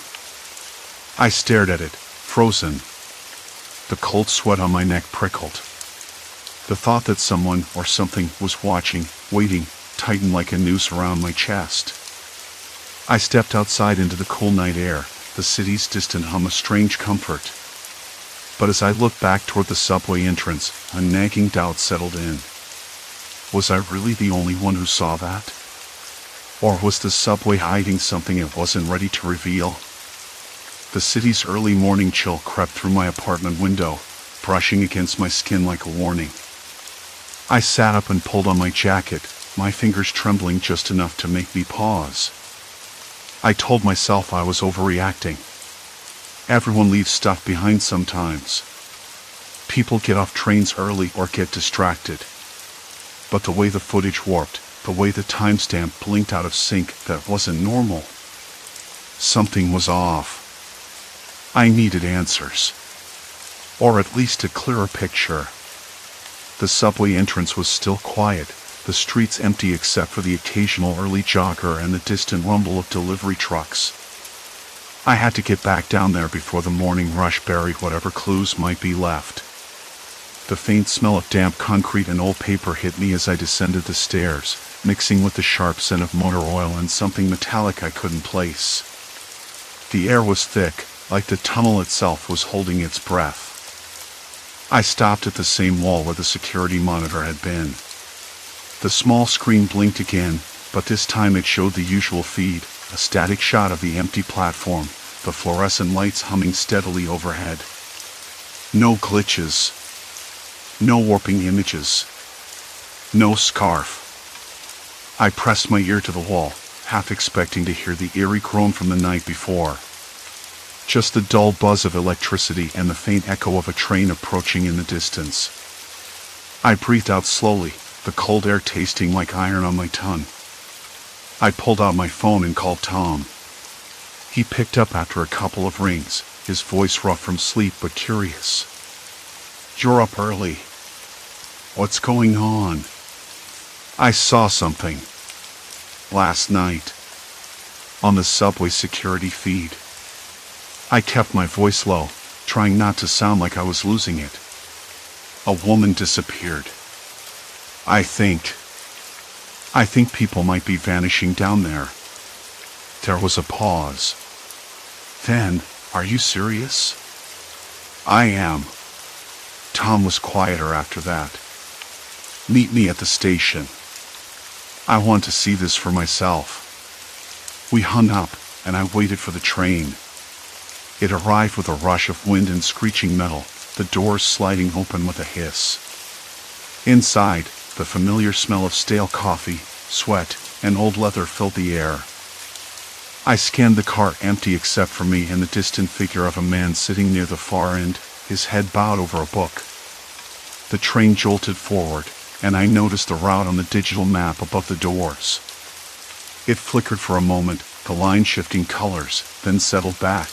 I stared at it, frozen. The cold sweat on my neck prickled. The thought that someone or something was watching, waiting, tightened like a noose around my chest. I stepped outside into the cool night air, the city's distant hum a strange comfort. But as I looked back toward the subway entrance, a nagging doubt settled in. Was I really the only one who saw that? Or was the subway hiding something it wasn't ready to reveal? The city's early morning chill crept through my apartment window, brushing against my skin like a warning. I sat up and pulled on my jacket, my fingers trembling just enough to make me pause. I told myself I was overreacting. Everyone leaves stuff behind sometimes. People get off trains early or get distracted. But the way the footage warped, the way the timestamp blinked out of sync, that wasn't normal. Something was off. I needed answers. Or at least a clearer picture. The subway entrance was still quiet, the streets empty except for the occasional early jogger and the distant rumble of delivery trucks. I had to get back down there before the morning rush buried whatever clues might be left. The faint smell of damp concrete and old paper hit me as I descended the stairs, mixing with the sharp scent of motor oil and something metallic I couldn't place. The air was thick, like the tunnel itself was holding its breath. I stopped at the same wall where the security monitor had been. The small screen blinked again, but this time it showed the usual feed, a static shot of the empty platform, the fluorescent lights humming steadily overhead. No glitches. No warping images. No scarf. I pressed my ear to the wall, half expecting to hear the eerie groan from the night before. just the dull buzz of electricity and the faint echo of a train approaching in the distance. I breathed out slowly, the cold air tasting like iron on my tongue. I pulled out my phone and called Tom. He picked up after a couple of rings, his voice rough from sleep but curious. "You're up early. What's going on?" "I saw something. Last night. On the subway security feed." I kept my voice low, trying not to sound like I was losing it. "A woman disappeared. I think people might be vanishing down there." There was a pause. Then, "Are you serious?" "I am." Tom was quieter after that. "Meet me at the station. I want to see this for myself." We hung up, and I waited for the train. It arrived with a rush of wind and screeching metal, the doors sliding open with a hiss. Inside, the familiar smell of stale coffee, sweat, and old leather filled the air. I scanned the car empty except for me and the distant figure of a man sitting near the far end, his head bowed over a book. The train jolted forward, and I noticed the route on the digital map above the doors. It flickered for a moment, the line shifting colors, then settled back.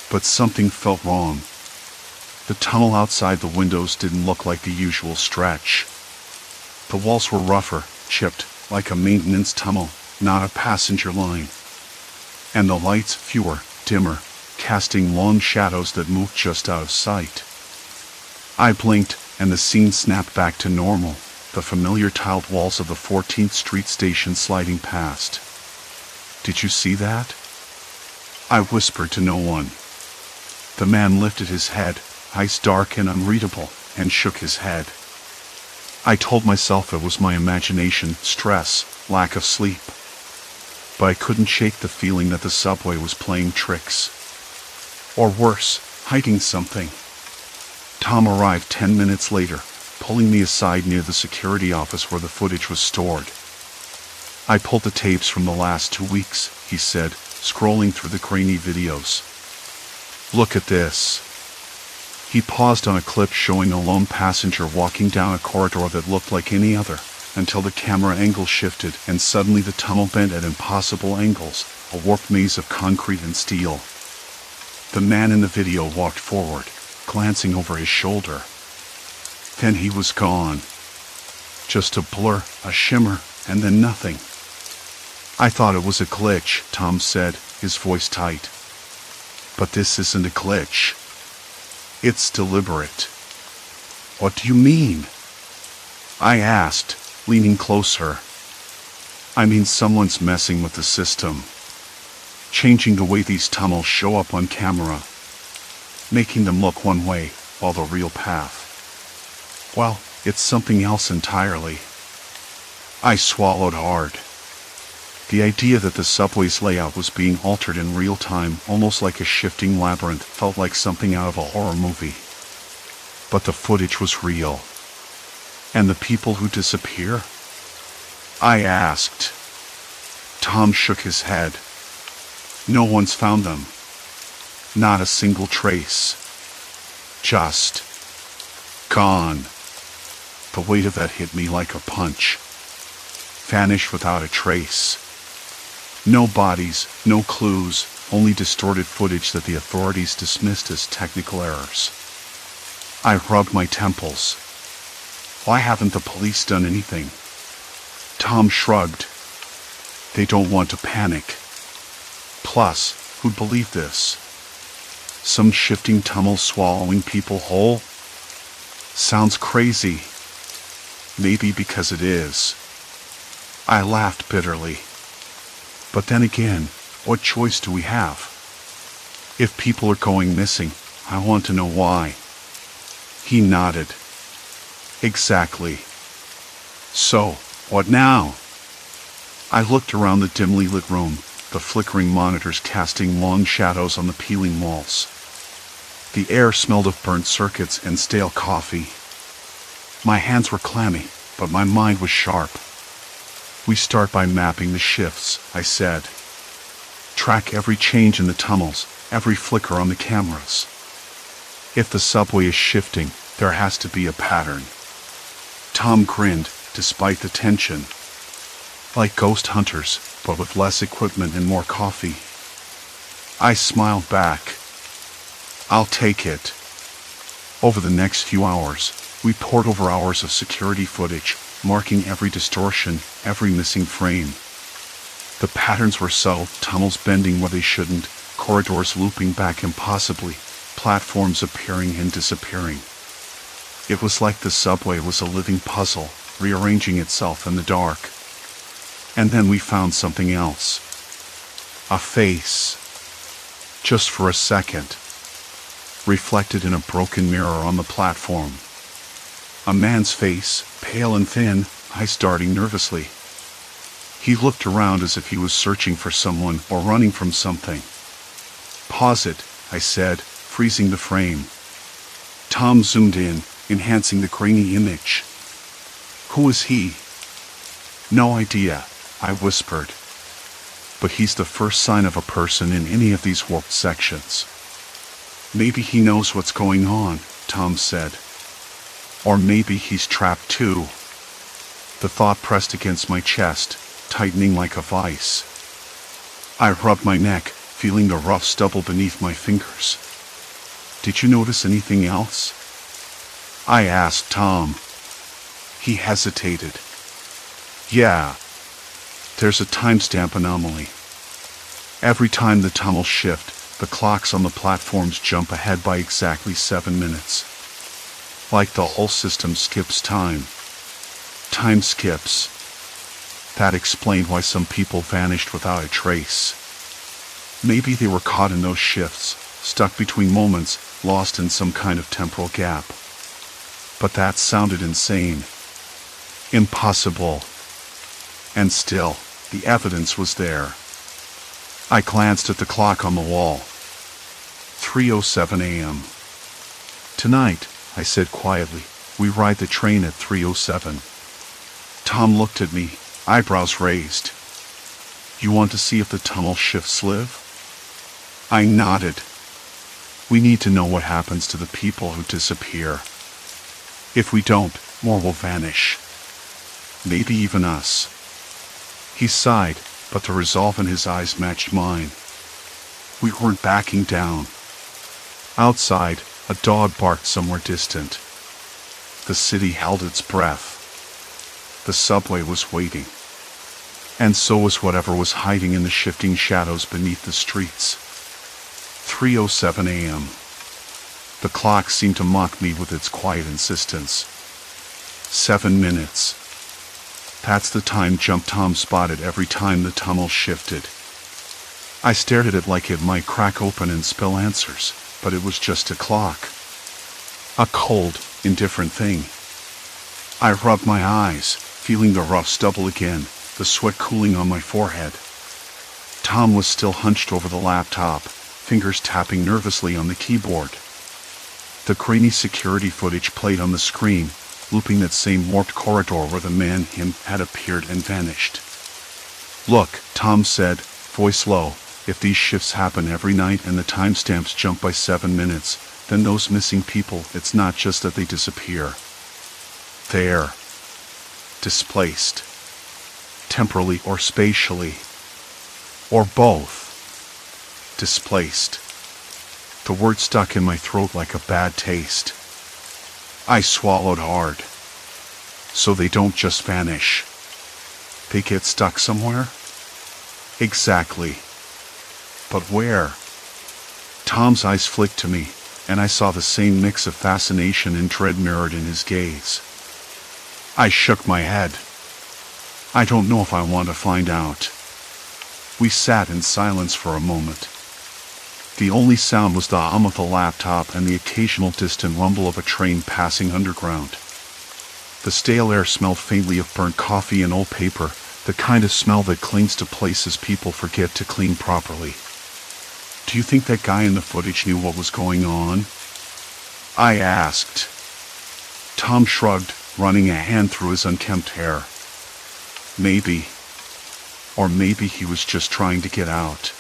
But something felt wrong. The tunnel outside the windows didn't look like the usual stretch. The walls were rougher, chipped, like a maintenance tunnel, not a passenger line. And the lights fewer, dimmer, casting long shadows that moved just out of sight. I blinked, and the scene snapped back to normal, the familiar tiled walls of the 14th Street station sliding past. "Did you see that?" I whispered to no one. The man lifted his head, eyes dark and unreadable, and shook his head. I told myself it was my imagination, stress, lack of sleep. But I couldn't shake the feeling that the subway was playing tricks. Or worse, hiding something. Tom arrived 10 minutes later, pulling me aside near the security office where the footage was stored. "I pulled the tapes from the last 2 weeks," he said, scrolling through the grainy videos. "Look at this." He paused on a clip showing a lone passenger walking down a corridor that looked like any other, until the camera angle shifted and suddenly the tunnel bent at impossible angles, a warped maze of concrete and steel. The man in the video walked forward, glancing over his shoulder. Then he was gone. Just a blur, a shimmer, and then nothing. "I thought it was a glitch," Tom said, his voice tight. "But this isn't a glitch. It's deliberate." "What do you mean?" I asked, leaning closer. "I mean someone's messing with the system. Changing the way these tunnels show up on camera. Making them look one way, while the real path. Well, it's something else entirely." I swallowed hard. The idea that the subway's layout was being altered in real time, almost like a shifting labyrinth, felt like something out of a horror movie. But the footage was real. And the people who disappear? I asked. Tom shook his head. "No one's found them. Not a single trace. Just gone." The weight of that hit me like a punch. Vanished without a trace. No bodies, no clues, only distorted footage that the authorities dismissed as technical errors. I rubbed my temples. Why haven't the police done anything? Tom shrugged. They don't want to panic. Plus, who'd believe this? Some shifting tunnel swallowing people whole? Sounds crazy. Maybe because it is. I laughed bitterly. But then again, what choice do we have? If people are going missing, I want to know why. He nodded. Exactly. So, what now? I looked around the dimly lit room, the flickering monitors casting long shadows on the peeling walls. The air smelled of burnt circuits and stale coffee. My hands were clammy, but my mind was sharp. "We start by mapping the shifts," I said. "Track every change in the tunnels, every flicker on the cameras. If the subway is shifting, there has to be a pattern. Tom grinned, despite the tension. Like ghost hunters, but with less equipment and more coffee. I smiled back. I'll take it. Over the next few hours, we pored over hours of security footage, marking every distortion, every missing frame. The patterns were subtle, tunnels bending where they shouldn't, corridors looping back impossibly, platforms appearing and disappearing. It was like the subway was a living puzzle, rearranging itself in the dark. And then we found something else. A face. Just for a second. Reflected in a broken mirror on the platform. A man's face, pale and thin, eyes darting nervously. He looked around as if he was searching for someone or running from something. Pause it, I said, freezing the frame. Tom zoomed in, enhancing the grainy image. Who is he? No idea, I whispered. But he's the first sign of a person in any of these warped sections. Maybe he knows what's going on, Tom said. Or maybe he's trapped too. The thought pressed against my chest, tightening like a vice. I rubbed my neck, feeling the rough stubble beneath my fingers. Did you notice anything else? I asked Tom. He hesitated. Yeah. There's a timestamp anomaly. Every time the tunnels shift, the clocks on the platforms jump ahead by exactly 7 minutes. Like the whole system skips time. Time skips. That explained why some people vanished without a trace. Maybe they were caught in those shifts, stuck between moments, lost in some kind of temporal gap. But that sounded insane. Impossible. And still, the evidence was there. I glanced at the clock on the wall. 3:07 a.m. Tonight, I said quietly, we ride the train at 3:07. Tom looked at me, eyebrows raised. You want to see if the tunnel shifts live? I nodded. We need to know what happens to the people who disappear. If we don't, more will vanish. Maybe even us. He sighed, but the resolve in his eyes matched mine. We weren't backing down. Outside, a dog barked somewhere distant. The city held its breath. The subway was waiting. And so was whatever was hiding in the shifting shadows beneath the streets. 3:07 a.m. The clock seemed to mock me with its quiet insistence. 7 minutes. That's the time jump Tom spotted every time the tunnel shifted. I stared at it like it might crack open and spill answers, but it was just a clock. A cold, indifferent thing. I rubbed my eyes, feeling the rough stubble again, the sweat cooling on my forehead. Tom was still hunched over the laptop, fingers tapping nervously on the keyboard. The grainy security footage played on the screen, looping that same warped corridor where the man him had appeared and vanished. Look, Tom said, voice low, if these shifts happen every night and the timestamps jump by 7 minutes, then those missing people, it's not just that they disappear. They're displaced. Temporally or spatially. Or both. Displaced. The word stuck in my throat like a bad taste. I swallowed hard. So they don't just vanish. They get stuck somewhere? Exactly. But where? Tom's eyes flicked to me, and I saw the same mix of fascination and dread mirrored in his gaze. I shook my head. I don't know if I want to find out. We sat in silence for a moment. The only sound was the hum of the laptop and the occasional distant rumble of a train passing underground. The stale air smelled faintly of burnt coffee and old paper, the kind of smell that clings to places people forget to clean properly. Do you think that guy in the footage knew what was going on? I asked. Tom shrugged, running a hand through his unkempt hair. Maybe. Or maybe he was just trying to get out.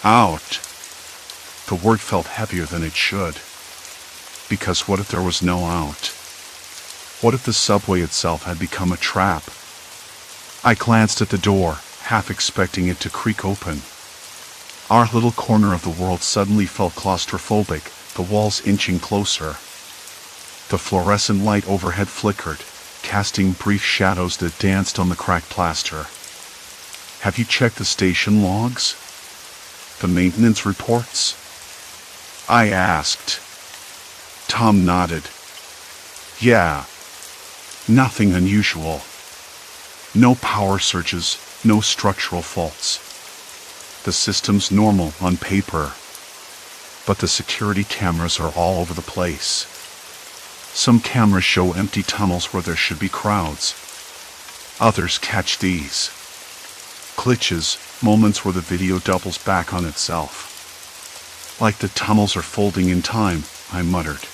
Out. The word felt heavier than it should. Because what if there was no out? What if the subway itself had become a trap? I glanced at the door, half expecting it to creak open. Our little corner of the world suddenly felt claustrophobic, the walls inching closer. The fluorescent light overhead flickered, casting brief shadows that danced on the cracked plaster. Have you checked the station logs? The maintenance reports? I asked. Tom nodded. Yeah. Nothing unusual. No power surges, no structural faults. The system's normal on paper. But the security cameras are all over the place. Some cameras show empty tunnels where there should be crowds. Others catch these glitches, moments where the video doubles back on itself. Like the tunnels are folding in time, I muttered.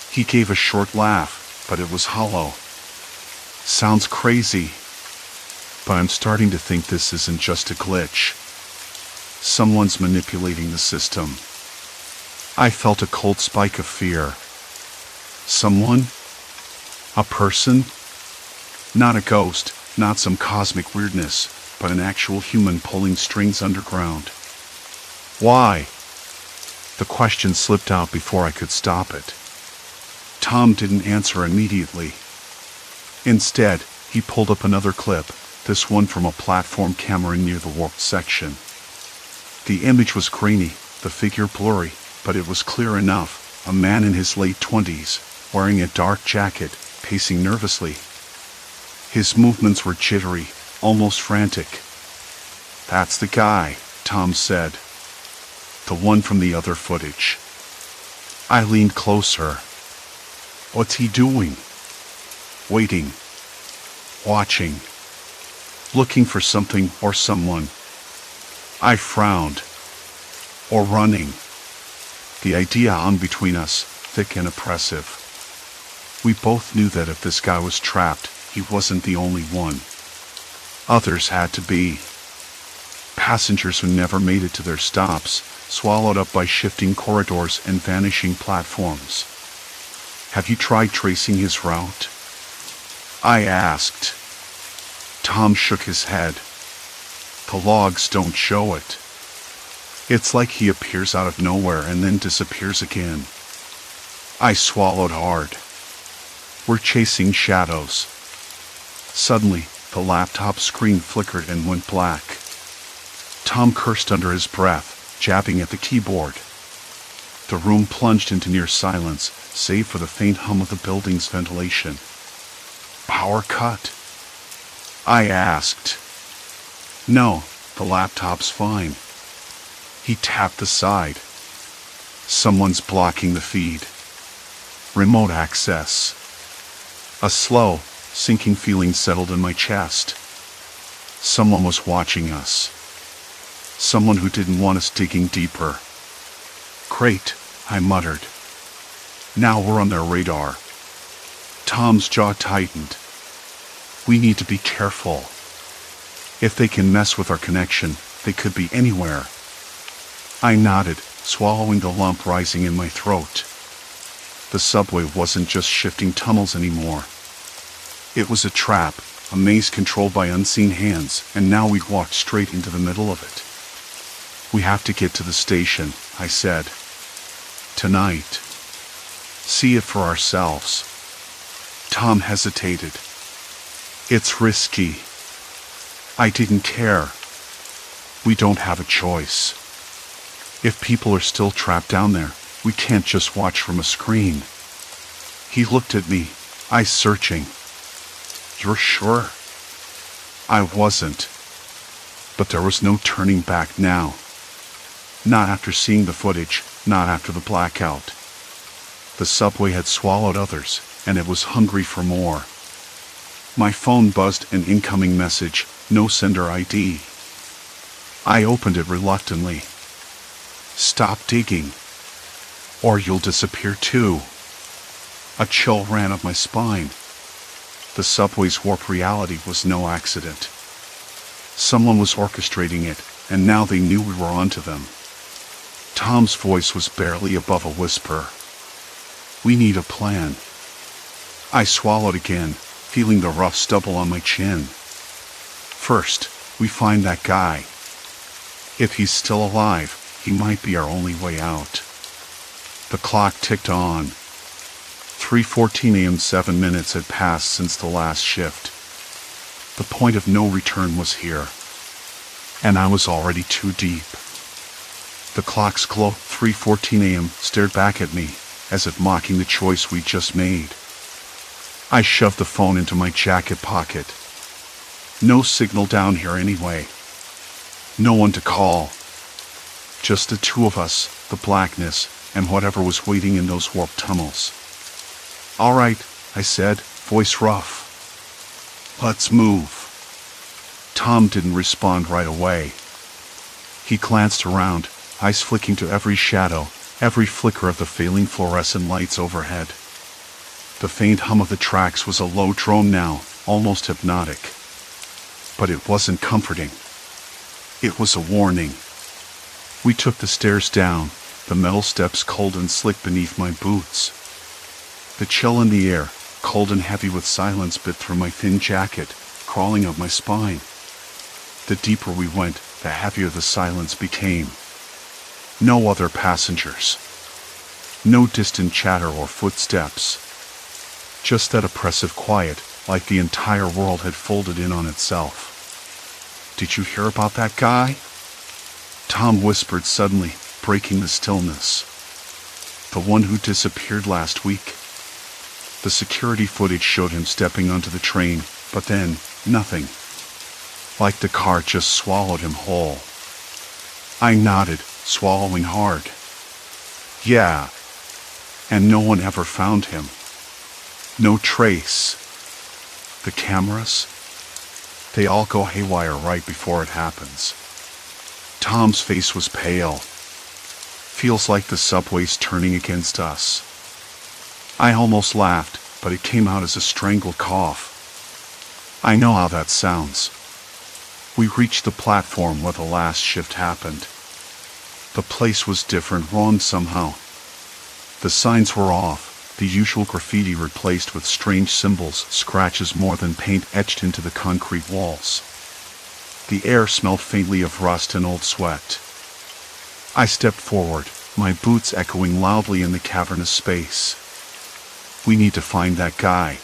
He gave a short laugh, but it was hollow. Sounds crazy, but I'm starting to think this isn't just a glitch. Someone's manipulating the system. I felt a cold spike of fear. Someone? A person? Not a ghost, not some cosmic weirdness, but an actual human pulling strings underground. Why? The question slipped out before I could stop it. Tom didn't answer immediately. Instead, he pulled up another clip, this one from a platform camera near the warped section. The image was grainy, the figure blurry, but it was clear enough, a man in his late 20s, wearing a dark jacket, pacing nervously. His movements were jittery, almost frantic. That's the guy, Tom said. The one from the other footage. I leaned closer. What's he doing? Waiting. Watching. Looking for something or someone. I frowned. Or running. The idea hung between us, thick and oppressive. We both knew that if this guy was trapped, he wasn't the only one. Others had to be. Passengers who never made it to their stops, swallowed up by shifting corridors and vanishing platforms. Have you tried tracing his route? I asked. Tom shook his head. The logs don't show it. It's like he appears out of nowhere and then disappears again. I swallowed hard. We're chasing shadows. Suddenly, the laptop screen flickered and went black. Tom cursed under his breath, jabbing at the keyboard. The room plunged into near silence, save for the faint hum of the building's ventilation. Power cut? I asked. No, the laptop's fine. He tapped the side. Someone's blocking the feed. Remote access. A slow, sinking feeling settled in my chest. Someone was watching us. Someone who didn't want us digging deeper. Great, I muttered. Now we're on their radar. Tom's jaw tightened. We need to be careful. If they can mess with our connection, they could be anywhere. I nodded, swallowing the lump rising in my throat. The subway wasn't just shifting tunnels anymore. It was a trap, a maze controlled by unseen hands, and now we'd walked straight into the middle of it. We have to get to the station, I said. Tonight. See it for ourselves. Tom hesitated. It's risky. I didn't care. We don't have a choice. If people are still trapped down there, we can't just watch from a screen. He looked at me, eyes searching. You're sure? I wasn't. But there was no turning back now. Not after seeing the footage, not after the blackout. The subway had swallowed others, and it was hungry for more. My phone buzzed an incoming message, no sender ID. I opened it reluctantly. Stop digging, or you'll disappear too. A chill ran up my spine. The subway's warped reality was no accident. Someone was orchestrating it, and now they knew we were onto them. Tom's voice was barely above a whisper. "We need a plan." I swallowed again, feeling the rough stubble on my chin. "First, we find that guy. If he's still alive, he might be our only way out." The clock ticked on. 3:14 a.m. 7 minutes had passed since the last shift. The point of no return was here, and I was already too deep. The clock's glow, 3:14 a.m., stared back at me, as if mocking the choice we'd just made. I shoved the phone into my jacket pocket. No signal down here anyway. No one to call. Just the two of us, the blackness, and whatever was waiting in those warped tunnels. "All right," I said, voice rough. "Let's move." Tom didn't respond right away. He glanced around, eyes flicking to every shadow, every flicker of the failing fluorescent lights overhead. The faint hum of the tracks was a low drone now, almost hypnotic. But it wasn't comforting. It was a warning. We took the stairs down, the metal steps cold and slick beneath my boots. The chill in the air, cold and heavy with silence, bit through my thin jacket, crawling up my spine. The deeper we went, the heavier the silence became. No other passengers. No distant chatter or footsteps. Just that oppressive quiet, like the entire world had folded in on itself. "Did you hear about that guy?" Tom whispered suddenly, breaking the stillness. "The one who disappeared last week." The security footage showed him stepping onto the train, but then, nothing. Like the car just swallowed him whole. I nodded, swallowing hard. "Yeah." And no one ever found him. No trace. The cameras? They all go haywire right before it happens. Tom's face was pale. Feels like the subway's turning against us. I almost laughed, but it came out as a strangled cough. I know how that sounds. We reached the platform where the last shift happened. The place was different, wrong somehow. The signs were off, the usual graffiti replaced with strange symbols, scratches more than paint etched into the concrete walls. The air smelled faintly of rust and old sweat. I stepped forward, my boots echoing loudly in the cavernous space. "We need to find that guy.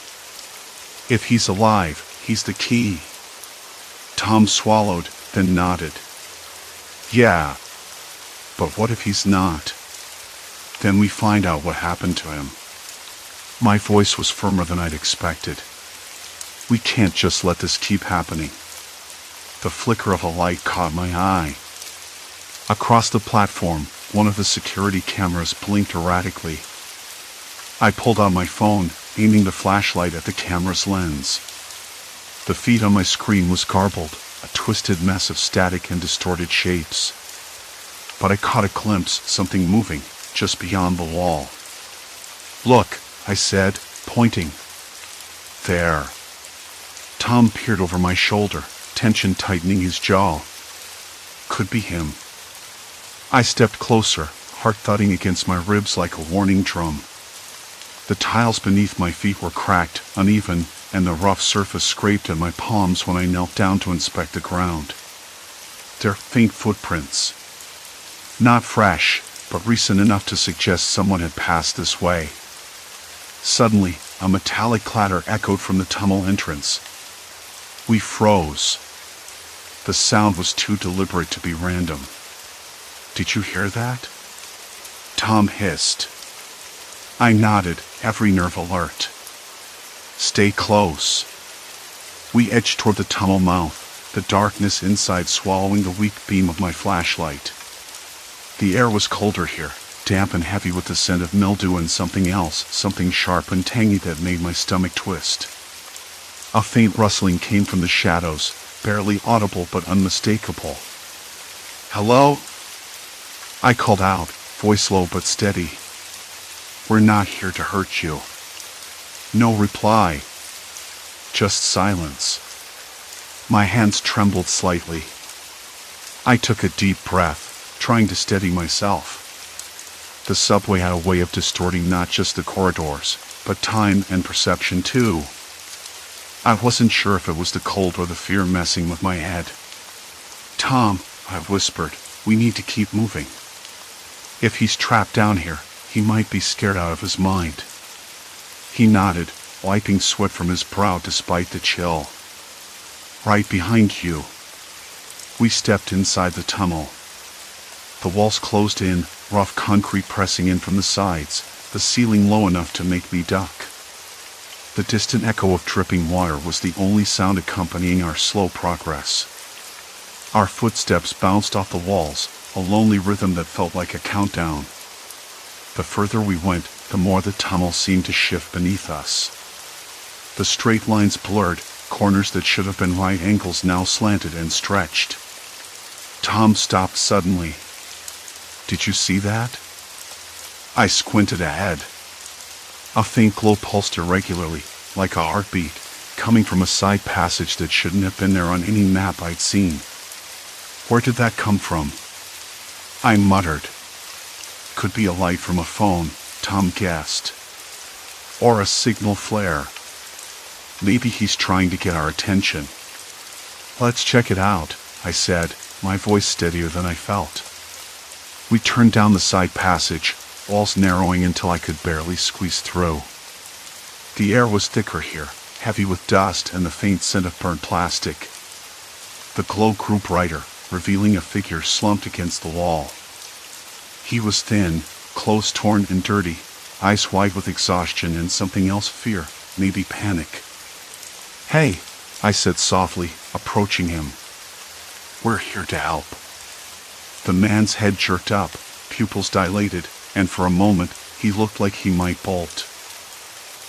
If he's alive, he's the key." Tom swallowed, then nodded. "Yeah. But what if he's not? Then we find out what happened to him." My voice was firmer than I'd expected. "We can't just let this keep happening." The flicker of a light caught my eye. Across the platform, one of the security cameras blinked erratically. I pulled out my phone, aiming the flashlight at the camera's lens. The feed on my screen was garbled, a twisted mess of static and distorted shapes. But I caught a glimpse, something moving, just beyond the wall. "Look," I said, pointing. "There." Tom peered over my shoulder, tension tightening his jaw. Could be him. I stepped closer, heart thudding against my ribs like a warning drum. The tiles beneath my feet were cracked, uneven, and the rough surface scraped at my palms when I knelt down to inspect the ground. They're faint footprints. Not fresh, but recent enough to suggest someone had passed this way. Suddenly, a metallic clatter echoed from the tunnel entrance. We froze. The sound was too deliberate to be random. "Did you hear that?" Tom hissed. I nodded, every nerve alert. "Stay close." We edged toward the tunnel mouth, the darkness inside swallowing the weak beam of my flashlight. The air was colder here, damp and heavy with the scent of mildew and something else, something sharp and tangy that made my stomach twist. A faint rustling came from the shadows, barely audible but unmistakable. "Hello?" I called out, voice low but steady. "We're not here to hurt you." No reply. Just silence. My hands trembled slightly. I took a deep breath. trying to steady myself. The subway had a way of distorting not just the corridors, but time and perception too. I wasn't sure if it was the cold or the fear messing with my head. "Tom," I whispered, "we need to keep moving. If he's trapped down here, he might be scared out of his mind." He nodded, wiping sweat from his brow despite the chill. "Right behind you." We stepped inside the tunnel. The walls closed in, rough concrete pressing in from the sides, the ceiling low enough to make me duck. The distant echo of dripping water was the only sound accompanying our slow progress. Our footsteps bounced off the walls, a lonely rhythm that felt like a countdown. The further we went, the more the tunnel seemed to shift beneath us. The straight lines blurred, corners that should have been right angles now slanted and stretched. Tom stopped suddenly. "Did you see that?" I squinted ahead. A faint glow pulsed irregularly, like a heartbeat, coming from a side passage that shouldn't have been there on any map I'd seen. "Where did that come from?" I muttered. "Could be a light from a phone," Tom guessed. "Or a signal flare. Maybe he's trying to get our attention." "Let's check it out," I said, my voice steadier than I felt. We turned down the side passage, walls narrowing until I could barely squeeze through. The air was thicker here, heavy with dust and the faint scent of burnt plastic. The glow grew brighter, revealing a figure slumped against the wall. He was thin, clothes torn and dirty, eyes wide with exhaustion and something else, fear, maybe panic. "Hey," I said softly, approaching him. "We're here to help." The man's head jerked up, pupils dilated, and for a moment, he looked like he might bolt.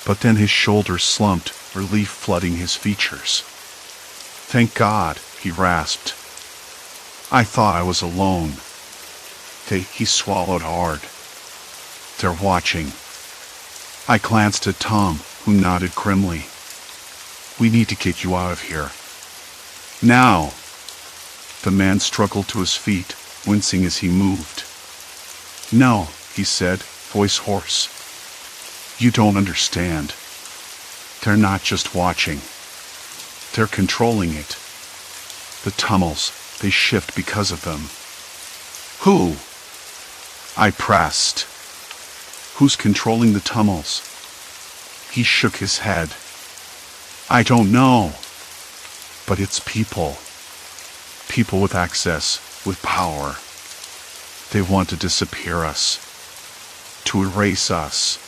But then his shoulders slumped, relief flooding his features. "Thank God," he rasped. "I thought I was alone." He swallowed hard. "They're watching." I glanced at Tom, who nodded grimly. "We need to get you out of here. Now." The man struggled to his feet, wincing as he moved. "No," he said, voice hoarse. "You don't understand. They're not just watching. They're controlling it. The tunnels, they shift because of them." "Who?" I pressed. "Who's controlling the tunnels?" He shook his head. "I don't know. But it's people. People with access, with power. They want to disappear us. To erase us."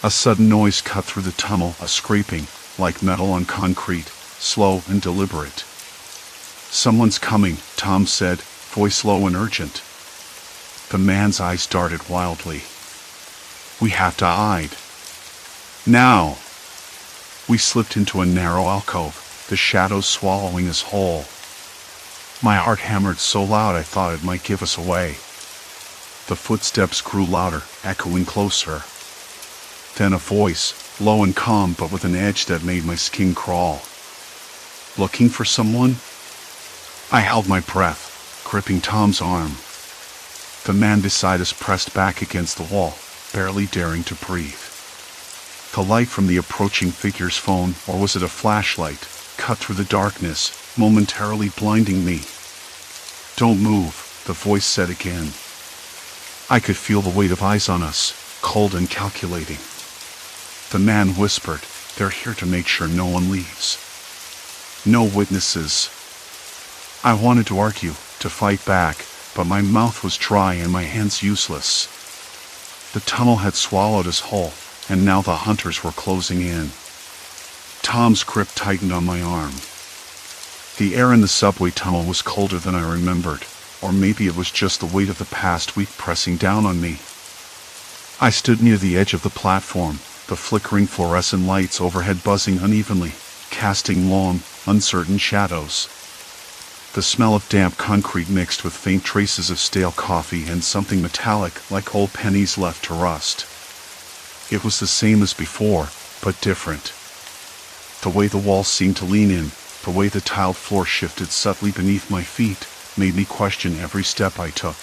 A sudden noise cut through the tunnel, a scraping, like metal on concrete, slow and deliberate. "Someone's coming," Tom said, voice low and urgent. The man's eyes darted wildly. "We have to hide. Now." We slipped into a narrow alcove, the shadows swallowing us whole. My heart hammered so loud I thought it might give us away. The footsteps grew louder, echoing closer. Then a voice, low and calm but with an edge that made my skin crawl. "Looking for someone?" I held my breath, gripping Tom's arm. The man beside us pressed back against the wall, barely daring to breathe. The light from the approaching figure's phone, or was it a flashlight, cut through the darkness, momentarily blinding me. "Don't move," the voice said again. I could feel the weight of eyes on us, cold and calculating. The man whispered, "They're here to make sure no one leaves. No witnesses." I wanted to argue, to fight back, but my mouth was dry and my hands useless. The tunnel had swallowed us whole, and now the hunters were closing in. Tom's grip tightened on my arm. The air in the subway tunnel was colder than I remembered, or maybe it was just the weight of the past week pressing down on me. I stood near the edge of the platform, the flickering fluorescent lights overhead buzzing unevenly, casting long, uncertain shadows. The smell of damp concrete mixed with faint traces of stale coffee and something metallic like old pennies left to rust. It was the same as before, but different. The way the walls seemed to lean in, the way the tiled floor shifted subtly beneath my feet, made me question every step I took.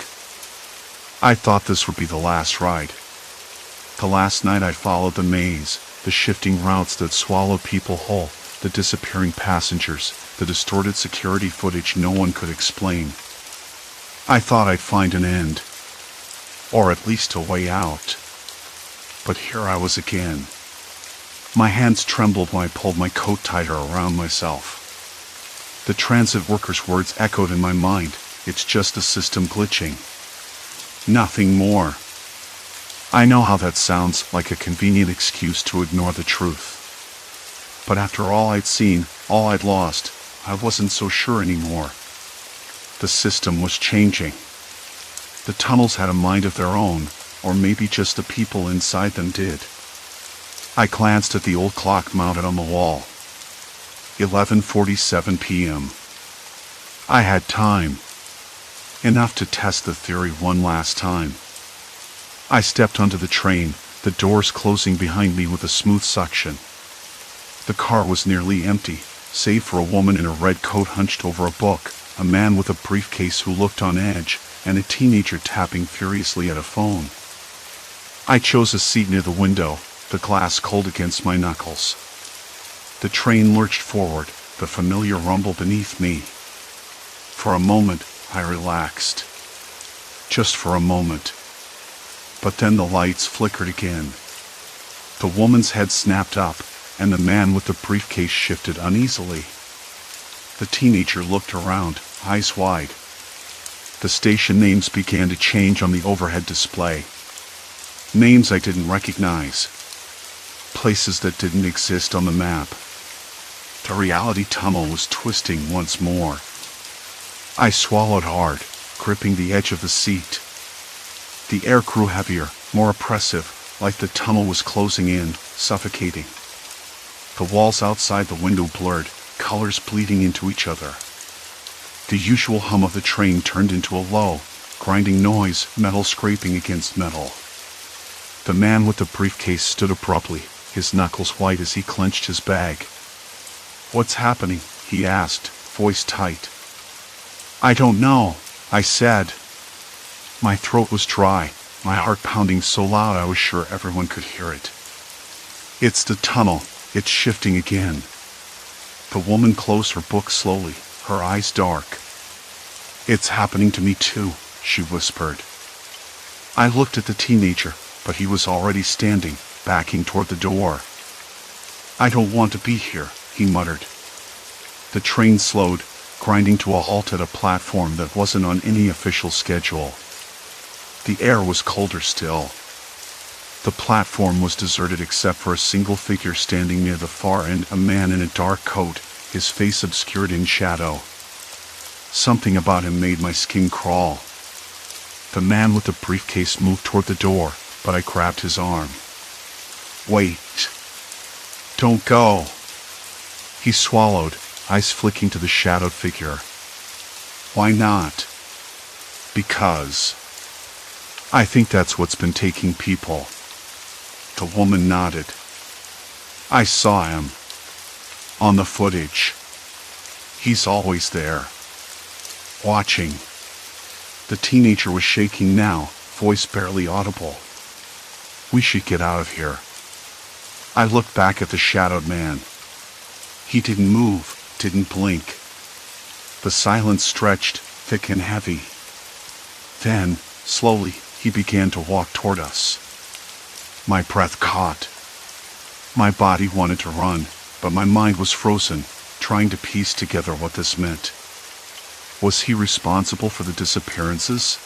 I thought this would be the last ride. The last night I followed the maze, the shifting routes that swallow people whole, the disappearing passengers, the distorted security footage no one could explain. I thought I'd find an end, or at least a way out. But here I was again. My hands trembled when I pulled my coat tighter around myself. The transit worker's words echoed in my mind. It's just the system glitching. Nothing more. I know how that sounds, like a convenient excuse to ignore the truth. But after all I'd seen, all I'd lost, I wasn't so sure anymore. The system was changing. The tunnels had a mind of their own, or maybe just the people inside them did. I glanced at the old clock mounted on the wall. 11:47 p.m. I had time. Enough to test the theory one last time. I stepped onto the train, the doors closing behind me with a smooth suction. The car was nearly empty, save for a woman in a red coat hunched over a book, a man with a briefcase who looked on edge, and a teenager tapping furiously at a phone. I chose a seat near the window, the glass cold against my knuckles. The train lurched forward, the familiar rumble beneath me. For a moment, I relaxed. Just for a moment. But then the lights flickered again. The woman's head snapped up, and the man with the briefcase shifted uneasily. The teenager looked around, eyes wide. The station names began to change on the overhead display. Names I didn't recognize. Places that didn't exist on the map. The reality tunnel was twisting once more. I swallowed hard, gripping the edge of the seat. The air grew heavier, more oppressive, like the tunnel was closing in, suffocating. The walls outside the window blurred, colors bleeding into each other. The usual hum of the train turned into a low, grinding noise, metal scraping against metal. The man with the briefcase stood abruptly, his knuckles white as he clenched his bag. "What's happening?" he asked, voice tight. "I don't know," I said. My throat was dry, my heart pounding so loud I was sure everyone could hear it. "It's the tunnel, it's shifting again." The woman closed her book slowly, her eyes dark. "It's happening to me too," she whispered. I looked at the teenager, but he was already standing, backing toward the door. "I don't want to be here," he muttered. The train slowed, grinding to a halt at a platform that wasn't on any official schedule. The air was colder still. The platform was deserted except for a single figure standing near the far end, a man in a dark coat, his face obscured in shadow. Something about him made my skin crawl. The man with the briefcase moved toward the door, but I grabbed his arm. "Wait. Don't go." He swallowed, eyes flicking to the shadowed figure. "Why not?" "Because I think that's what's been taking people." The woman nodded. "I saw him. On the footage. He's always there. Watching." The teenager was shaking now, voice barely audible. "We should get out of here." I looked back at the shadowed man. He didn't move, didn't blink. The silence stretched, thick and heavy. Then, slowly, he began to walk toward us. My breath caught. My body wanted to run, but my mind was frozen, trying to piece together what this meant. Was he responsible for the disappearances?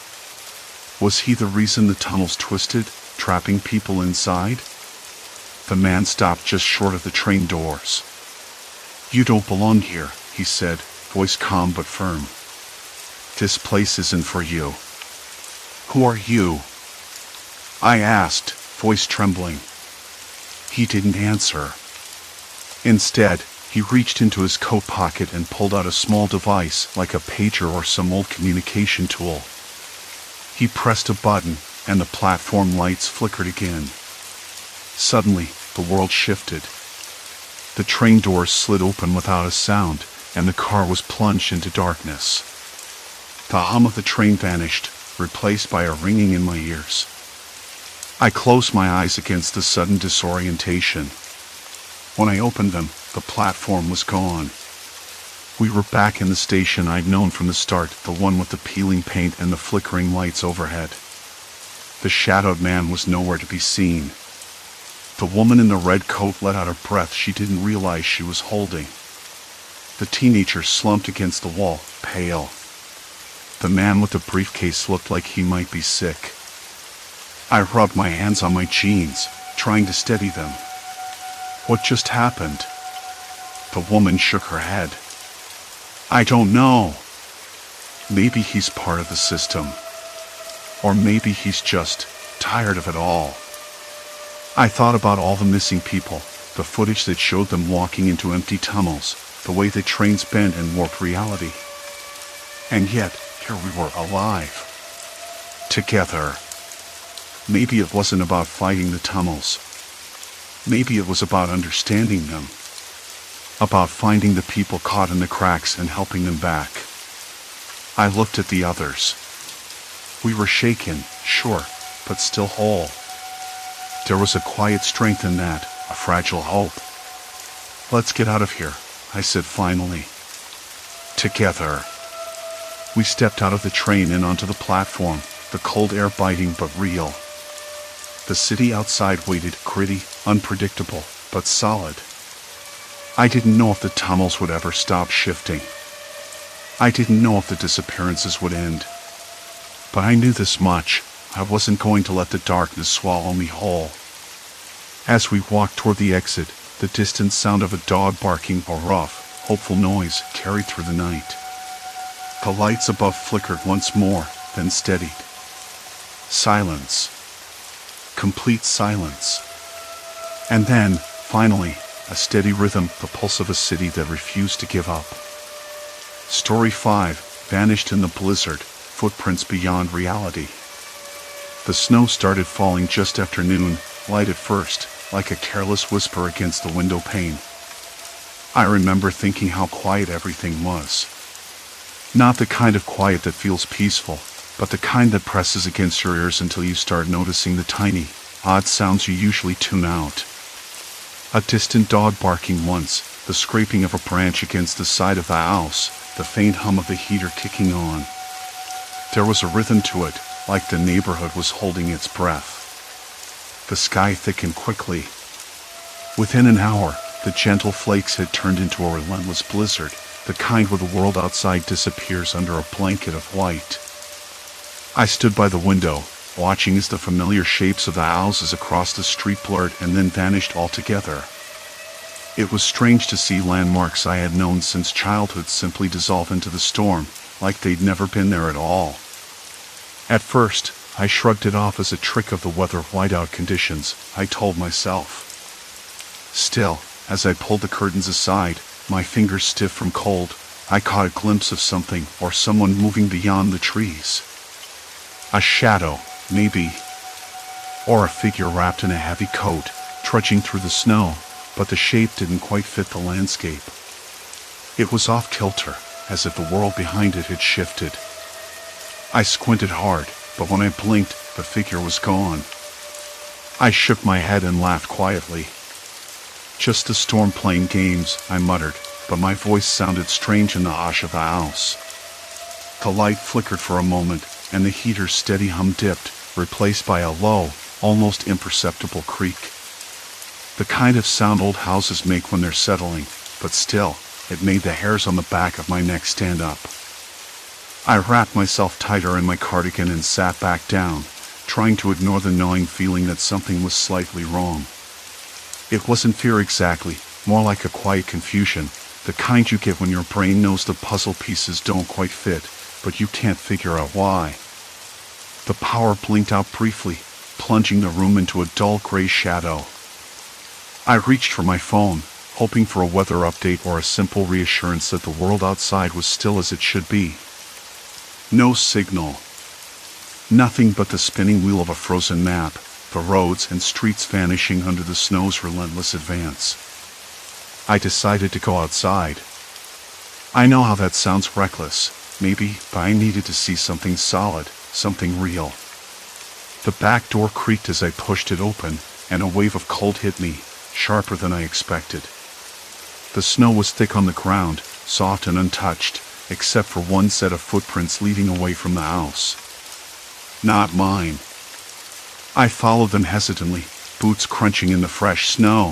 Was he the reason the tunnels twisted, trapping people inside? The man stopped just short of the train doors. "You don't belong here," he said, voice calm but firm. "This place isn't for you." "Who are you?" I asked, voice trembling. He didn't answer. Instead, he reached into his coat pocket and pulled out a small device, like a pager or some old communication tool. He pressed a button, and the platform lights flickered again. Suddenly, the world shifted. The train doors slid open without a sound, and the car was plunged into darkness. The hum of the train vanished, replaced by a ringing in my ears. I closed my eyes against the sudden disorientation. When I opened them, the platform was gone. We were back in the station I'd known from the start, the one with the peeling paint and the flickering lights overhead. The shadowed man was nowhere to be seen. The woman in the red coat let out a breath she didn't realize she was holding. The teenager slumped against the wall, pale. The man with the briefcase looked like he might be sick. I rubbed my hands on my jeans, trying to steady them. What just happened? The woman shook her head. I don't know. Maybe he's part of the system. Or maybe he's just tired of it all. I thought about all the missing people, the footage that showed them walking into empty tunnels, the way the trains bend and warped reality. And yet, here we were alive. Together. Maybe it wasn't about fighting the tunnels. Maybe it was about understanding them. About finding the people caught in the cracks and helping them back. I looked at the others. We were shaken, sure, but still whole. There was a quiet strength in that, a fragile hope. Let's get out of here, I said finally. Together. We stepped out of the train and onto the platform, the cold air biting but real. The city outside waited, gritty, unpredictable, but solid. I didn't know if the tunnels would ever stop shifting. I didn't know if the disappearances would end. But I knew this much. I wasn't going to let the darkness swallow me whole. As we walked toward the exit, the distant sound of a dog barking, a rough, hopeful noise, carried through the night. The lights above flickered once more, then steadied. Silence. Complete silence. And then, finally, a steady rhythm, the pulse of a city that refused to give up. Story 5, vanished in the blizzard, footprints beyond reality. The snow started falling just after noon, light at first, like a careless whisper against the window pane. I remember thinking how quiet everything was. Not the kind of quiet that feels peaceful, but the kind that presses against your ears until you start noticing the tiny, odd sounds you usually tune out. A distant dog barking once, the scraping of a branch against the side of the house, the faint hum of the heater kicking on. There was a rhythm to it, like the neighborhood was holding its breath. The sky thickened quickly. Within an hour, the gentle flakes had turned into a relentless blizzard, the kind where the world outside disappears under a blanket of white. I stood by the window, watching as the familiar shapes of the houses across the street blurred and then vanished altogether. It was strange to see landmarks I had known since childhood simply dissolve into the storm, like they'd never been there at all. At first, I shrugged it off as a trick of the weather whiteout conditions, I told myself. Still, as I pulled the curtains aside, my fingers stiff from cold, I caught a glimpse of something or someone moving beyond the trees. A shadow, maybe. Or a figure wrapped in a heavy coat, trudging through the snow, but the shape didn't quite fit the landscape. It was off kilter, as if the world behind it had shifted. I squinted hard, but when I blinked, the figure was gone. I shook my head and laughed quietly. Just the storm playing games, I muttered, but my voice sounded strange in the hush of the house. The light flickered for a moment, and the heater's steady hum dipped, replaced by a low, almost imperceptible creak. The kind of sound old houses make when they're settling, but still, it made the hairs on the back of my neck stand up. I wrapped myself tighter in my cardigan and sat back down, trying to ignore the gnawing feeling that something was slightly wrong. It wasn't fear exactly, more like a quiet confusion, the kind you get when your brain knows the puzzle pieces don't quite fit, but you can't figure out why. The power blinked out briefly, plunging the room into a dull gray shadow. I reached for my phone, hoping for a weather update or a simple reassurance that the world outside was still as it should be. No signal. Nothing but the spinning wheel of a frozen map, the roads and streets vanishing under the snow's relentless advance. I decided to go outside. I know how that sounds reckless, maybe, but I needed to see something solid, something real. The back door creaked as I pushed it open, and a wave of cold hit me, sharper than I expected. The snow was thick on the ground, soft and untouched, except for one set of footprints leading away from the house. Not mine. I followed them hesitantly, boots crunching in the fresh snow.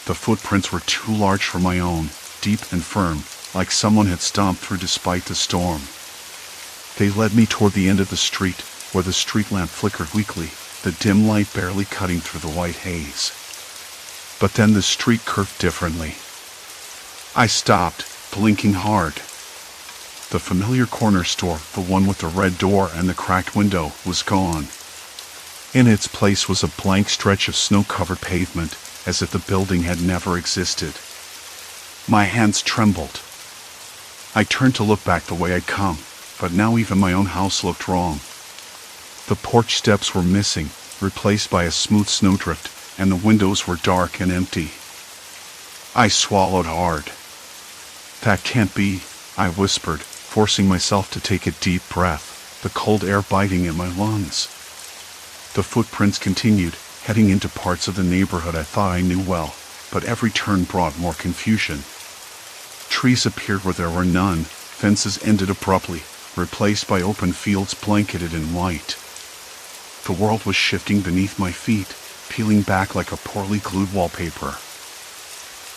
The footprints were too large for my own, deep and firm, like someone had stomped through despite the storm. They led me toward the end of the street, where the street lamp flickered weakly, the dim light barely cutting through the white haze. But then the street curved differently. I stopped, blinking hard. The familiar corner store, the one with the red door and the cracked window, was gone. In its place was a blank stretch of snow-covered pavement, as if the building had never existed. My hands trembled. I turned to look back the way I'd come, but now even my own house looked wrong. The porch steps were missing, replaced by a smooth snowdrift, and the windows were dark and empty. I swallowed hard. That can't be, I whispered, forcing myself to take a deep breath, the cold air biting at my lungs. The footprints continued, heading into parts of the neighborhood I thought I knew well, but every turn brought more confusion. Trees appeared where there were none, fences ended abruptly, replaced by open fields blanketed in white. The world was shifting beneath my feet, peeling back like a poorly glued wallpaper.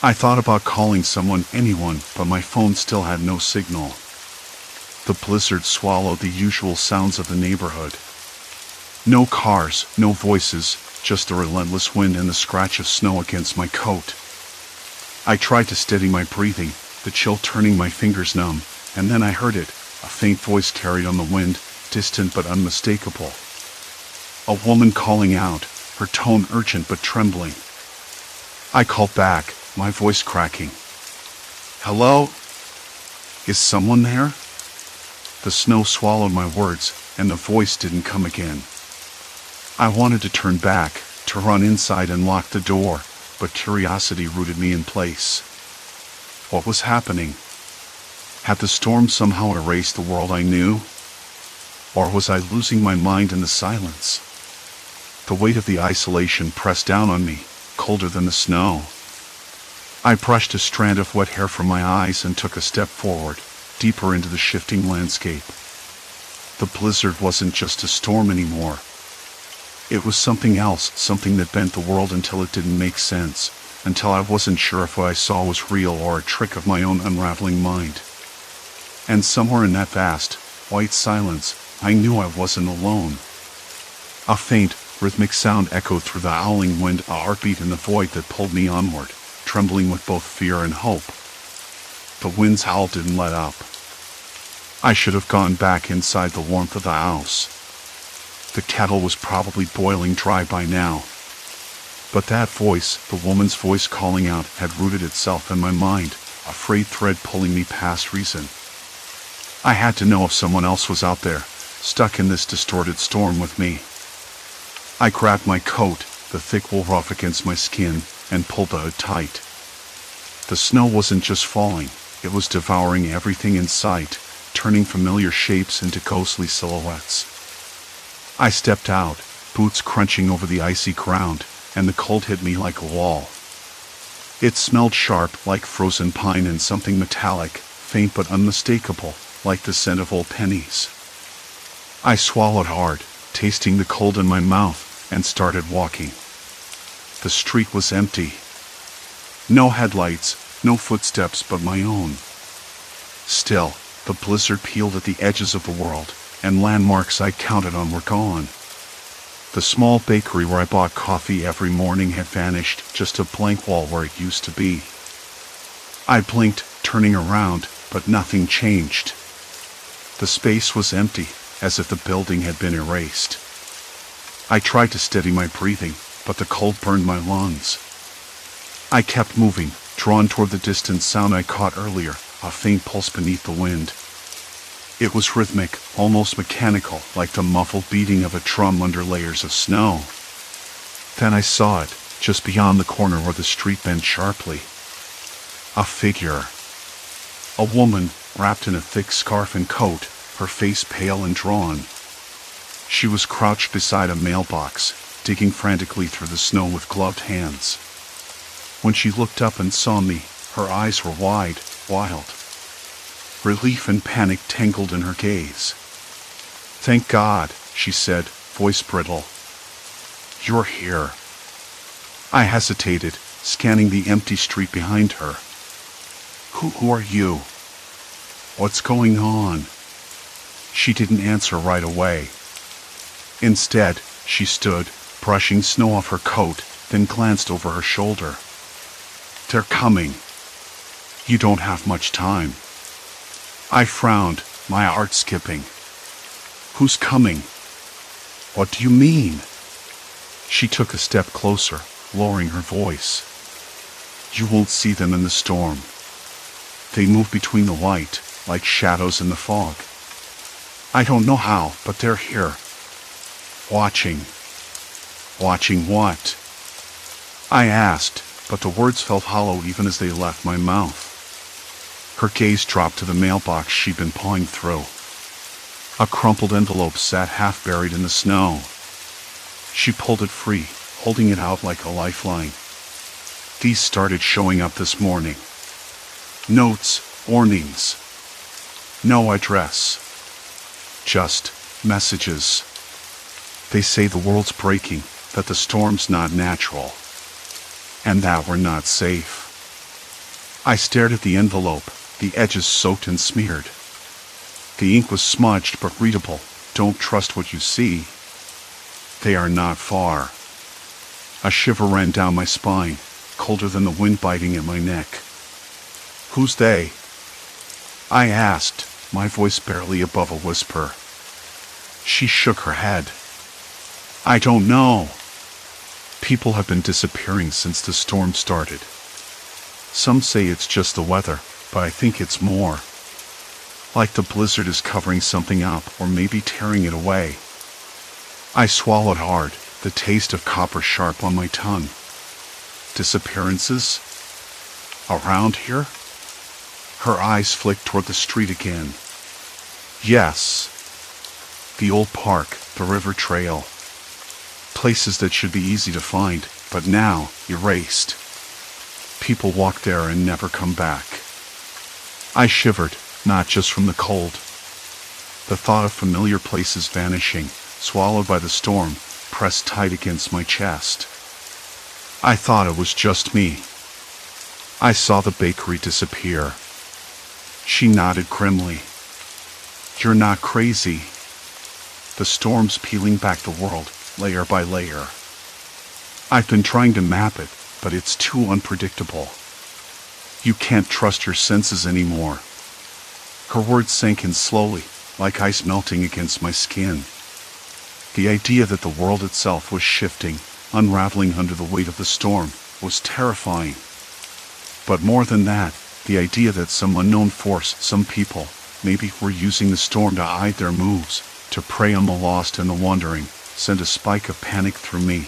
I thought about calling someone, anyone, but my phone still had no signal. The blizzard swallowed the usual sounds of the neighborhood. No cars, no voices, just the relentless wind and the scratch of snow against my coat. I tried to steady my breathing, the chill turning my fingers numb, and then I heard it, a faint voice carried on the wind, distant but unmistakable. A woman calling out, her tone urgent but trembling. I called back, my voice cracking. "Hello? Is someone there?" The snow swallowed my words, and the voice didn't come again. I wanted to turn back, to run inside and lock the door, but curiosity rooted me in place. What was happening? Had the storm somehow erased the world I knew? Or was I losing my mind in the silence? The weight of the isolation pressed down on me, colder than the snow. I brushed a strand of wet hair from my eyes and took a step forward, deeper into the shifting landscape. The blizzard wasn't just a storm anymore. It was something else, something that bent the world until it didn't make sense, until I wasn't sure if what I saw was real or a trick of my own unraveling mind. And somewhere in that vast, white silence, I knew I wasn't alone. A faint, rhythmic sound echoed through the howling wind, a heartbeat in the void that pulled me onward, trembling with both fear and hope. The wind's howl didn't let up. I should have gone back inside the warmth of the house. The kettle was probably boiling dry by now. But that voice, the woman's voice calling out, had rooted itself in my mind, a frayed thread pulling me past reason. I had to know if someone else was out there, stuck in this distorted storm with me. I grabbed my coat, the thick wool rough against my skin, and pulled the hood tight. The snow wasn't just falling, it was devouring everything in sight, turning familiar shapes into ghostly silhouettes. I stepped out, boots crunching over the icy ground, and the cold hit me like a wall. It smelled sharp, like frozen pine, and something metallic, faint but unmistakable, like the scent of old pennies. I swallowed hard, tasting the cold in my mouth, and started walking. The street was empty. No headlights, no footsteps but my own. Still, the blizzard peeled at the edges of the world, and landmarks I counted on were gone. The small bakery where I bought coffee every morning had vanished, just a blank wall where it used to be. I blinked, turning around, but nothing changed. The space was empty, as if the building had been erased. I tried to steady my breathing, but the cold burned my lungs. I kept moving, drawn toward the distant sound I caught earlier, a faint pulse beneath the wind. It was rhythmic, almost mechanical, like the muffled beating of a drum under layers of snow. Then I saw it, just beyond the corner where the street bent sharply. A figure. A woman, wrapped in a thick scarf and coat, her face pale and drawn. She was crouched beside a mailbox, digging frantically through the snow with gloved hands. When she looked up and saw me, her eyes were wide, wild. Relief and panic tangled in her gaze. "Thank God," she said, voice brittle. "You're here." I hesitated, scanning the empty street behind her. Who are you? What's going on?" She didn't answer right away. Instead, she stood, brushing snow off her coat, then glanced over her shoulder. "They're coming. You don't have much time." I frowned, my heart skipping. "Who's coming? What do you mean?" She took a step closer, lowering her voice. "You won't see them in the storm. They move between the light, like shadows in the fog. I don't know how, but they're here. Watching." "Watching what?" I asked, but the words felt hollow even as they left my mouth. Her gaze dropped to the mailbox she'd been pawing through. A crumpled envelope sat half buried in the snow. She pulled it free, holding it out like a lifeline. "These started showing up this morning. Notes, warnings. No address. Just messages. They say the world's breaking, that the storm's not natural, and that we're not safe." I stared at the envelope, the edges soaked and smeared. The ink was smudged but readable. "Don't trust what you see. They are not far." A shiver ran down my spine, colder than the wind biting at my neck. "Who's they?" I asked, my voice barely above a whisper. She shook her head. "I don't know. People have been disappearing since the storm started. Some say it's just the weather, but I think it's more. Like the blizzard is covering something up, or maybe tearing it away." I swallowed hard, the taste of copper sharp on my tongue. "Disappearances? Around here?" Her eyes flicked toward the street again. "Yes. The old park, the river trail. Places that should be easy to find, but now erased. People walk there and never come back." I shivered, not just from the cold. The thought of familiar places vanishing, swallowed by the storm, pressed tight against my chest. I thought it was just me. I saw the bakery disappear. She nodded grimly. "You're not crazy. The storm's peeling back the world, layer by layer. I've been trying to map it, but it's too unpredictable. You can't trust your senses anymore." Her words sank in slowly, like ice melting against my skin. The idea that the world itself was shifting, unraveling under the weight of the storm, was terrifying. But more than that, the idea that some unknown force, some people, maybe were using the storm to hide their moves, to prey on the lost and the wandering, sent a spike of panic through me.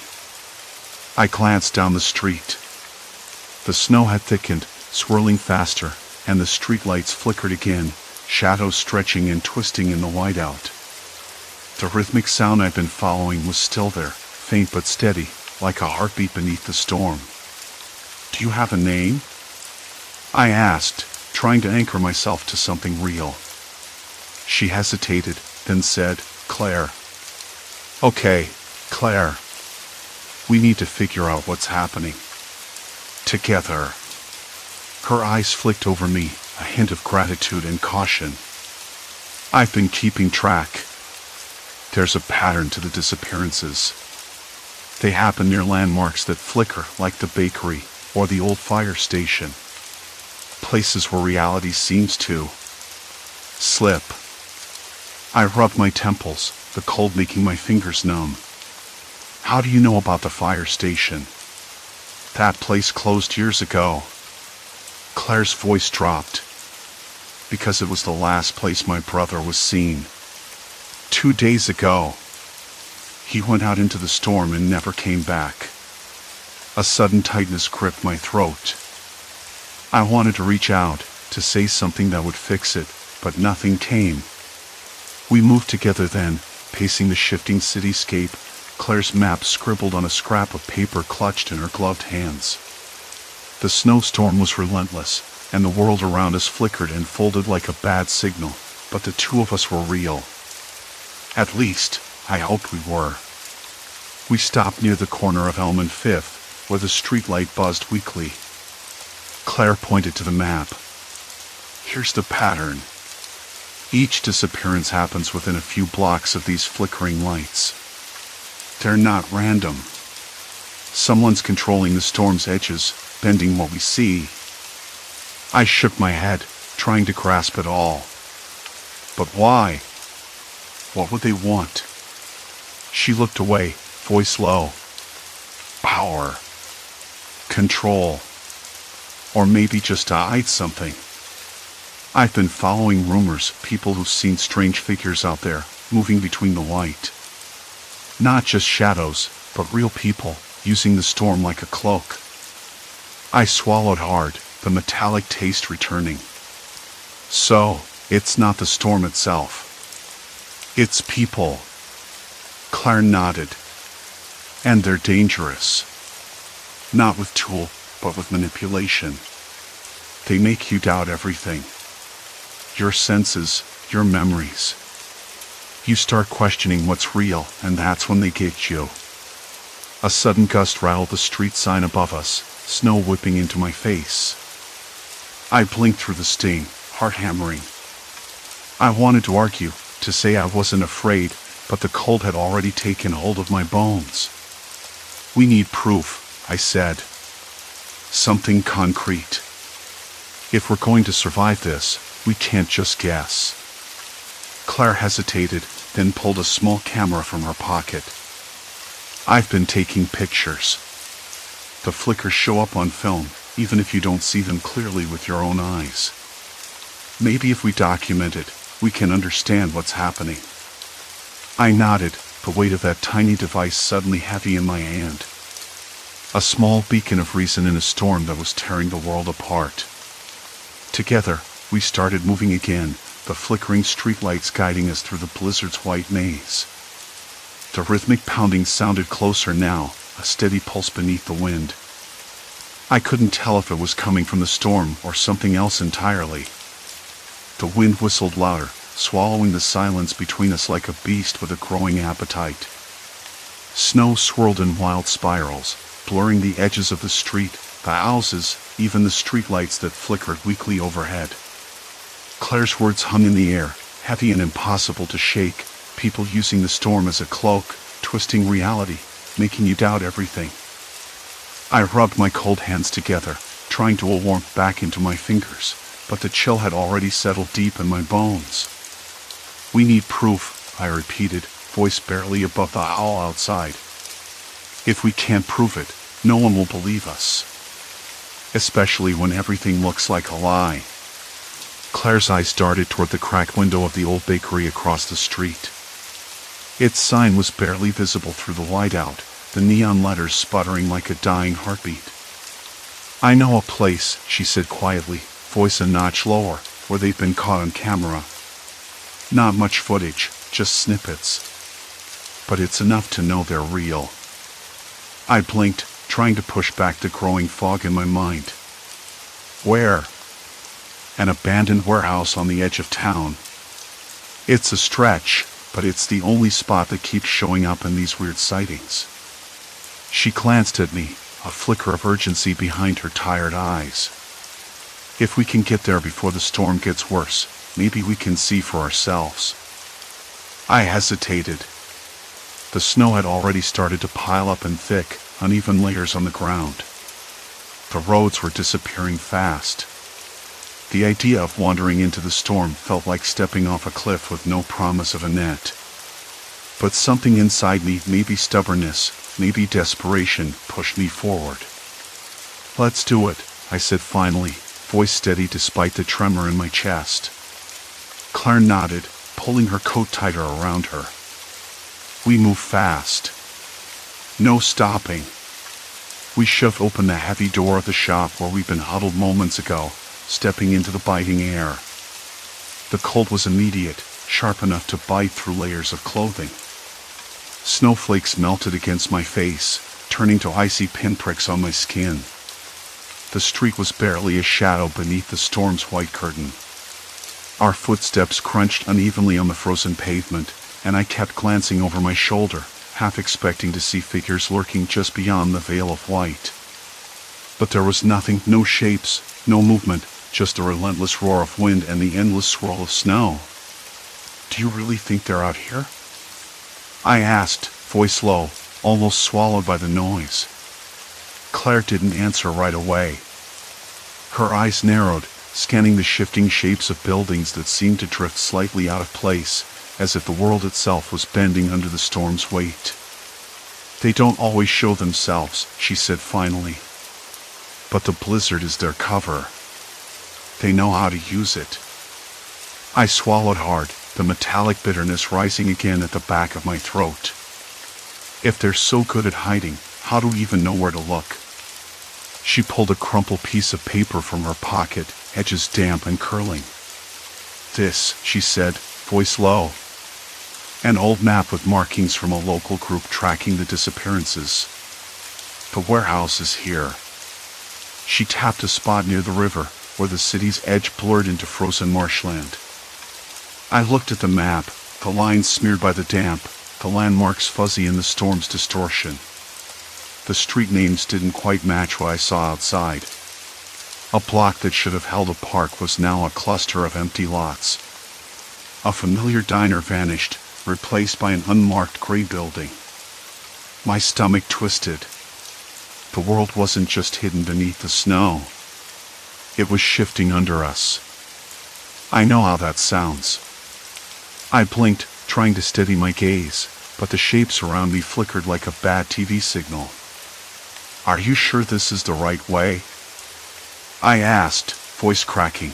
I glanced down the street. The snow had thickened, swirling faster, and the streetlights flickered again, shadows stretching and twisting in the whiteout. The rhythmic sound I'd been following was still there, faint but steady, like a heartbeat beneath the storm. "Do you have a name?" I asked, trying to anchor myself to something real. She hesitated, then said, "Claire." "Okay, Claire. We need to figure out what's happening. Together." Her eyes flicked over me, a hint of gratitude and caution. "I've been keeping track. There's a pattern to the disappearances. They happen near landmarks that flicker, like the bakery or the old fire station. Places where reality seems to slip." I rubbed my temples, the cold making my fingers numb. "How do you know about the fire station?" "That place closed years ago." Claire's voice dropped. "Because it was the last place my brother was seen. 2 days ago. He went out into the storm and never came back." A sudden tightness gripped my throat. I wanted to reach out, to say something that would fix it, but nothing came. We moved together then, pacing the shifting cityscape, Claire's map scribbled on a scrap of paper clutched in her gloved hands. The snowstorm was relentless, and the world around us flickered and folded like a bad signal, but the two of us were real. At least, I hoped we were. We stopped near the corner of Elm and Fifth, where the streetlight buzzed weakly. Claire pointed to the map. Here's the pattern. Each disappearance happens within a few blocks of these flickering lights. They're not random. Someone's controlling the storm's edges, bending what we see. I shook my head, trying to grasp it all. But why? What would they want? She looked away, voice low. Power. Control. Or maybe just to hide something. I've been following rumors, people who've seen strange figures out there, moving between the light. Not just shadows, but real people, using the storm like a cloak. I swallowed hard, the metallic taste returning. So, it's not the storm itself. It's people. Claire nodded. And they're dangerous. Not with tool, but with manipulation. They make you doubt everything. Your senses, your memories. You start questioning what's real, and that's when they get you. A sudden gust rattled the street sign above us, snow whipping into my face. I blinked through the sting, heart hammering. I wanted to argue, to say I wasn't afraid, but the cold had already taken hold of my bones. We need proof, I said. Something concrete. If we're going to survive this, we can't just guess. Claire hesitated, then pulled a small camera from her pocket. I've been taking pictures. The flickers show up on film, even if you don't see them clearly with your own eyes. Maybe if we document it, we can understand what's happening. I nodded, the weight of that tiny device suddenly heavy in my hand. A small beacon of reason in a storm that was tearing the world apart. Together, we started moving again, the flickering streetlights guiding us through the blizzard's white maze. The rhythmic pounding sounded closer now, a steady pulse beneath the wind. I couldn't tell if it was coming from the storm or something else entirely. The wind whistled louder, swallowing the silence between us like a beast with a growing appetite. Snow swirled in wild spirals, blurring the edges of the street, the houses, even the streetlights that flickered weakly overhead. Claire's words hung in the air, heavy and impossible to shake, people using the storm as a cloak, twisting reality, making you doubt everything. I rubbed my cold hands together, trying to will warmth back into my fingers, but the chill had already settled deep in my bones. We need proof, I repeated, voice barely above the howl outside. If we can't prove it, no one will believe us. Especially when everything looks like a lie. Claire's eyes darted toward the cracked window of the old bakery across the street. Its sign was barely visible through the whiteout, the neon letters sputtering like a dying heartbeat. I know a place, she said quietly, voice a notch lower, where they've been caught on camera. Not much footage, just snippets. But it's enough to know they're real. I blinked, trying to push back the growing fog in my mind. Where? An abandoned warehouse on the edge of town. It's a stretch, but it's the only spot that keeps showing up in these weird sightings. She glanced at me, a flicker of urgency behind her tired eyes. If we can get there before the storm gets worse, maybe we can see for ourselves. I hesitated. The snow had already started to pile up in thick, uneven layers on the ground. The roads were disappearing fast. The idea of wandering into the storm felt like stepping off a cliff with no promise of a net. But something inside me, maybe stubbornness, maybe desperation, pushed me forward. Let's do it, I said finally, voice steady despite the tremor in my chest. Claire nodded, pulling her coat tighter around her. We moved fast. No stopping. We shoved open the heavy door of the shop where we'd been huddled moments ago, stepping into the biting air. The cold was immediate, sharp enough to bite through layers of clothing. Snowflakes melted against my face, turning to icy pinpricks on my skin. The street was barely a shadow beneath the storm's white curtain. Our footsteps crunched unevenly on the frozen pavement, and I kept glancing over my shoulder, half expecting to see figures lurking just beyond the veil of white. But there was nothing, no shapes, no movement, just a relentless roar of wind and the endless swirl of snow. "Do you really think they're out here?" I asked, voice low, almost swallowed by the noise. Claire didn't answer right away. Her eyes narrowed, scanning the shifting shapes of buildings that seemed to drift slightly out of place, as if the world itself was bending under the storm's weight. "They don't always show themselves," she said finally. "But the blizzard is their cover. They know how to use it." I swallowed hard, the metallic bitterness rising again at the back of my throat. If they're so good at hiding, how do we even know where to look? She pulled a crumpled piece of paper from her pocket, edges damp and curling. "This," she said, voice low. "An old map with markings from a local group tracking the disappearances. The warehouse is here." She tapped a spot near the river, where the city's edge blurred into frozen marshland. I looked at the map, the lines smeared by the damp, the landmarks fuzzy in the storm's distortion. The street names didn't quite match what I saw outside. A block that should have held a park was now a cluster of empty lots. A familiar diner vanished, replaced by an unmarked gray building. My stomach twisted. The world wasn't just hidden beneath the snow. It was shifting under us. I know how that sounds. I blinked, trying to steady my gaze, but the shapes around me flickered like a bad TV signal. "Are you sure this is the right way?" I asked, voice cracking.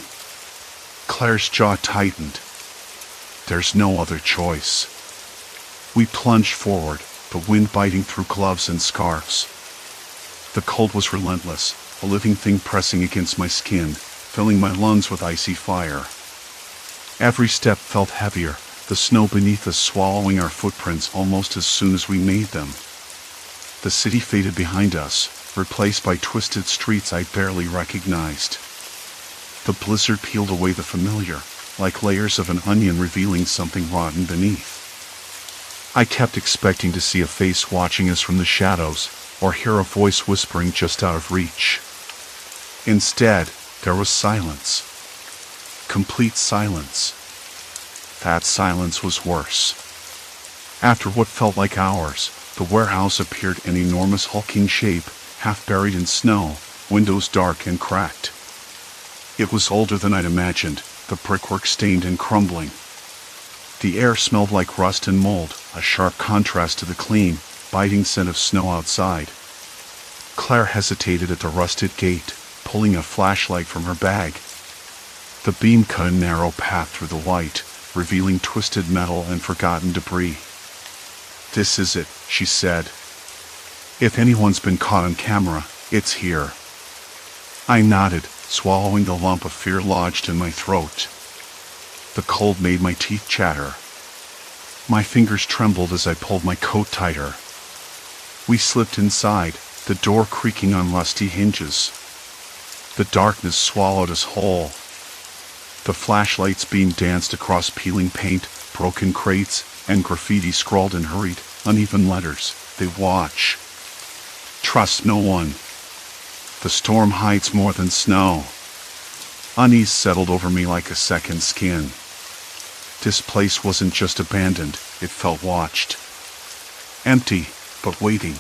Claire's jaw tightened. "There's no other choice." We plunged forward, the wind biting through gloves and scarves. The cold was relentless, a living thing pressing against my skin, filling my lungs with icy fire. Every step felt heavier, the snow beneath us swallowing our footprints almost as soon as we made them. The city faded behind us, replaced by twisted streets I barely recognized. The blizzard peeled away the familiar, like layers of an onion revealing something rotten beneath. I kept expecting to see a face watching us from the shadows, or hear a voice whispering just out of reach. Instead, there was silence. Complete silence. That silence was worse. After what felt like hours, the warehouse appeared an enormous hulking shape, half buried in snow, windows dark and cracked. It was older than I'd imagined, the brickwork stained and crumbling. The air smelled like rust and mold, a sharp contrast to the clean, biting scent of snow outside. Claire hesitated at the rusted gate, pulling a flashlight from her bag. The beam cut a narrow path through the white, revealing twisted metal and forgotten debris. "This is it," she said. "If anyone's been caught on camera, it's here." I nodded, swallowing the lump of fear lodged in my throat. The cold made my teeth chatter. My fingers trembled as I pulled my coat tighter. We slipped inside, the door creaking on rusty hinges. The darkness swallowed us whole. The flashlight's beam danced across peeling paint, broken crates, and graffiti scrawled in hurried, uneven letters. They watch. Trust no one. The storm hides more than snow. Unease settled over me like a second skin. This place wasn't just abandoned, it felt watched. Empty, but waiting.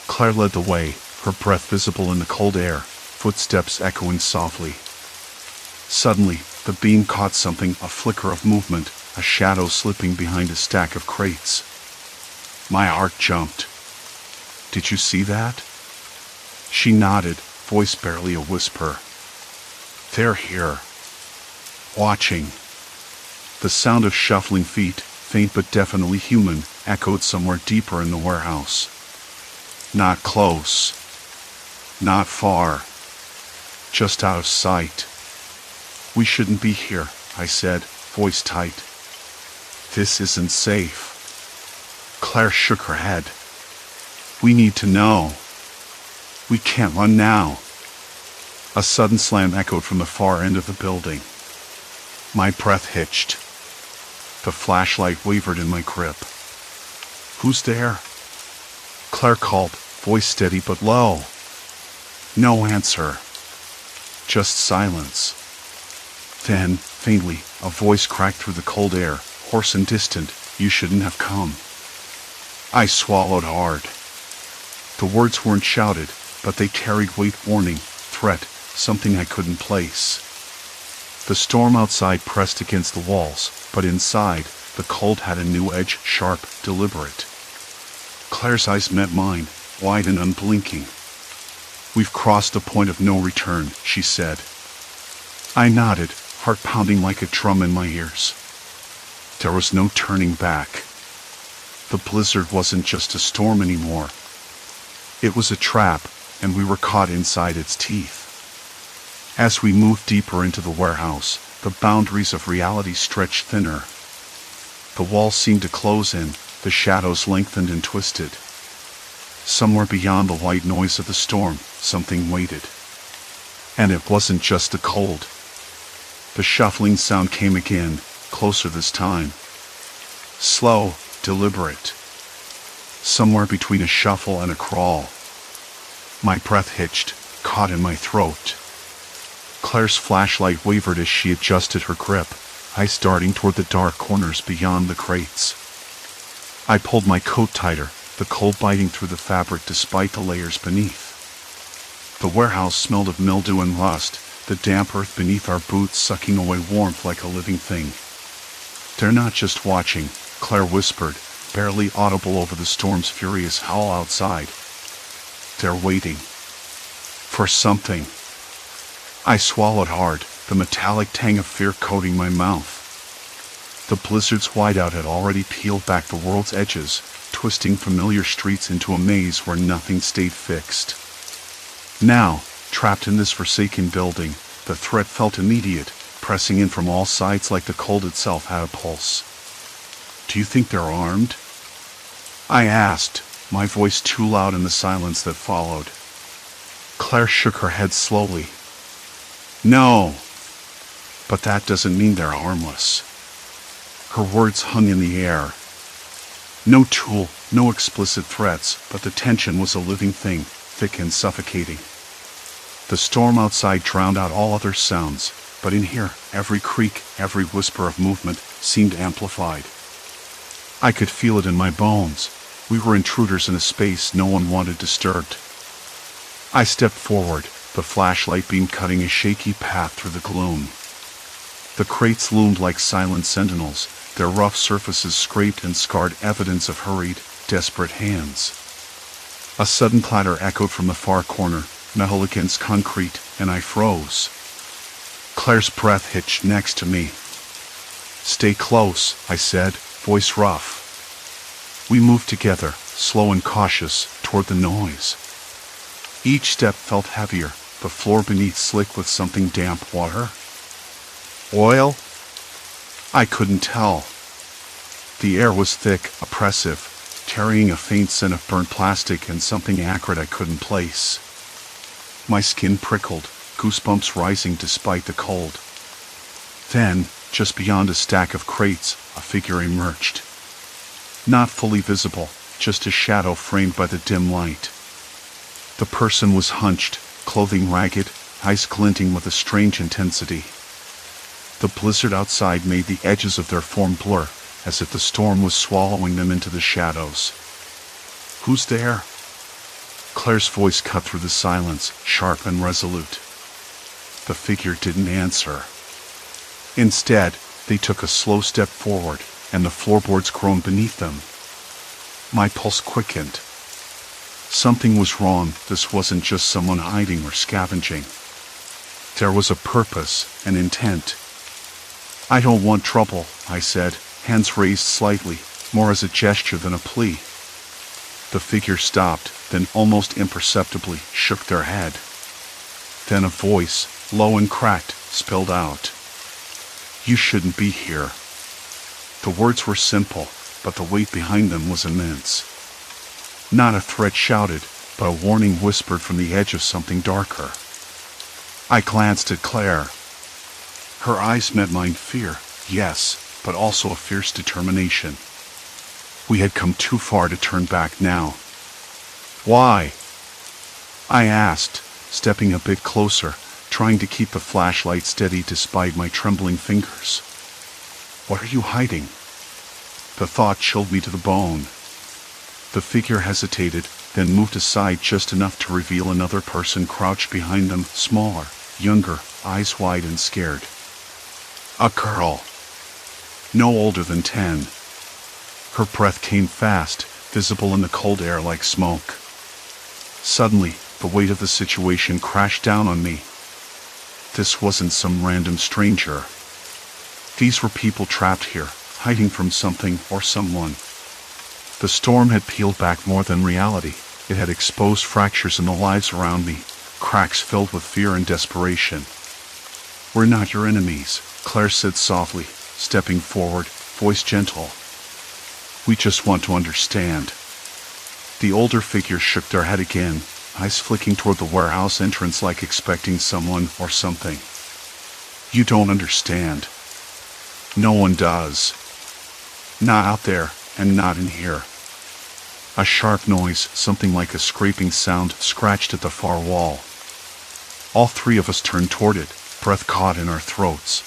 Claire led the way, her breath visible in the cold air, footsteps echoing softly. Suddenly, the beam caught something, a flicker of movement, a shadow slipping behind a stack of crates. My heart jumped. "Did you see that?" She nodded, voice barely a whisper. "They're here. Watching." The sound of shuffling feet, faint but definitely human, echoed somewhere deeper in the warehouse. Not close. Not far. just out of sight. "We shouldn't be here," I said, voice tight. "This isn't safe." Claire shook her head. "We need to know. We can't run now." A sudden slam echoed from the far end of the building. My breath hitched. The flashlight wavered in my grip. "Who's there?" Claire called, voice steady but low. No answer. Just silence. Then, faintly, a voice cracked through the cold air, hoarse and distant. "You shouldn't have come." I swallowed hard. The words weren't shouted, but they carried weight, warning, threat, something I couldn't place. The storm outside pressed against the walls, but inside, the cold had a new edge, sharp, deliberate. Claire's eyes met mine, wide and unblinking. "We've crossed a point of no return," she said. I nodded, heart pounding like a drum in my ears. There was no turning back. The blizzard wasn't just a storm anymore. It was a trap, and we were caught inside its teeth. As we moved deeper into the warehouse, the boundaries of reality stretched thinner. The walls seemed to close in, the shadows lengthened and twisted. Somewhere beyond the white noise of the storm, something waited. And it wasn't just the cold. The shuffling sound came again, closer this time. Slow, deliberate. Somewhere between a shuffle and a crawl. My breath hitched, caught in my throat. Claire's flashlight wavered as she adjusted her grip, eyes darting toward the dark corners beyond the crates. I pulled my coat tighter, the cold biting through the fabric despite the layers beneath. The warehouse smelled of mildew and rust, the damp earth beneath our boots sucking away warmth like a living thing. "They're not just watching," Claire whispered, barely audible over the storm's furious howl outside. "They're waiting. For something." I swallowed hard, the metallic tang of fear coating my mouth. The blizzard's whiteout had already peeled back the world's edges, twisting familiar streets into a maze where nothing stayed fixed. Now, trapped in this forsaken building, the threat felt immediate, pressing in from all sides like the cold itself had a pulse. "Do you think they're armed?" I asked, my voice too loud in the silence that followed. Claire shook her head slowly. "No, but that doesn't mean they're harmless." Her words hung in the air. No tool, no explicit threats, but the tension was a living thing, thick and suffocating. The storm outside drowned out all other sounds, but in here, every creak, every whisper of movement seemed amplified. I could feel it in my bones. We were intruders in a space no one wanted disturbed. I stepped forward, the flashlight beam cutting a shaky path through the gloom. The crates loomed like silent sentinels, their rough surfaces scraped and scarred, evidence of hurried, desperate hands. A sudden clatter echoed from the far corner, metal against concrete, and I froze. Claire's breath hitched next to me. "Stay close," I said, voice rough. We moved together, slow and cautious, toward the noise. Each step felt heavier, the floor beneath slick with something damp. Water? Oil? I couldn't tell. The air was thick, oppressive, carrying a faint scent of burnt plastic and something acrid I couldn't place. My skin prickled, goosebumps rising despite the cold. Then, just beyond a stack of crates, a figure emerged. Not fully visible, just a shadow framed by the dim light. The person was hunched, clothing ragged, eyes glinting with a strange intensity. The blizzard outside made the edges of their form blur, as if the storm was swallowing them into the shadows. "Who's there?" Claire's voice cut through the silence, sharp and resolute. The figure didn't answer. Instead, they took a slow step forward, and the floorboards groaned beneath them. My pulse quickened. Something was wrong. This wasn't just someone hiding or scavenging. There was a purpose, an intent. "I don't want trouble," I said, hands raised slightly, more as a gesture than a plea. The figure stopped, then almost imperceptibly shook their head. Then a voice, low and cracked, spilled out, "You shouldn't be here." The words were simple, but the weight behind them was immense. Not a threat shouted, but a warning whispered from the edge of something darker. I glanced at Claire. Her eyes met mine, fear, yes, but also a fierce determination. We had come too far to turn back now. "Why?" I asked, stepping a bit closer, trying to keep the flashlight steady despite my trembling fingers. "What are you hiding?" The thought chilled me to the bone. The figure hesitated, then moved aside just enough to reveal another person crouched behind them, smaller, younger, eyes wide and scared. A girl. No older than 10. Her breath came fast, visible in the cold air like smoke. Suddenly, the weight of the situation crashed down on me. This wasn't some random stranger. These were people trapped here, hiding from something or someone. The storm had peeled back more than reality. It had exposed fractures in the lives around me, cracks filled with fear and desperation. "We're not your enemies," Claire said softly, stepping forward, voice gentle. "We just want to understand." The older figure shook their head again, eyes flicking toward the warehouse entrance like expecting someone or something. "You don't understand. No one does. Not out there, and not in here." A sharp noise, something like a scraping sound, scratched at the far wall. All three of us turned toward it, breath caught in our throats.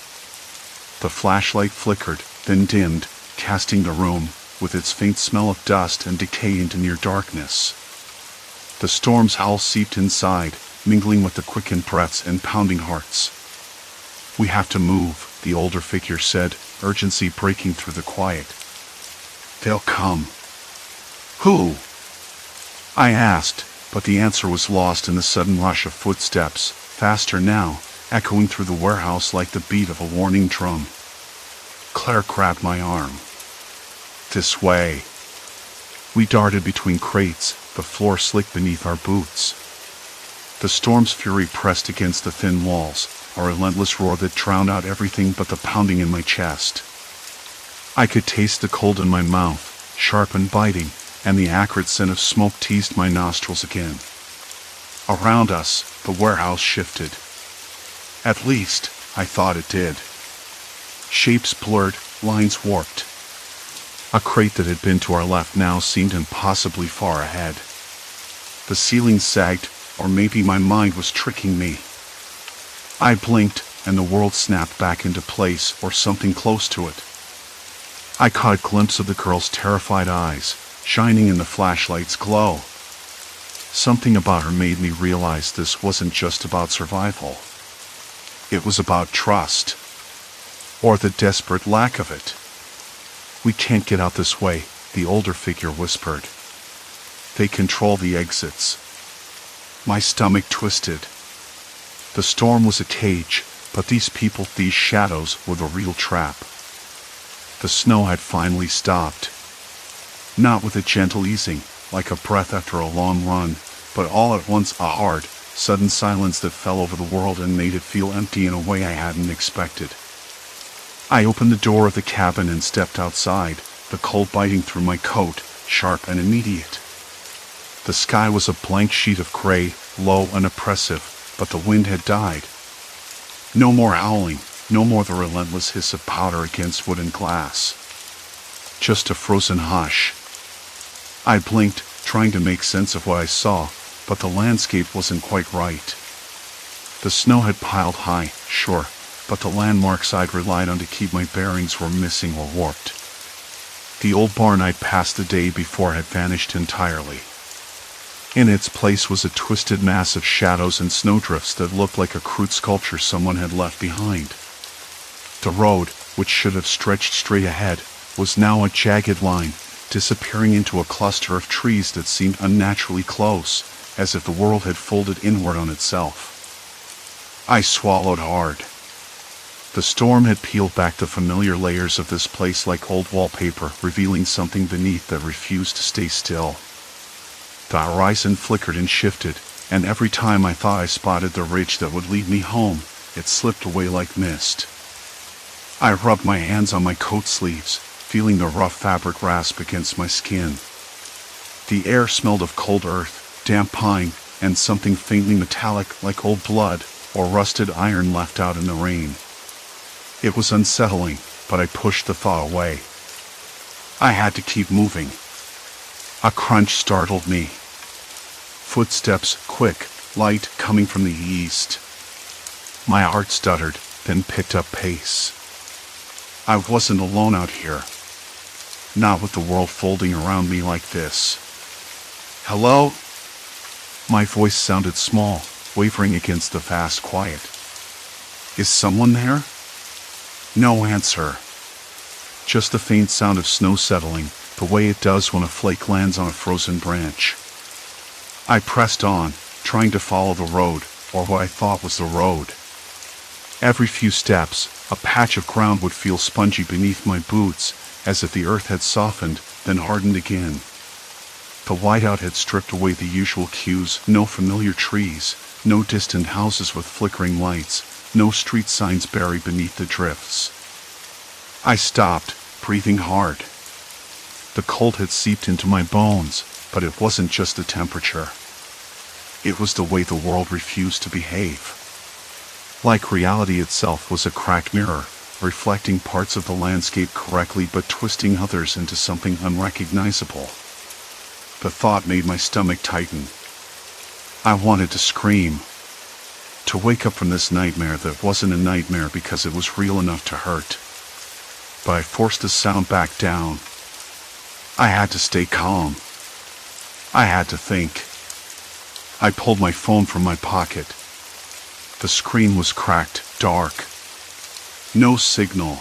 The flashlight flickered, then dimmed, casting the room, with its faint smell of dust and decay, into near darkness. The storm's howl seeped inside, mingling with the quickened breaths and pounding hearts. "We have to move," the older figure said, urgency breaking through the quiet. "They'll come." "Who?" I asked, but the answer was lost in the sudden rush of footsteps, faster now, echoing through the warehouse like the beat of a warning drum. Claire grabbed my arm. "This way." We darted between crates, the floor slick beneath our boots. The storm's fury pressed against the thin walls, a relentless roar that drowned out everything but the pounding in my chest. I could taste the cold in my mouth, sharp and biting, and the acrid scent of smoke teased my nostrils again. Around us, the warehouse shifted. At least, I thought it did. Shapes blurred, lines warped. A crate that had been to our left now seemed impossibly far ahead. The ceiling sagged, or maybe my mind was tricking me. I blinked, and the world snapped back into place, or something close to it. I caught a glimpse of the girl's terrified eyes, shining in the flashlight's glow. Something about her made me realize this wasn't just about survival. It was about trust. Or the desperate lack of it. "We can't get out this way," the older figure whispered. "They control the exits." My stomach twisted. The storm was a cage, but these people, these shadows, were the real trap. The snow had finally stopped. Not with a gentle easing, like a breath after a long run, but all at once a hard, sudden silence that fell over the world and made it feel empty in a way I hadn't expected. I opened the door of the cabin and stepped outside, the cold biting through my coat, sharp and immediate. The sky was a blank sheet of gray, low and oppressive, but the wind had died. No more howling, no more the relentless hiss of powder against wood and glass. Just a frozen hush. I blinked, trying to make sense of what I saw, but the landscape wasn't quite right. The snow had piled high, sure, but the landmarks I'd relied on to keep my bearings were missing or warped. The old barn I'd passed the day before had vanished entirely. In its place was a twisted mass of shadows and snowdrifts that looked like a crude sculpture someone had left behind. The road, which should have stretched straight ahead, was now a jagged line, disappearing into a cluster of trees that seemed unnaturally close, as if the world had folded inward on itself. I swallowed hard. The storm had peeled back the familiar layers of this place like old wallpaper, revealing something beneath that refused to stay still. The horizon flickered and shifted, and every time I thought I spotted the ridge that would lead me home, it slipped away like mist. I rubbed my hands on my coat sleeves, feeling the rough fabric rasp against my skin. The air smelled of cold earth, damp pine, and something faintly metallic like old blood or rusted iron left out in the rain. It was unsettling, but I pushed the thought away. I had to keep moving. A crunch startled me. Footsteps, quick, light, coming from the east. My heart stuttered, then picked up pace. I wasn't alone out here. Not with the world folding around me like this. Hello? My voice sounded small, wavering against the vast quiet. Is someone there? No answer. Just the faint sound of snow settling, the way it does when a flake lands on a frozen branch. I pressed on, trying to follow the road, or what I thought was the road. Every few steps, a patch of ground would feel spongy beneath my boots, as if the earth had softened, then hardened again. The whiteout had stripped away the usual cues, no familiar trees, no distant houses with flickering lights, no street signs buried beneath the drifts. I stopped, breathing hard. The cold had seeped into my bones, but it wasn't just the temperature. It was the way the world refused to behave. Like reality itself was a cracked mirror, reflecting parts of the landscape correctly but twisting others into something unrecognizable. The thought made my stomach tighten. I wanted to scream. To wake up from this nightmare that wasn't a nightmare because it was real enough to hurt. But I forced the sound back down. I had to stay calm. I had to think. I pulled my phone from my pocket. The screen was cracked, dark. No signal.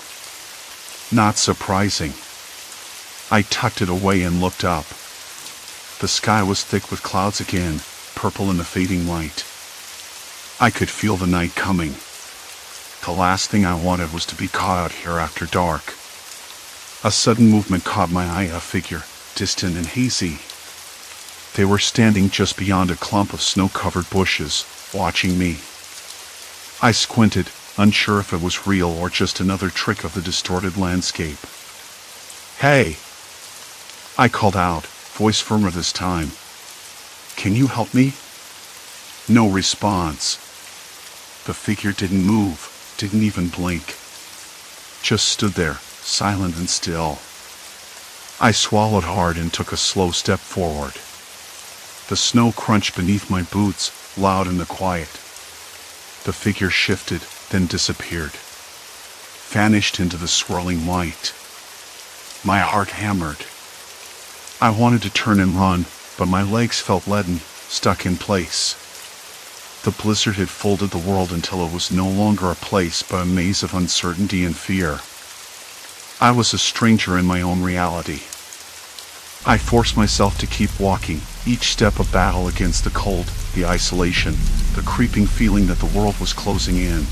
Not surprising. I tucked it away and looked up. The sky was thick with clouds again, purple in the fading light. I could feel the night coming. The last thing I wanted was to be caught out here after dark. A sudden movement caught my eye, a figure, distant and hazy. They were standing just beyond a clump of snow-covered bushes, watching me. I squinted, unsure if it was real or just another trick of the distorted landscape. "Hey!" I called out, voice firmer this time. "Can you help me?" No response. The figure didn't move, didn't even blink. Just stood there, silent and still. I swallowed hard and took a slow step forward. The snow crunched beneath my boots, loud in the quiet. The figure shifted, then disappeared. Vanished into the swirling white. My heart hammered. I wanted to turn and run, but my legs felt leaden, stuck in place. The blizzard had folded the world until it was no longer a place but a maze of uncertainty and fear. I was a stranger in my own reality. I forced myself to keep walking, each step a battle against the cold, the isolation, the creeping feeling that the world was closing in.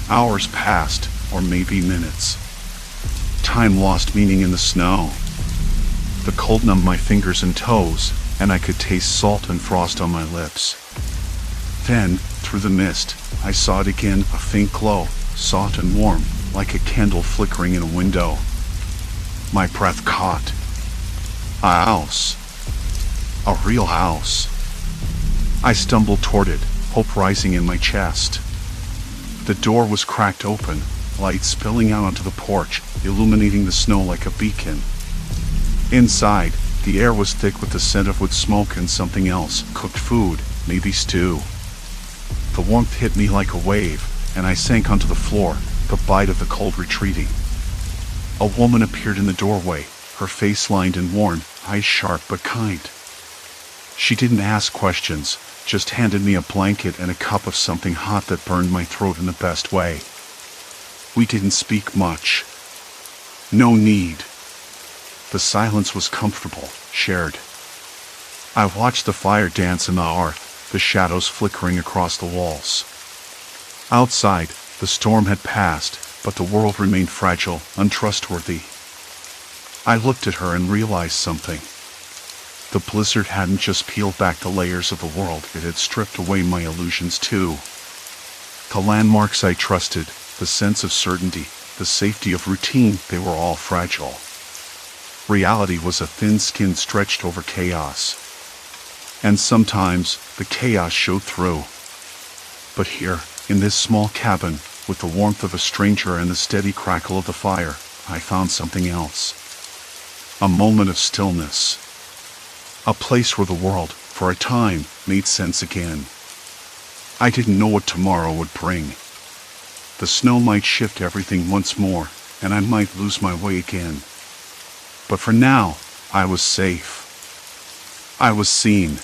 Hours passed, or maybe minutes. Time lost meaning in the snow. The cold numbed my fingers and toes, and I could taste salt and frost on my lips. Then, through the mist, I saw it again, a faint glow, soft and warm, like a candle flickering in a window. My breath caught. A house. A real house. I stumbled toward it, hope rising in my chest. The door was cracked open, light spilling out onto the porch, illuminating the snow like a beacon. Inside, the air was thick with the scent of wood smoke and something else, cooked food, maybe stew. The warmth hit me like a wave, and I sank onto the floor, the bite of the cold retreating. A woman appeared in the doorway, her face lined and worn, eyes sharp but kind. She didn't ask questions, just handed me a blanket and a cup of something hot that burned my throat in the best way. We didn't speak much. No need. The silence was comfortable, shared. I watched the fire dance in the hearth, the shadows flickering across the walls. Outside, the storm had passed, but the world remained fragile, untrustworthy. I looked at her and realized something. The blizzard hadn't just peeled back the layers of the world, it had stripped away my illusions too. The landmarks I trusted, the sense of certainty, the safety of routine, they were all fragile. Reality was a thin skin stretched over chaos. And sometimes, the chaos showed through. But here, in this small cabin, with the warmth of a stranger and the steady crackle of the fire, I found something else. A moment of stillness. A place where the world, for a time, made sense again. I didn't know what tomorrow would bring. The snow might shift everything once more, and I might lose my way again. But for now, I was safe. I was seen.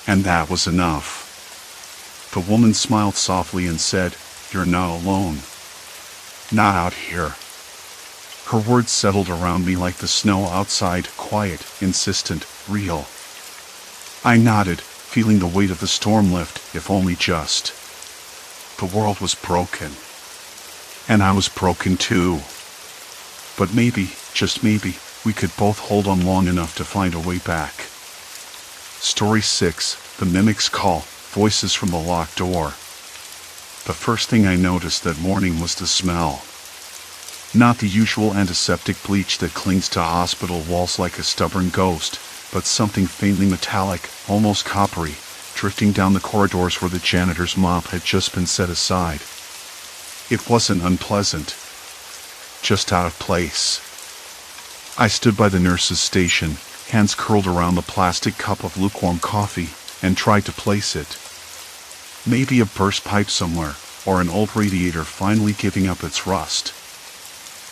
And that was enough. The woman smiled softly and said, "You're not alone. Not out here." Her words settled around me like the snow outside, quiet, insistent, real. I nodded, feeling the weight of the storm lift, if only just. The world was broken. And I was broken too. But maybe, just maybe, we could both hold on long enough to find a way back. Story 6, The Mimic's Call, Voices from the Locked Door. The first thing I noticed that morning was the smell. Not the usual antiseptic bleach that clings to hospital walls like a stubborn ghost, but something faintly metallic, almost coppery, drifting down the corridors where the janitor's mop had just been set aside. It wasn't unpleasant. Just out of place. I stood by the nurse's station, hands curled around the plastic cup of lukewarm coffee, and tried to place it. Maybe a burst pipe somewhere, or an old radiator finally giving up its rust.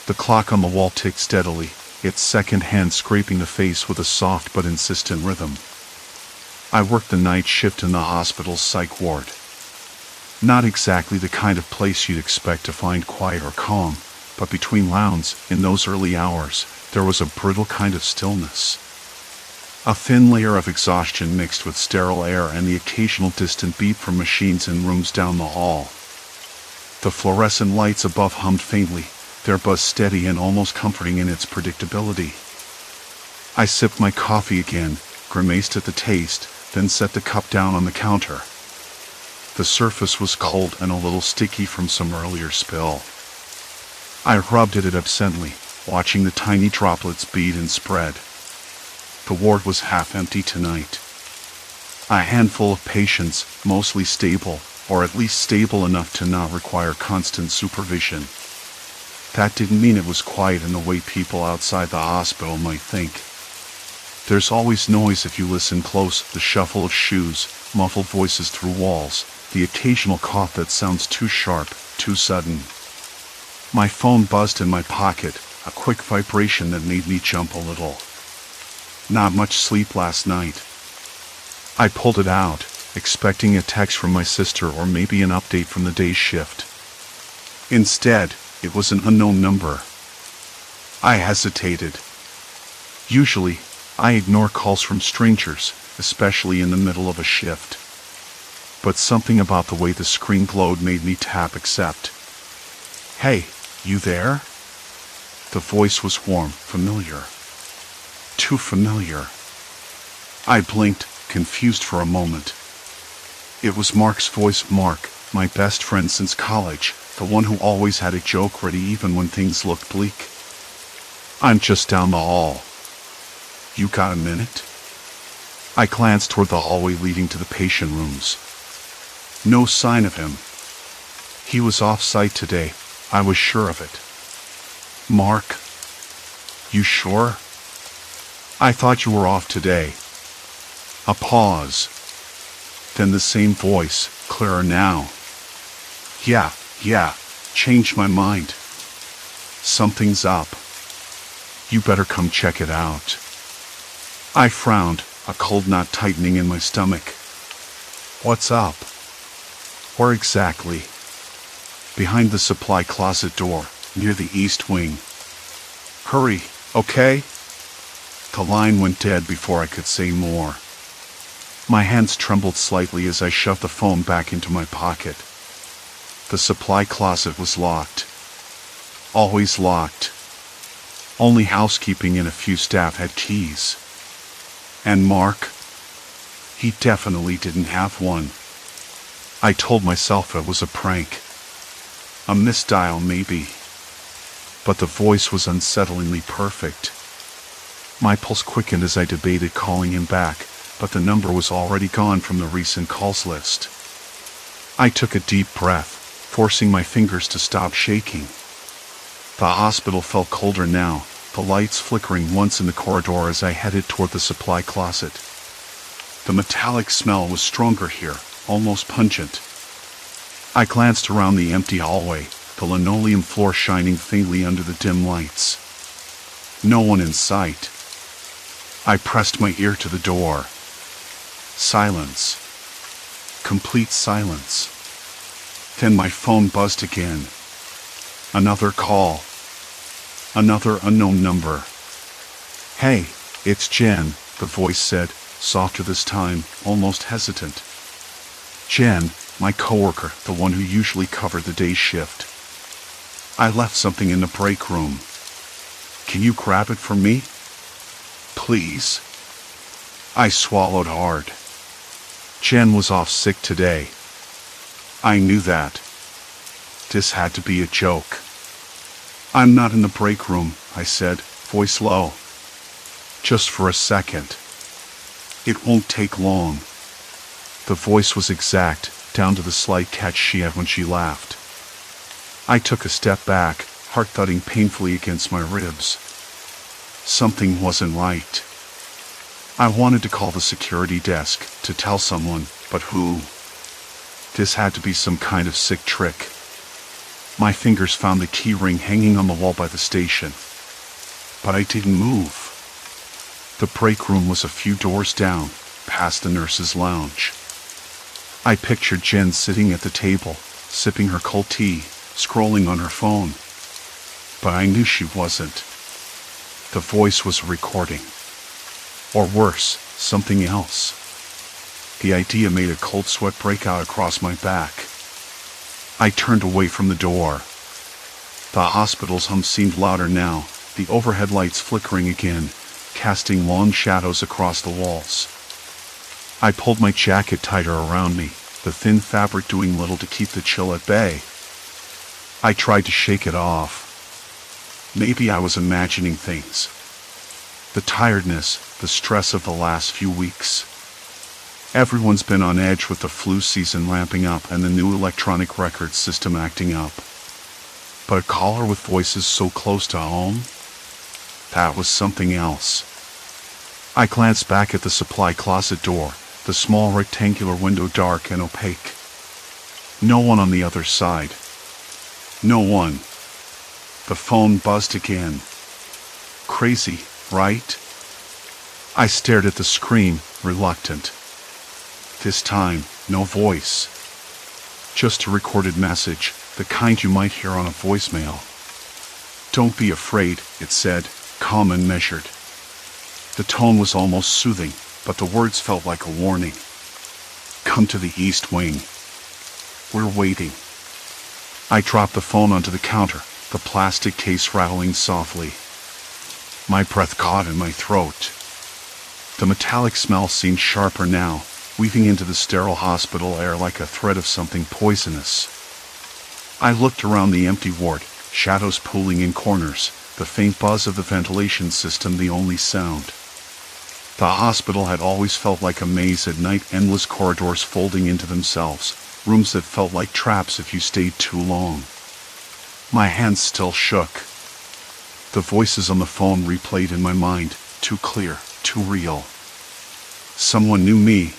The clock on the wall ticked steadily, its second hand scraping the face with a soft but insistent rhythm. I worked the night shift in the hospital's psych ward. Not exactly the kind of place you'd expect to find quiet or calm, but between rounds, in those early hours, there was a brittle kind of stillness. A thin layer of exhaustion mixed with sterile air and the occasional distant beep from machines in rooms down the hall. The fluorescent lights above hummed faintly, their buzz steady and almost comforting in its predictability. I sipped my coffee again, grimaced at the taste, then set the cup down on the counter. The surface was cold and a little sticky from some earlier spill. I rubbed at it absently, watching the tiny droplets bead and spread. The ward was half empty tonight. A handful of patients, mostly stable, or at least stable enough to not require constant supervision. That didn't mean it was quiet in the way people outside the hospital might think. There's always noise if you listen close, the shuffle of shoes, muffled voices through walls, the occasional cough that sounds too sharp, too sudden. My phone buzzed in my pocket, a quick vibration that made me jump a little. Not much sleep last night. I pulled it out, expecting a text from my sister or maybe an update from the day's shift. Instead, it was an unknown number. I hesitated. Usually, I ignore calls from strangers, especially in the middle of a shift. But something about the way the screen glowed made me tap accept. "Hey, you there?" The voice was warm, familiar. Too familiar. I blinked, confused for a moment. It was Mark's voice. Mark, my best friend since college, the one who always had a joke ready even when things looked bleak. "I'm just down the hall. You got a minute?" I glanced toward the hallway leading to the patient rooms. No sign of him. He was off-site today, I was sure of it. "Mark? You sure? I thought you were off today." A pause. Then the same voice, clearer now. Yeah, changed my mind. Something's up. You better come check it out." I frowned, a cold knot tightening in my stomach. "What's up?" "Where exactly?" "Behind the supply closet door, near the east wing." "Hurry, okay?" The line went dead before I could say more. My hands trembled slightly as I shoved the phone back into my pocket. The supply closet was locked. Always locked. Only housekeeping and a few staff had keys. And Mark? He definitely didn't have one. I told myself it was a prank. A misdial, maybe. But the voice was unsettlingly perfect. My pulse quickened as I debated calling him back, but the number was already gone from the recent calls list. I took a deep breath, forcing my fingers to stop shaking. The hospital felt colder now, the lights flickering once in the corridor as I headed toward the supply closet. The metallic smell was stronger here, almost pungent. I glanced around the empty hallway, the linoleum floor shining faintly under the dim lights. No one in sight. I pressed my ear to the door. Silence. Complete silence. Then my phone buzzed again. Another call. Another unknown number. "Hey, it's Jen," the voice said, softer this time, almost hesitant. Jen, my coworker, the one who usually covered the day shift. "I left something in the break room. Can you grab it for me? Please?" I swallowed hard. Jen was off sick today. I knew that. This had to be a joke. "I'm not in the break room," I said, voice low. "Just for a second. It won't take long." The voice was exact, down to the slight catch she had when she laughed. I took a step back, heart thudding painfully against my ribs. Something wasn't right. I wanted to call the security desk, to tell someone, but who? This had to be some kind of sick trick. My fingers found the key ring hanging on the wall by the station. But I didn't move. The break room was a few doors down, past the nurse's lounge. I pictured Jen sitting at the table, sipping her cold tea, scrolling on her phone. But I knew she wasn't. The voice was a recording. Or worse, something else. The idea made a cold sweat break out across my back. I turned away from the door. The hospital's hum seemed louder now, the overhead lights flickering again, casting long shadows across the walls. I pulled my jacket tighter around me, the thin fabric doing little to keep the chill at bay. I tried to shake it off. Maybe I was imagining things. The tiredness, the stress of the last few weeks. Everyone's been on edge with the flu season ramping up and the new electronic record system acting up. But a caller with voices so close to home? That was something else. I glanced back at the supply closet door, the small rectangular window dark and opaque. No one on the other side. No one. The phone buzzed again. Crazy, right? I stared at the screen, reluctant. This time, no voice. Just a recorded message, the kind you might hear on a voicemail. "Don't be afraid," it said, calm and measured. The tone was almost soothing, but the words felt like a warning. "Come to the East Wing. We're waiting." I dropped the phone onto the counter, the plastic case rattling softly. My breath caught in my throat. The metallic smell seemed sharper now, weaving into the sterile hospital air like a thread of something poisonous. I looked around the empty ward, shadows pooling in corners, the faint buzz of the ventilation system the only sound. The hospital had always felt like a maze at night, endless corridors folding into themselves, rooms that felt like traps if you stayed too long. My hands still shook. The voices on the phone replayed in my mind, too clear, too real. Someone knew me,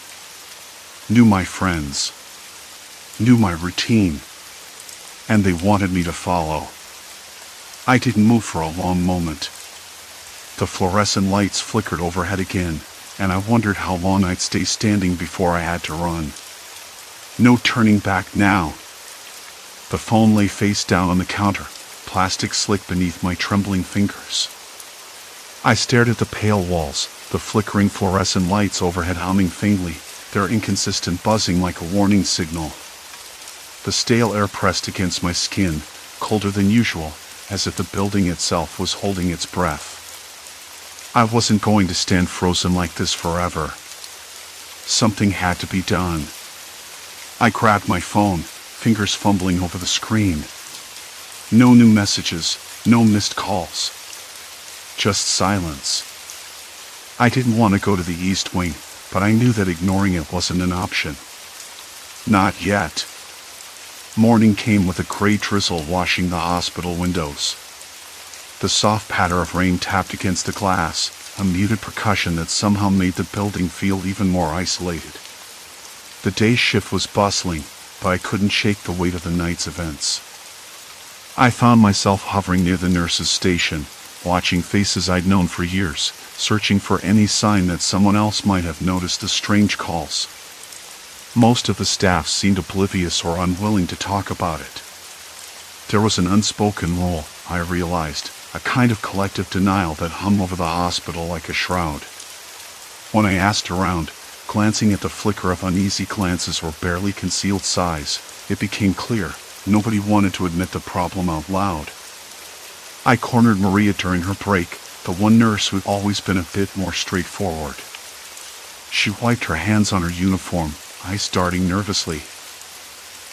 knew my friends, knew my routine, and they wanted me to follow. I didn't move for a long moment. The fluorescent lights flickered overhead again, and I wondered how long I'd stay standing before I had to run. No turning back now. The phone lay face down on the counter, plastic slick beneath my trembling fingers. I stared at the pale walls, the flickering fluorescent lights overhead humming faintly, their inconsistent buzzing like a warning signal. The stale air pressed against my skin, colder than usual, as if the building itself was holding its breath. I wasn't going to stand frozen like this forever. Something had to be done. I grabbed my phone, fingers fumbling over the screen. No new messages, no missed calls. Just silence. I didn't want to go to the East Wing, but I knew that ignoring it wasn't an option. Not yet. Morning came with a gray drizzle washing the hospital windows. The soft patter of rain tapped against the glass, a muted percussion that somehow made the building feel even more isolated. The day shift was bustling, but I couldn't shake the weight of the night's events. I found myself hovering near the nurse's station, watching faces I'd known for years, searching for any sign that someone else might have noticed the strange calls. Most of the staff seemed oblivious or unwilling to talk about it. There was an unspoken rule, I realized, a kind of collective denial that hung over the hospital like a shroud. When I asked around, glancing at the flicker of uneasy glances or barely concealed sighs, it became clear nobody wanted to admit the problem out loud. I cornered Maria during her break, the one nurse who'd always been a bit more straightforward. She wiped her hands on her uniform, eyes darting nervously.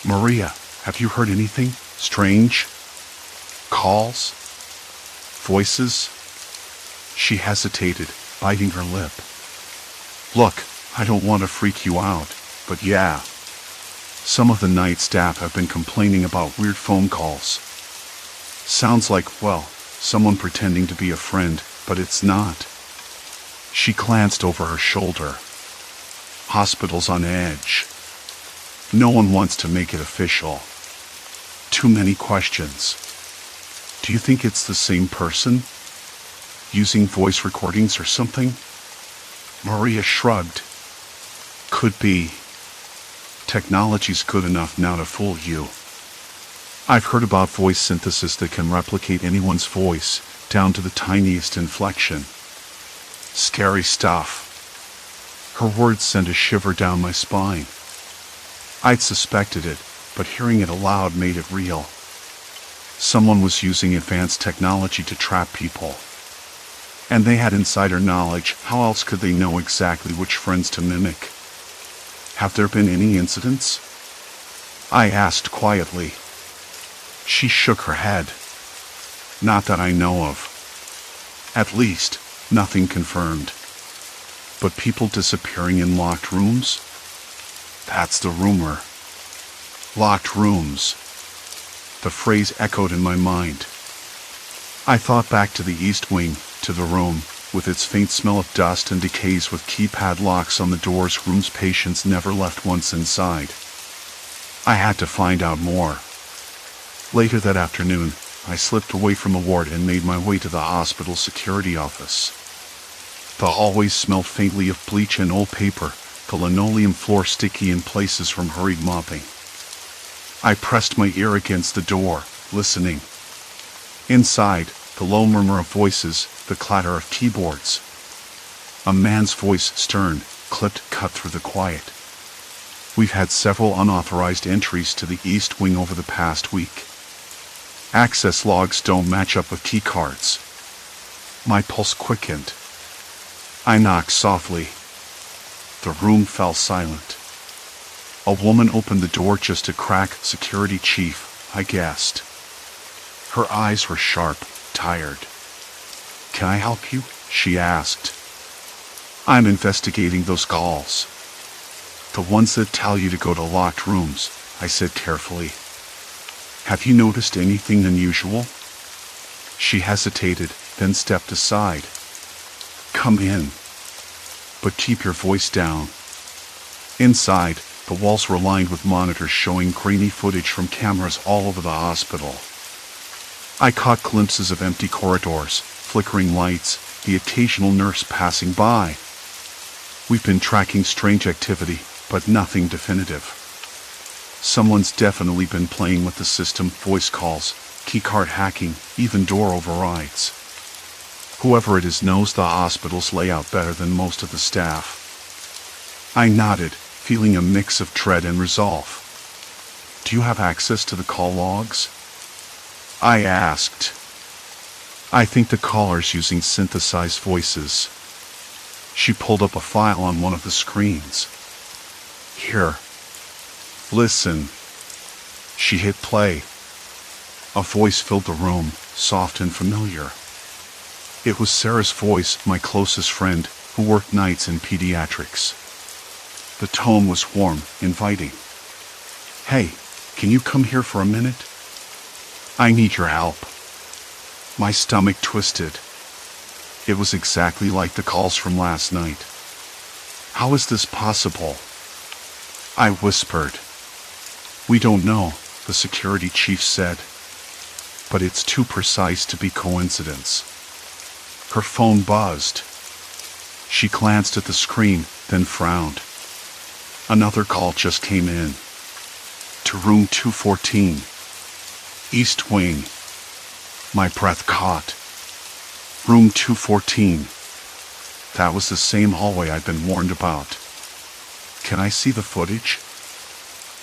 "Maria, have you heard anything strange? Calls? Voices?" She hesitated, biting her lip. "Look, I don't want to freak you out, but yeah. Some of the night staff have been complaining about weird phone calls. Sounds like, well, someone pretending to be a friend, but it's not." She glanced over her shoulder. "Hospital's on edge. No one wants to make it official. Too many questions. Do you think it's the same person? Using voice recordings or something?" Maria shrugged. "Could be. Technology's good enough now to fool you. I've heard about voice synthesis that can replicate anyone's voice, down to the tiniest inflection. Scary stuff." Her words sent a shiver down my spine. I'd suspected it, but hearing it aloud made it real. Someone was using advanced technology to trap people. And they had insider knowledge. How else could they know exactly which friends to mimic? "Have there been any incidents?" I asked quietly. She shook her head. "Not that I know of. At least, nothing confirmed. But people disappearing in locked rooms? That's the rumor." Locked rooms. The phrase echoed in my mind. I thought back to the East Wing, to the room, with its faint smell of dust and decays with keypad locks on the doors rooms patients never left once inside. I had to find out more. Later that afternoon, I slipped away from the ward and made my way to the hospital security office. The hallways smelled faintly of bleach and old paper, the linoleum floor sticky in places from hurried mopping. I pressed my ear against the door, listening. Inside, the low murmur of voices, the clatter of keyboards. A man's voice, stern, clipped, cut through the quiet. "We've had several unauthorized entries to the East Wing over the past week. Access logs don't match up with keycards." My pulse quickened. I knocked softly. The room fell silent. A woman opened the door just a crack. "Security chief," I guessed. Her eyes were sharp, tired. "Can I help you?" she asked. "I'm investigating those calls. The ones that tell you to go to locked rooms," I said carefully. "Have you noticed anything unusual?" She hesitated, then stepped aside. "Come in. But keep your voice down." Inside, the walls were lined with monitors showing grainy footage from cameras all over the hospital. I caught glimpses of empty corridors, flickering lights, the occasional nurse passing by. We've been tracking strange activity, but nothing definitive. Someone's definitely been playing with the system, voice calls, keycard hacking, even door overrides. Whoever it is knows the hospital's layout better than most of the staff. I nodded, feeling a mix of dread and resolve. "Do you have access to the call logs?" I asked. I think the caller's using synthesized voices. She pulled up a file on one of the screens. Here. Listen. She hit play. A voice filled the room, soft and familiar. It was Sarah's voice, my closest friend, who worked nights in pediatrics. The tone was warm, inviting. Hey, can you come here for a minute? I need your help. My stomach twisted. It was exactly like the calls from last night. How is this possible? I whispered. We don't know, the security chief said. But it's too precise to be coincidence. Her phone buzzed. She glanced at the screen, then frowned. Another call just came in. To room 214. East Wing. My breath caught. Room 214. That was the same hallway I'd been warned about. Can I see the footage?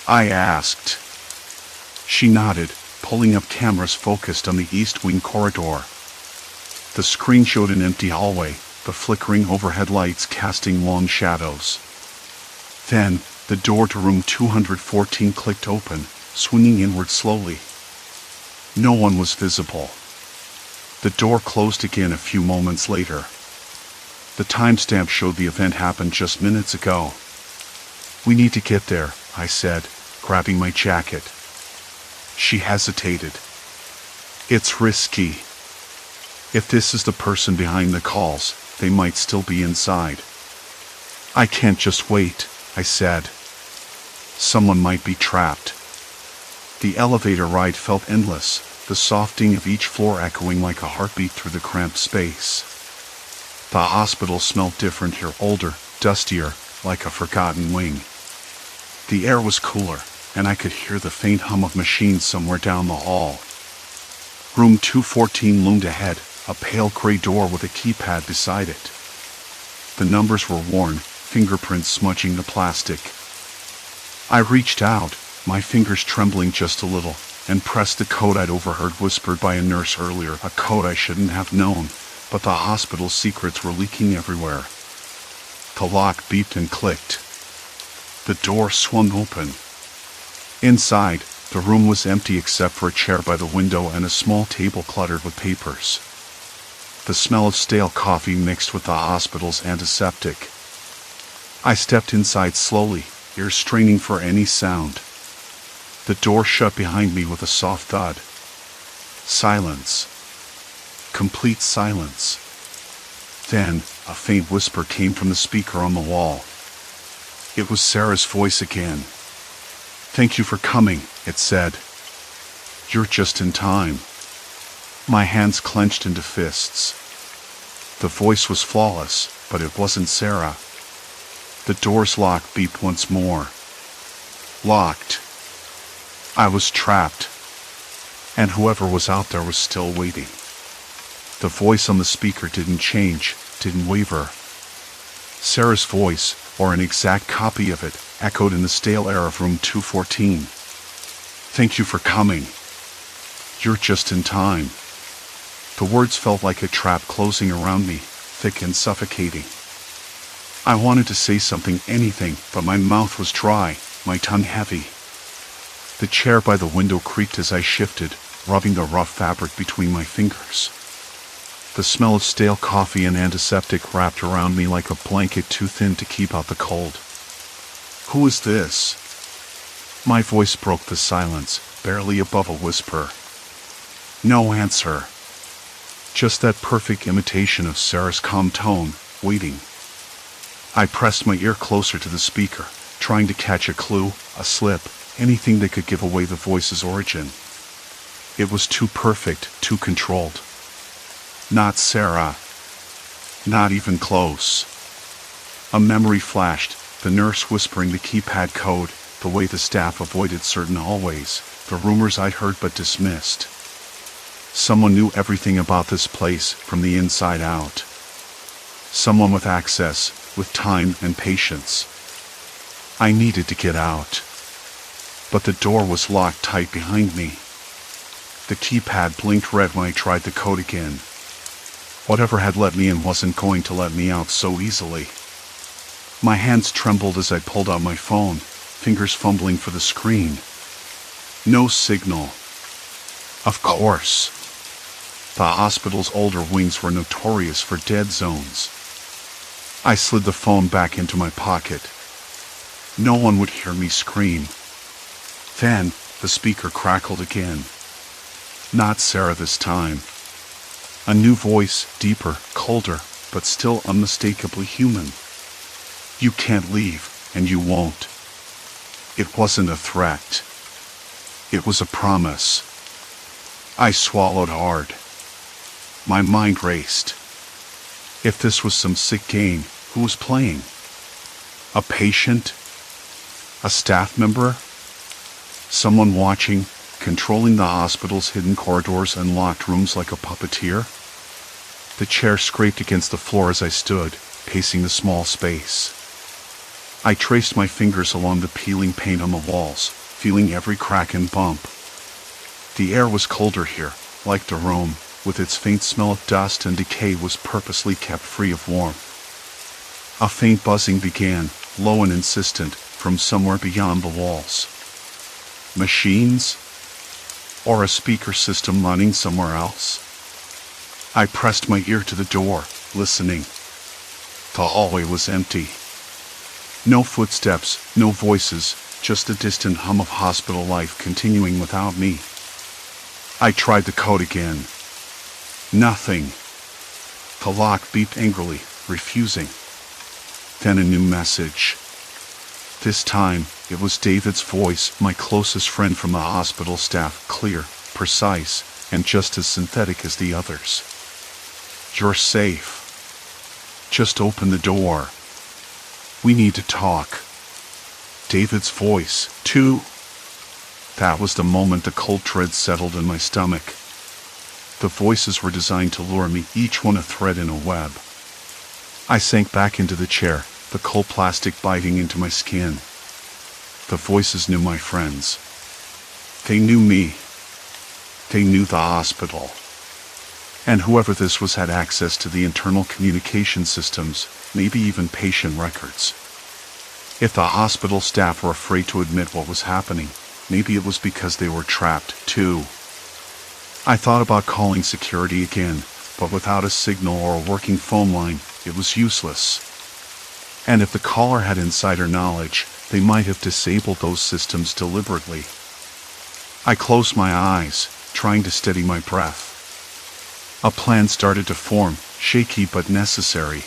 I asked. She nodded, pulling up cameras focused on the East Wing corridor. The screen showed an empty hallway, the flickering overhead lights casting long shadows. Then, the door to room 214 clicked open, swinging inward slowly. No one was visible. The door closed again a few moments later. The timestamp showed the event happened just minutes ago. We need to get there, I said, grabbing my jacket. She hesitated. It's risky. If this is the person behind the calls, they might still be inside. I can't just wait, I said. Someone might be trapped. The elevator ride felt endless, the soft ding of each floor echoing like a heartbeat through the cramped space. The hospital smelled different here, older, dustier, like a forgotten wing. The air was cooler, and I could hear the faint hum of machines somewhere down the hall. Room 214 loomed ahead, a pale gray door with a keypad beside it. The numbers were worn, fingerprints smudging the plastic. I reached out, my fingers trembling just a little, and pressed the code I'd overheard whispered by a nurse earlier, a code I shouldn't have known, but the hospital's secrets were leaking everywhere. The lock beeped and clicked. The door swung open. Inside, the room was empty except for a chair by the window and a small table cluttered with papers. The smell of stale coffee mixed with the hospital's antiseptic. I stepped inside slowly, ears straining for any sound. The door shut behind me with a soft thud. Silence. Complete silence. Then, a faint whisper came from the speaker on the wall. It was Sarah's voice again. Thank you for coming, it said. You're just in time. My hands clenched into fists. The voice was flawless, but it wasn't Sarah. The door's lock beeped once more. Locked. I was trapped. And whoever was out there was still waiting. The voice on the speaker didn't change, didn't waver. Sarah's voice, or an exact copy of it, echoed in the stale air of room 214. Thank you for coming. You're just in time. The words felt like a trap closing around me, thick and suffocating. I wanted to say something, anything, but my mouth was dry, my tongue heavy. The chair by the window creaked as I shifted, rubbing the rough fabric between my fingers. The smell of stale coffee and antiseptic wrapped around me like a blanket too thin to keep out the cold. Who is this? My voice broke the silence, barely above a whisper. No answer. Just that perfect imitation of Sarah's calm tone, waiting. I pressed my ear closer to the speaker, trying to catch a clue, a slip, anything that could give away the voice's origin. It was too perfect, too controlled. Not Sarah. Not even close. A memory flashed, the nurse whispering the keypad code, the way the staff avoided certain hallways, the rumors I'd heard but dismissed. Someone knew everything about this place from the inside out. Someone with access, with time and patience. I needed to get out. But the door was locked tight behind me. The keypad blinked red when I tried the code again, Whatever had let me in wasn't going to let me out so easily. My hands trembled as I pulled out my phone, fingers fumbling for the screen. No signal. Of course. The hospital's older wings were notorious for dead zones. I slid the phone back into my pocket. No one would hear me scream. Then, the speaker crackled again. Not Sarah this time. A new voice, deeper, colder, but still unmistakably human. You can't leave, and you won't. It wasn't a threat. It was a promise. I swallowed hard. My mind raced. If this was some sick game, who was playing? A patient? A staff member? Someone watching, controlling the hospital's hidden corridors and locked rooms like a puppeteer? The chair scraped against the floor as I stood, pacing the small space. I traced my fingers along the peeling paint on the walls, feeling every crack and bump. The air was colder here, like the room, with its faint smell of dust and decay, was purposely kept free of warmth. A faint buzzing began, low and insistent, from somewhere beyond the walls. Machines? Or a speaker system running somewhere else? I pressed my ear to the door, listening. The hallway was empty. No footsteps, no voices, just the distant hum of hospital life continuing without me. I tried the code again. Nothing. The lock beeped angrily, refusing. Then a new message. This time, it was David's voice, my closest friend from the hospital staff, clear, precise, and just as synthetic as the others. You're safe. Just open the door. We need to talk. David's voice, too. That was the moment the cold dread settled in my stomach. The voices were designed to lure me, each one a thread in a web. I sank back into the chair, the cold plastic biting into my skin. The voices knew my friends. They knew me. They knew the hospital. And whoever this was had access to the internal communication systems, maybe even patient records. If the hospital staff were afraid to admit what was happening, maybe it was because they were trapped, too. I thought about calling security again, but without a signal or a working phone line, it was useless. And if the caller had insider knowledge, they might have disabled those systems deliberately. I closed my eyes, trying to steady my breath. A plan started to form, shaky but necessary.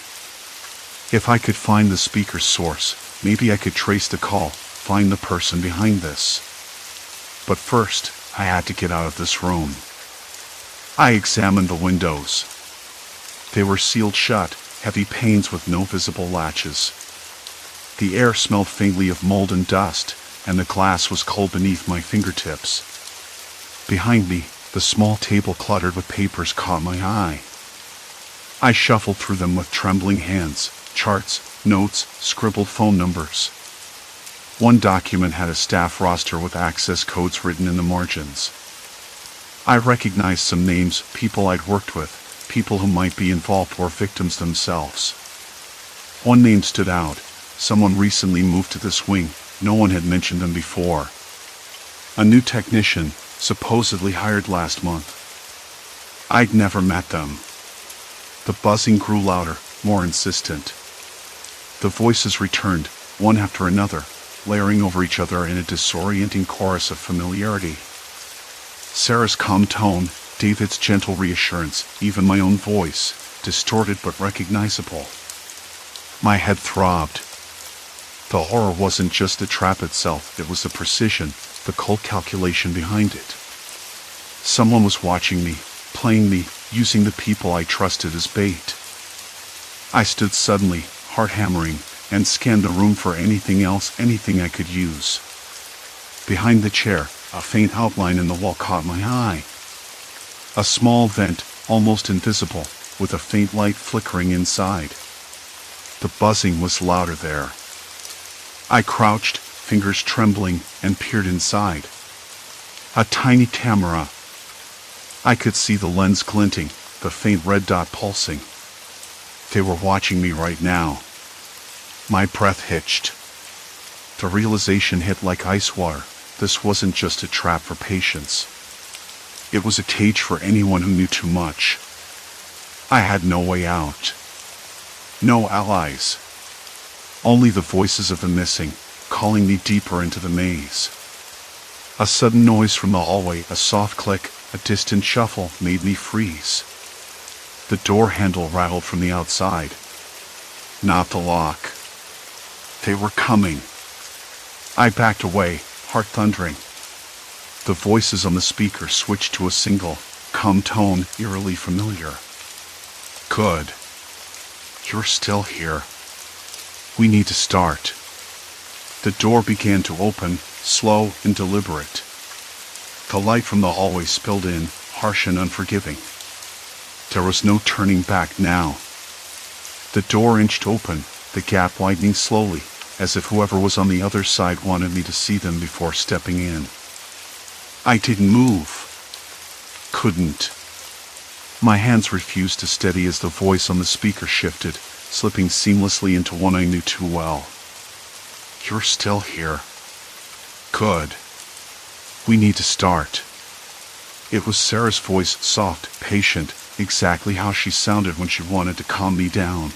If I could find the speaker's source, maybe I could trace the call, find the person behind this. But first, I had to get out of this room. I examined the windows. They were sealed shut, heavy panes with no visible latches. The air smelled faintly of mold and dust, and the glass was cold beneath my fingertips. Behind me, the small table cluttered with papers caught my eye. I shuffled through them with trembling hands, charts, notes, scribbled phone numbers. One document had a staff roster with access codes written in the margins. I recognized some names, people I'd worked with, people who might be involved or victims themselves. One name stood out. Someone recently moved to this wing. No one had mentioned them before. A new technician, supposedly hired last month. I'd never met them. The buzzing grew louder, more insistent. The voices returned, one after another, layering over each other in a disorienting chorus of familiarity. Sarah's calm tone, David's gentle reassurance, even my own voice, distorted but recognizable. My head throbbed. The horror wasn't just the trap itself, it was the precision, the cold calculation behind it. Someone was watching me, playing me, using the people I trusted as bait. I stood suddenly, heart hammering, and scanned the room for anything else, anything I could use. Behind the chair, a faint outline in the wall caught my eye. A small vent, almost invisible, with a faint light flickering inside. The buzzing was louder there. I crouched, fingers trembling, and peered inside. A tiny camera. I could see the lens glinting, the faint red dot pulsing. They were watching me right now. My breath hitched. The realization hit like ice water. This wasn't just a trap for patients. It was a cage for anyone who knew too much. I had no way out. No allies. Only the voices of the missing, calling me deeper into the maze. A sudden noise from the hallway, a soft click, a distant shuffle made me freeze. The door handle rattled from the outside. Not the lock. They were coming. I backed away, heart thundering. The voices on the speaker switched to a single, calm tone, eerily familiar. Good. You're still here. We need to start. The door began to open, slow and deliberate. The light from the hallway spilled in, harsh and unforgiving. There was no turning back now. The door inched open, the gap widening slowly, as if whoever was on the other side wanted me to see them before stepping in. I didn't move. Couldn't. My hands refused to steady as the voice on the speaker shifted, slipping seamlessly into one I knew too well. You're still here. Good. We need to start. It was Sarah's voice, soft, patient, exactly how she sounded when she wanted to calm me down.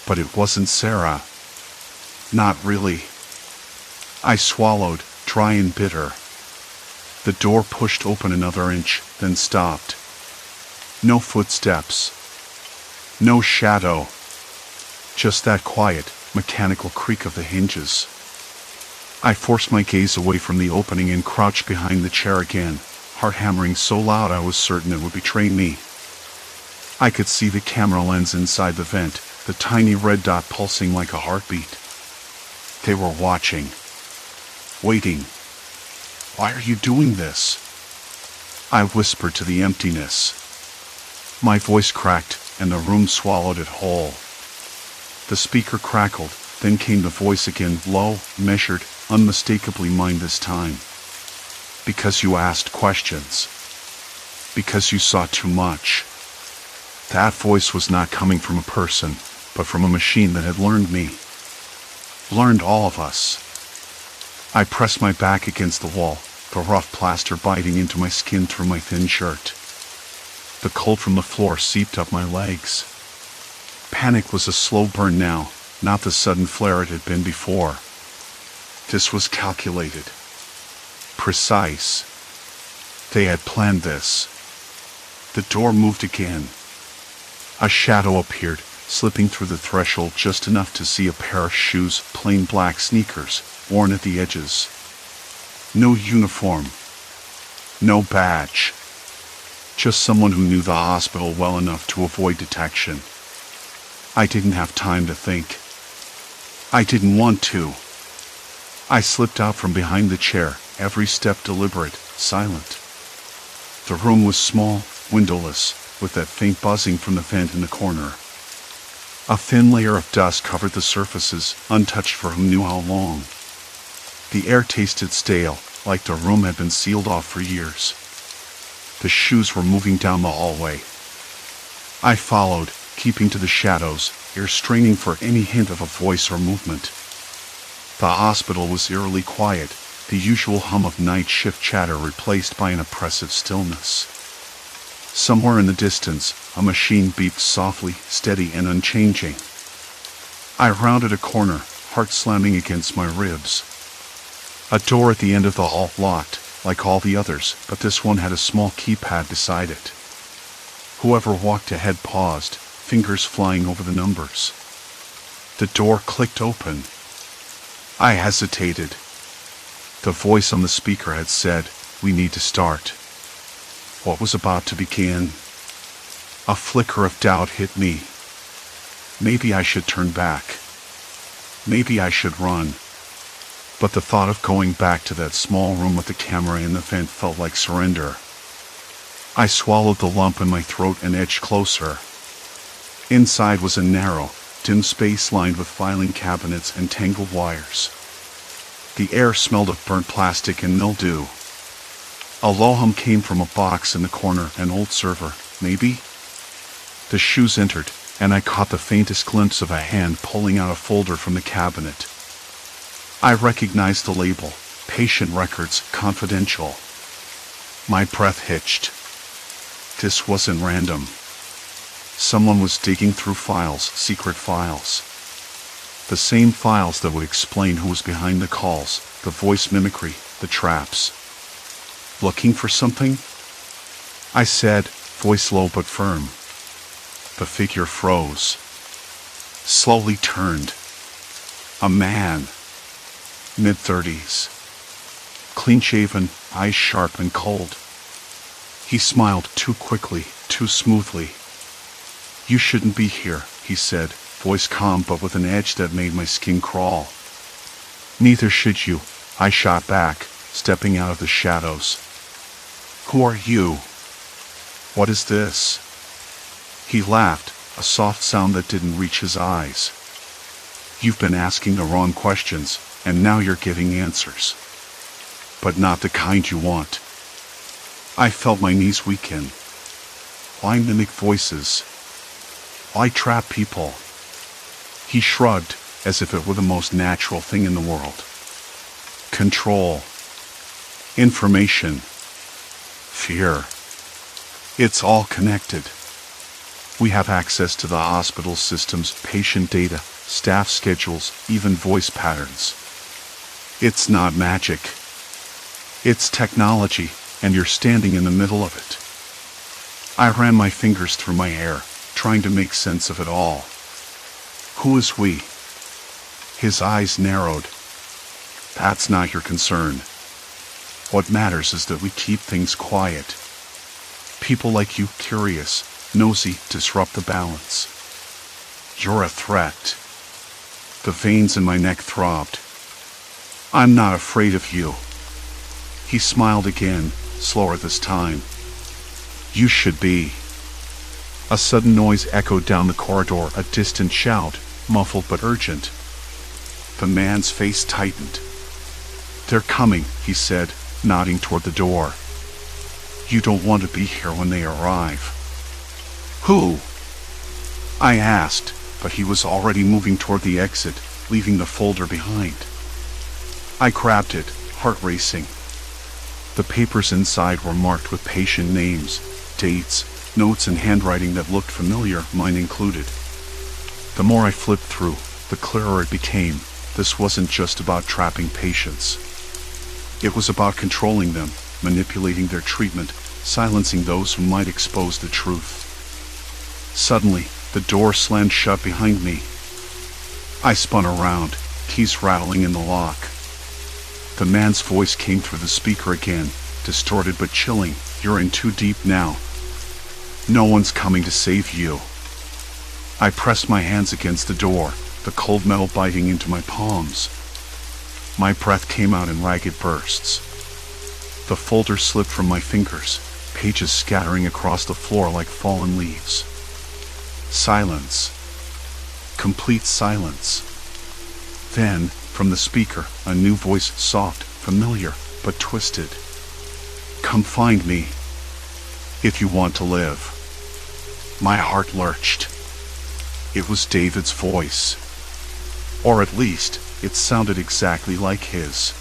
But it wasn't Sarah. Not really. I swallowed, dry and bitter. The door pushed open another inch, then stopped. No footsteps. No shadow. Just that quiet, mechanical creak of the hinges. I forced my gaze away from the opening and crouched behind the chair again, heart hammering so loud I was certain it would betray me. I could see the camera lens inside the vent, the tiny red dot pulsing like a heartbeat. They were watching. Waiting. Why are you doing this? I whispered to the emptiness. My voice cracked, and the room swallowed it whole. The speaker crackled, then came the voice again, low, measured, unmistakably mine this time. Because you asked questions. Because you saw too much. That voice was not coming from a person, but from a machine that had learned me. Learned all of us. I pressed my back against the wall, the rough plaster biting into my skin through my thin shirt. The cold from the floor seeped up my legs. Panic was a slow burn now, not the sudden flare it had been before. This was calculated. Precise. They had planned this. The door moved again. A shadow appeared, slipping through the threshold just enough to see a pair of shoes, plain black sneakers, worn at the edges. No uniform. No badge. Just someone who knew the hospital well enough to avoid detection. I didn't have time to think. I didn't want to. I slipped out from behind the chair, every step deliberate, silent. The room was small, windowless, with that faint buzzing from the vent in the corner. A thin layer of dust covered the surfaces, untouched for who knew how long. The air tasted stale, like the room had been sealed off for years. The shoes were moving down the hallway. I followed, keeping to the shadows, ears straining for any hint of a voice or movement. The hospital was eerily quiet, the usual hum of night shift chatter replaced by an oppressive stillness. Somewhere in the distance, a machine beeped softly, steady and unchanging. I rounded a corner, heart slamming against my ribs. A door at the end of the hall locked, like all the others, but this one had a small keypad beside it. Whoever walked ahead paused, fingers flying over the numbers. The door clicked open. I hesitated. The voice on the speaker had said, "We need to start." What was about to begin? A flicker of doubt hit me. Maybe I should turn back. Maybe I should run. But the thought of going back to that small room with the camera in the vent felt like surrender. I swallowed the lump in my throat and edged closer. Inside was a narrow, dim space lined with filing cabinets and tangled wires. The air smelled of burnt plastic and mildew. A low hum came from a box in the corner, an old server, maybe? The shoes entered, and I caught the faintest glimpse of a hand pulling out a folder from the cabinet. I recognized the label, Patient Records, Confidential. My breath hitched. This wasn't random. Someone was digging through files, secret files. The same files that would explain who was behind the calls, the voice mimicry, the traps. Looking for something? I said, voice low but firm. The figure froze. Slowly turned. A man. Mid-30s. Clean-shaven, eyes sharp and cold. He smiled too quickly, too smoothly. You shouldn't be here, he said, voice calm but with an edge that made my skin crawl. Neither should you, I shot back, stepping out of the shadows. Who are you? What is this? He laughed, a soft sound that didn't reach his eyes. You've been asking the wrong questions, and now you're getting answers. But not the kind you want. I felt my knees weaken. Why mimic voices? Why trap people? He shrugged, as if it were the most natural thing in the world. Control. Information. Fear. It's all connected. We have access to the hospital system's patient data, staff schedules, even voice patterns. It's not magic. It's technology, and you're standing in the middle of it. I ran my fingers through my hair, trying to make sense of it all. Who is we? His eyes narrowed. That's not your concern. What matters is that we keep things quiet. People like you, curious, nosy, disrupt the balance. You're a threat. The veins in my neck throbbed. I'm not afraid of you. He smiled again, slower this time. You should be. A sudden noise echoed down the corridor, a distant shout, muffled but urgent. The man's face tightened. They're coming, he said, nodding toward the door. You don't want to be here when they arrive. Who? I asked, but he was already moving toward the exit, leaving the folder behind. I grabbed it, heart racing. The papers inside were marked with patient names, dates, notes and handwriting that looked familiar, mine included. The more I flipped through, the clearer it became. This wasn't just about trapping patients. It was about controlling them, manipulating their treatment, silencing those who might expose the truth. Suddenly, the door slammed shut behind me. I spun around, keys rattling in the lock. The man's voice came through the speaker again, distorted but chilling. You're in too deep now. No one's coming to save you. I pressed my hands against the door, the cold metal biting into my palms. My breath came out in ragged bursts. The folder slipped from my fingers, pages scattering across the floor like fallen leaves. Silence. Complete silence. Then, from the speaker, a new voice, soft, familiar, but twisted. Come find me, if you want to live. My heart lurched. It was David's voice. Or at least, it sounded exactly like his.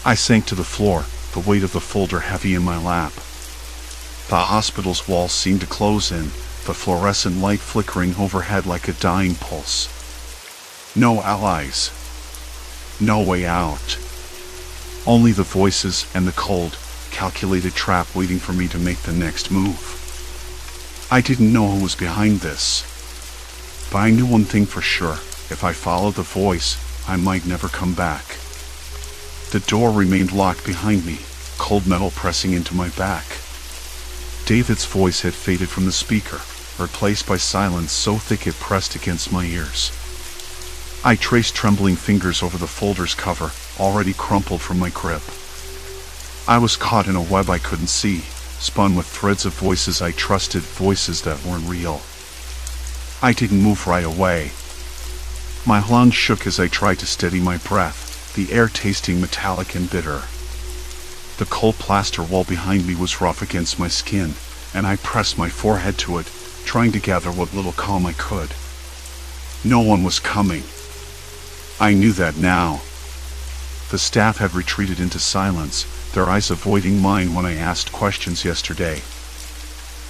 I sank to the floor, the weight of the folder heavy in my lap. The hospital's walls seemed to close in, the fluorescent light flickering overhead like a dying pulse. No allies. No way out. Only the voices and the cold, calculated trap waiting for me to make the next move. I didn't know who was behind this. But I knew one thing for sure. If I followed the voice, I might never come back. The door remained locked behind me, cold metal pressing into my back. David's voice had faded from the speaker, replaced by silence so thick it pressed against my ears. I traced trembling fingers over the folder's cover, already crumpled from my grip. I was caught in a web I couldn't see, spun with threads of voices I trusted, voices that weren't real. I didn't move right away. My lungs shook as I tried to steady my breath, the air tasting metallic and bitter. The cold plaster wall behind me was rough against my skin, and I pressed my forehead to it, trying to gather what little calm I could. No one was coming. I knew that now. The staff had retreated into silence, their eyes avoiding mine when I asked questions yesterday.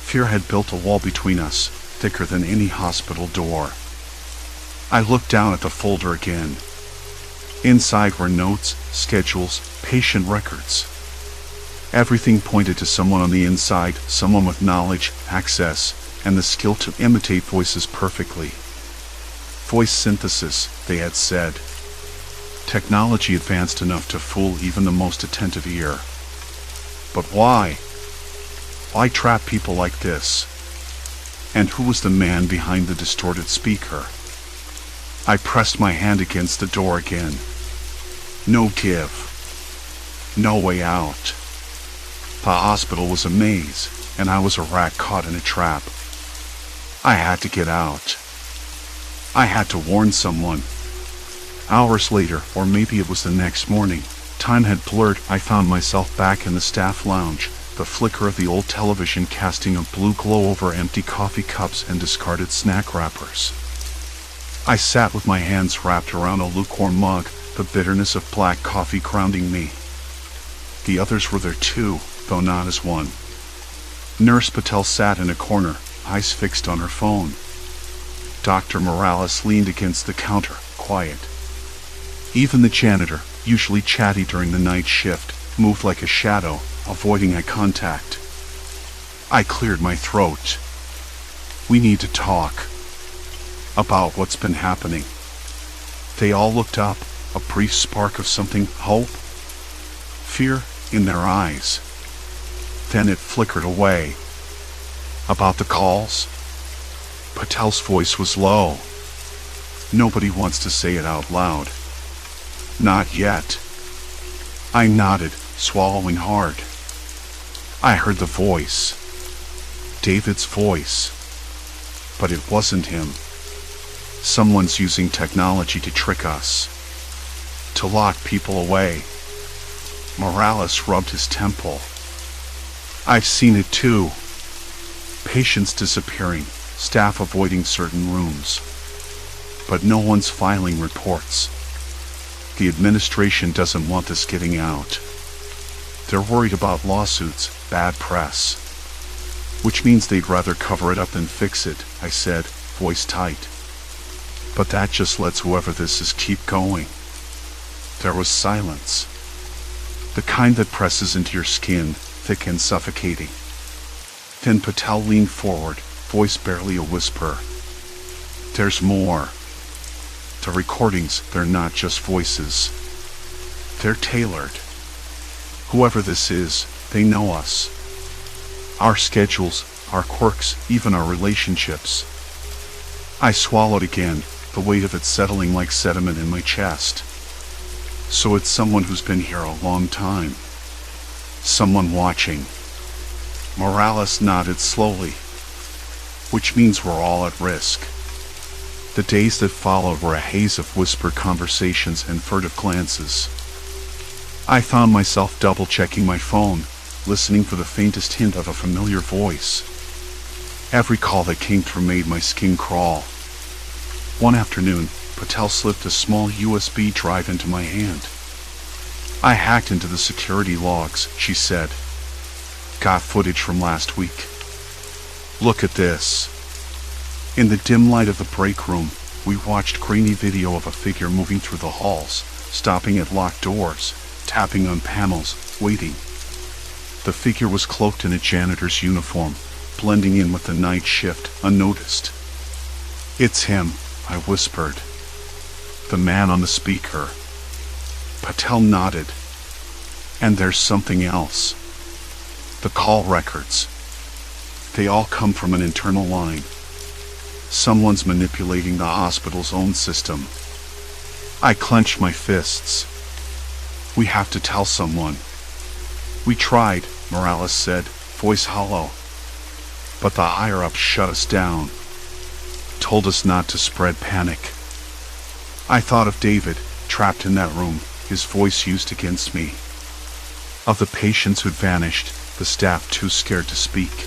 Fear had built a wall between us, thicker than any hospital door. I looked down at the folder again. Inside were notes, schedules, patient records. Everything pointed to someone on the inside, someone with knowledge, access, and the skill to imitate voices perfectly. Voice synthesis, they had said. Technology advanced enough to fool even the most attentive ear. But why? Why trap people like this? And who was the man behind the distorted speaker? I pressed my hand against the door again. No give. No way out. The hospital was a maze, and I was a rat caught in a trap. I had to get out. I had to warn someone. Hours later, or maybe it was the next morning, time had blurred. I found myself back in the staff lounge, the flicker of the old television casting a blue glow over empty coffee cups and discarded snack wrappers. I sat with my hands wrapped around a lukewarm mug, the bitterness of black coffee grounding me. The others were there too, though not as one. Nurse Patel sat in a corner, eyes fixed on her phone. Dr. Morales leaned against the counter, quiet. Even the janitor, usually chatty during the night shift, moved like a shadow, avoiding eye contact. I cleared my throat. We need to talk. About what's been happening. They all looked up, a brief spark of something, hope, fear in their eyes. Then it flickered away. About the calls? Patel's voice was low. Nobody wants to say it out loud. Not yet. I nodded, swallowing hard. I heard the voice. David's voice. But it wasn't him. Someone's using technology to trick us. To lock people away. Morales rubbed his temple. I've seen it too. Patients disappearing, staff avoiding certain rooms. But no one's filing reports. The administration doesn't want this getting out. They're worried about lawsuits, bad press. Which means they'd rather cover it up than fix it, I said, voice tight. But that just lets whoever this is keep going. There was silence. The kind that presses into your skin, thick and suffocating. Then Patel leaned forward, voice barely a whisper. There's more. The recordings, they're not just voices. They're tailored. Whoever this is, they know us. Our schedules, our quirks, even our relationships. I swallowed again, the weight of it settling like sediment in my chest. So it's someone who's been here a long time. Someone watching. Morales nodded slowly. Which means we're all at risk. The days that followed were a haze of whispered conversations and furtive glances. I found myself double-checking my phone, listening for the faintest hint of a familiar voice. Every call that came through made my skin crawl. One afternoon, Patel slipped a small USB drive into my hand. I hacked into the security logs, she said. Got footage from last week. Look at this. In the dim light of the break room, we watched grainy video of a figure moving through the halls, stopping at locked doors, tapping on panels, waiting. The figure was cloaked in a janitor's uniform, blending in with the night shift, unnoticed. It's him, I whispered. The man on the speaker. Patel nodded. And there's something else. The call records. They all come from an internal line. Someone's manipulating the hospital's own system. I clenched my fists. We have to tell someone. We tried, Morales said, voice hollow. But the higher-ups shut us down. Told us not to spread panic. I thought of David, trapped in that room, his voice used against me. Of the patients who'd vanished, the staff too scared to speak.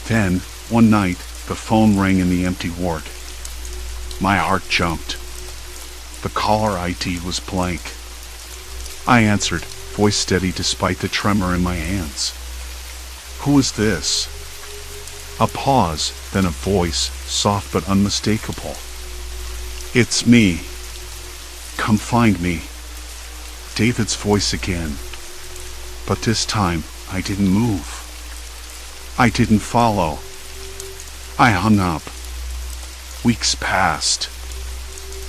Then, one night, The phone rang in the empty ward. My heart jumped. The caller ID was blank. I answered, voice steady despite the tremor in my hands. Who is this? A pause, then a voice, soft but unmistakable. It's me. Come find me. David's voice again. But this time, I didn't move. I didn't follow. I hung up. Weeks passed.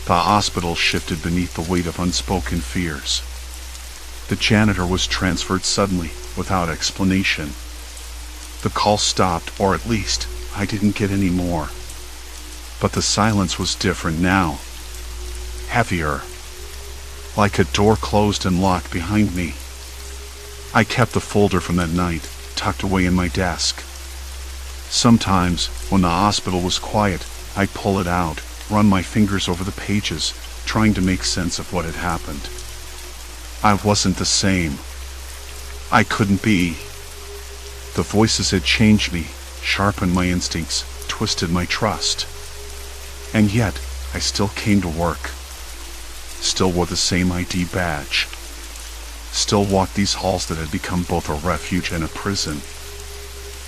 The hospital shifted beneath the weight of unspoken fears. The janitor was transferred suddenly, without explanation. The call stopped, or at least, I didn't get any more. But the silence was different now. Heavier. Like a door closed and locked behind me. I kept the folder from that night, tucked away in my desk. Sometimes, when the hospital was quiet, I'd pull it out, run my fingers over the pages, trying to make sense of what had happened. I wasn't the same. I couldn't be. The voices had changed me, sharpened my instincts, twisted my trust. And yet, I still came to work. Still wore the same ID badge. Still walked these halls that had become both a refuge and a prison.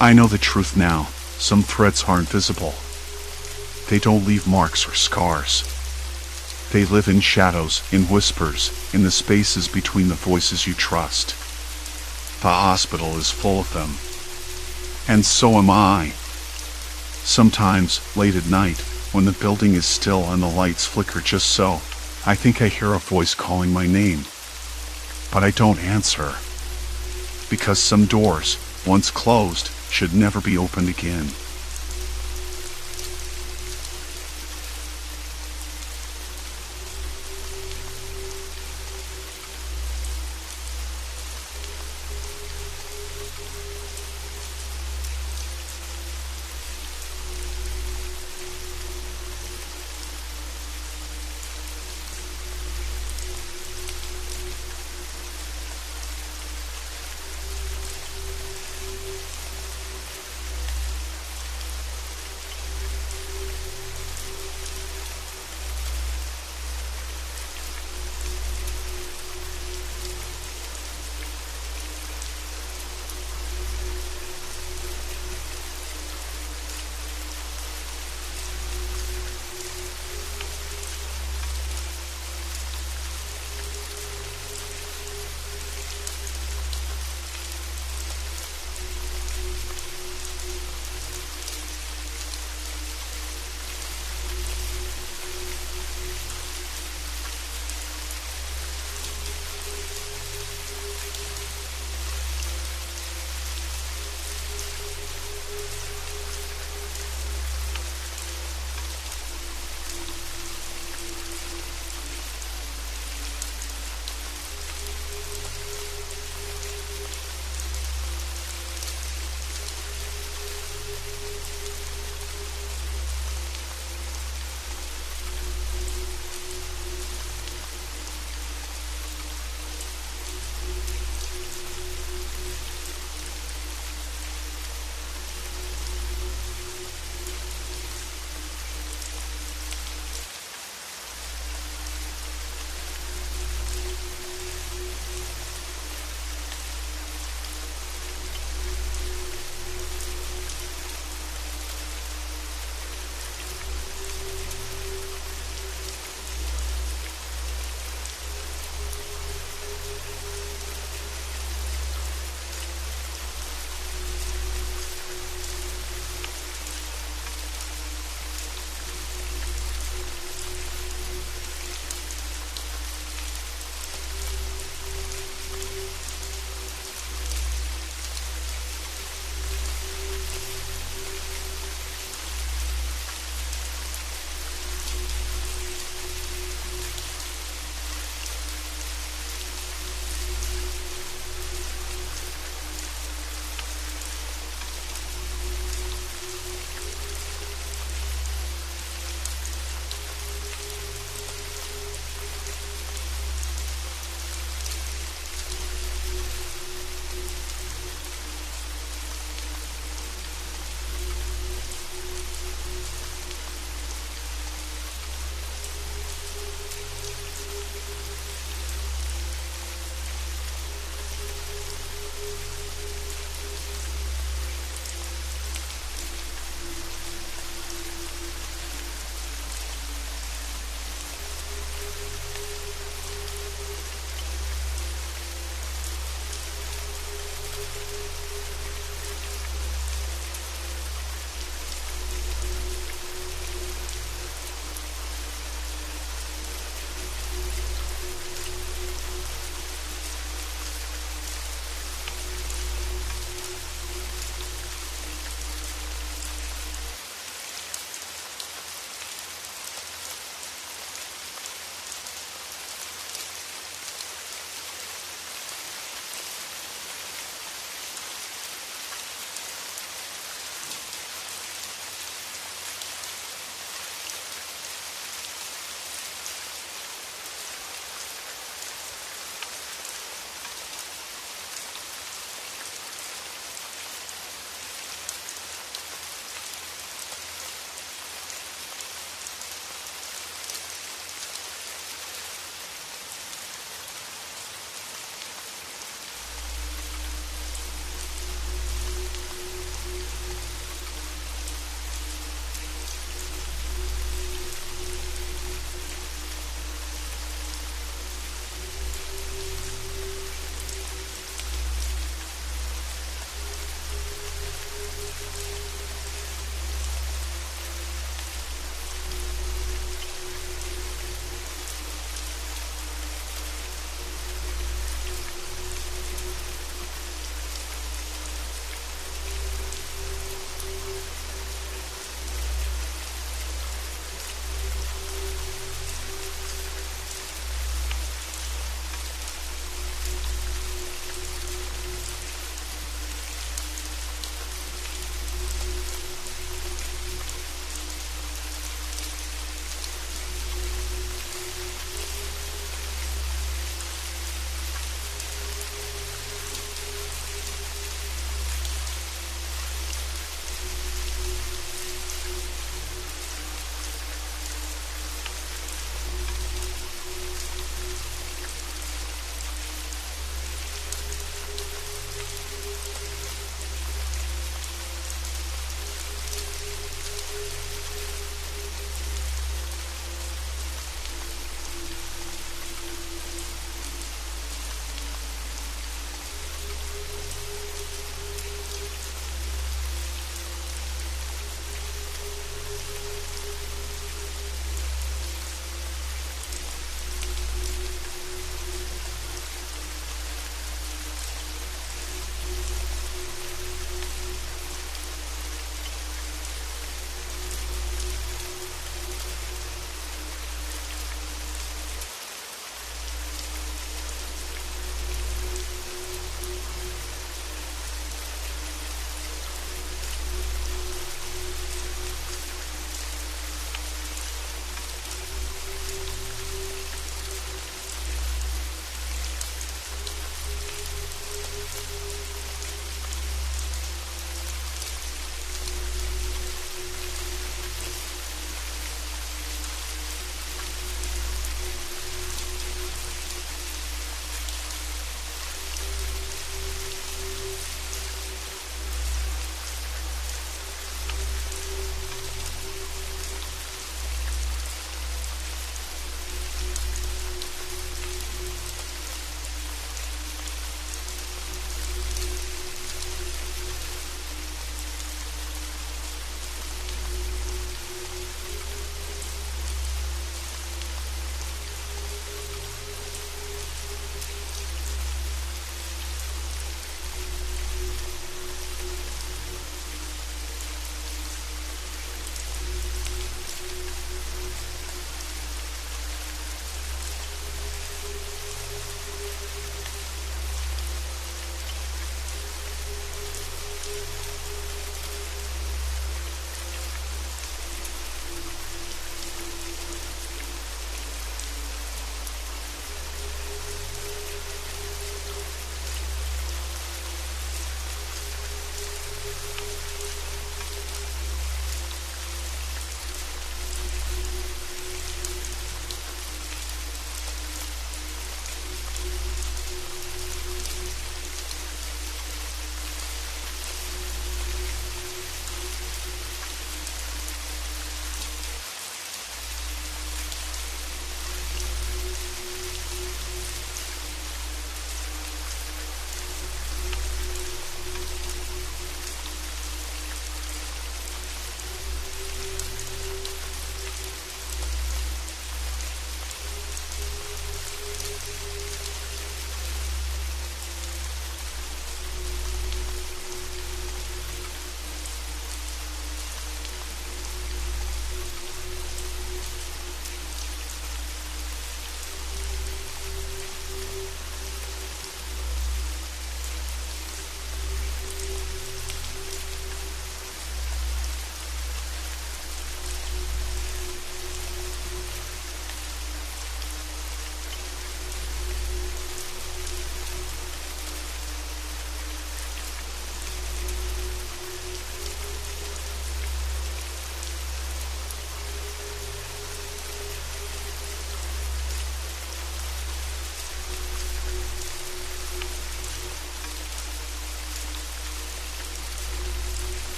I know the truth now. Some threats aren't visible. They don't leave marks or scars. They live in shadows, in whispers, in the spaces between the voices you trust. The hospital is full of them. And so am I. Sometimes, late at night, when the building is still and the lights flicker just so, I think I hear a voice calling my name. But I don't answer. Because some doors, once closed, should never be opened again.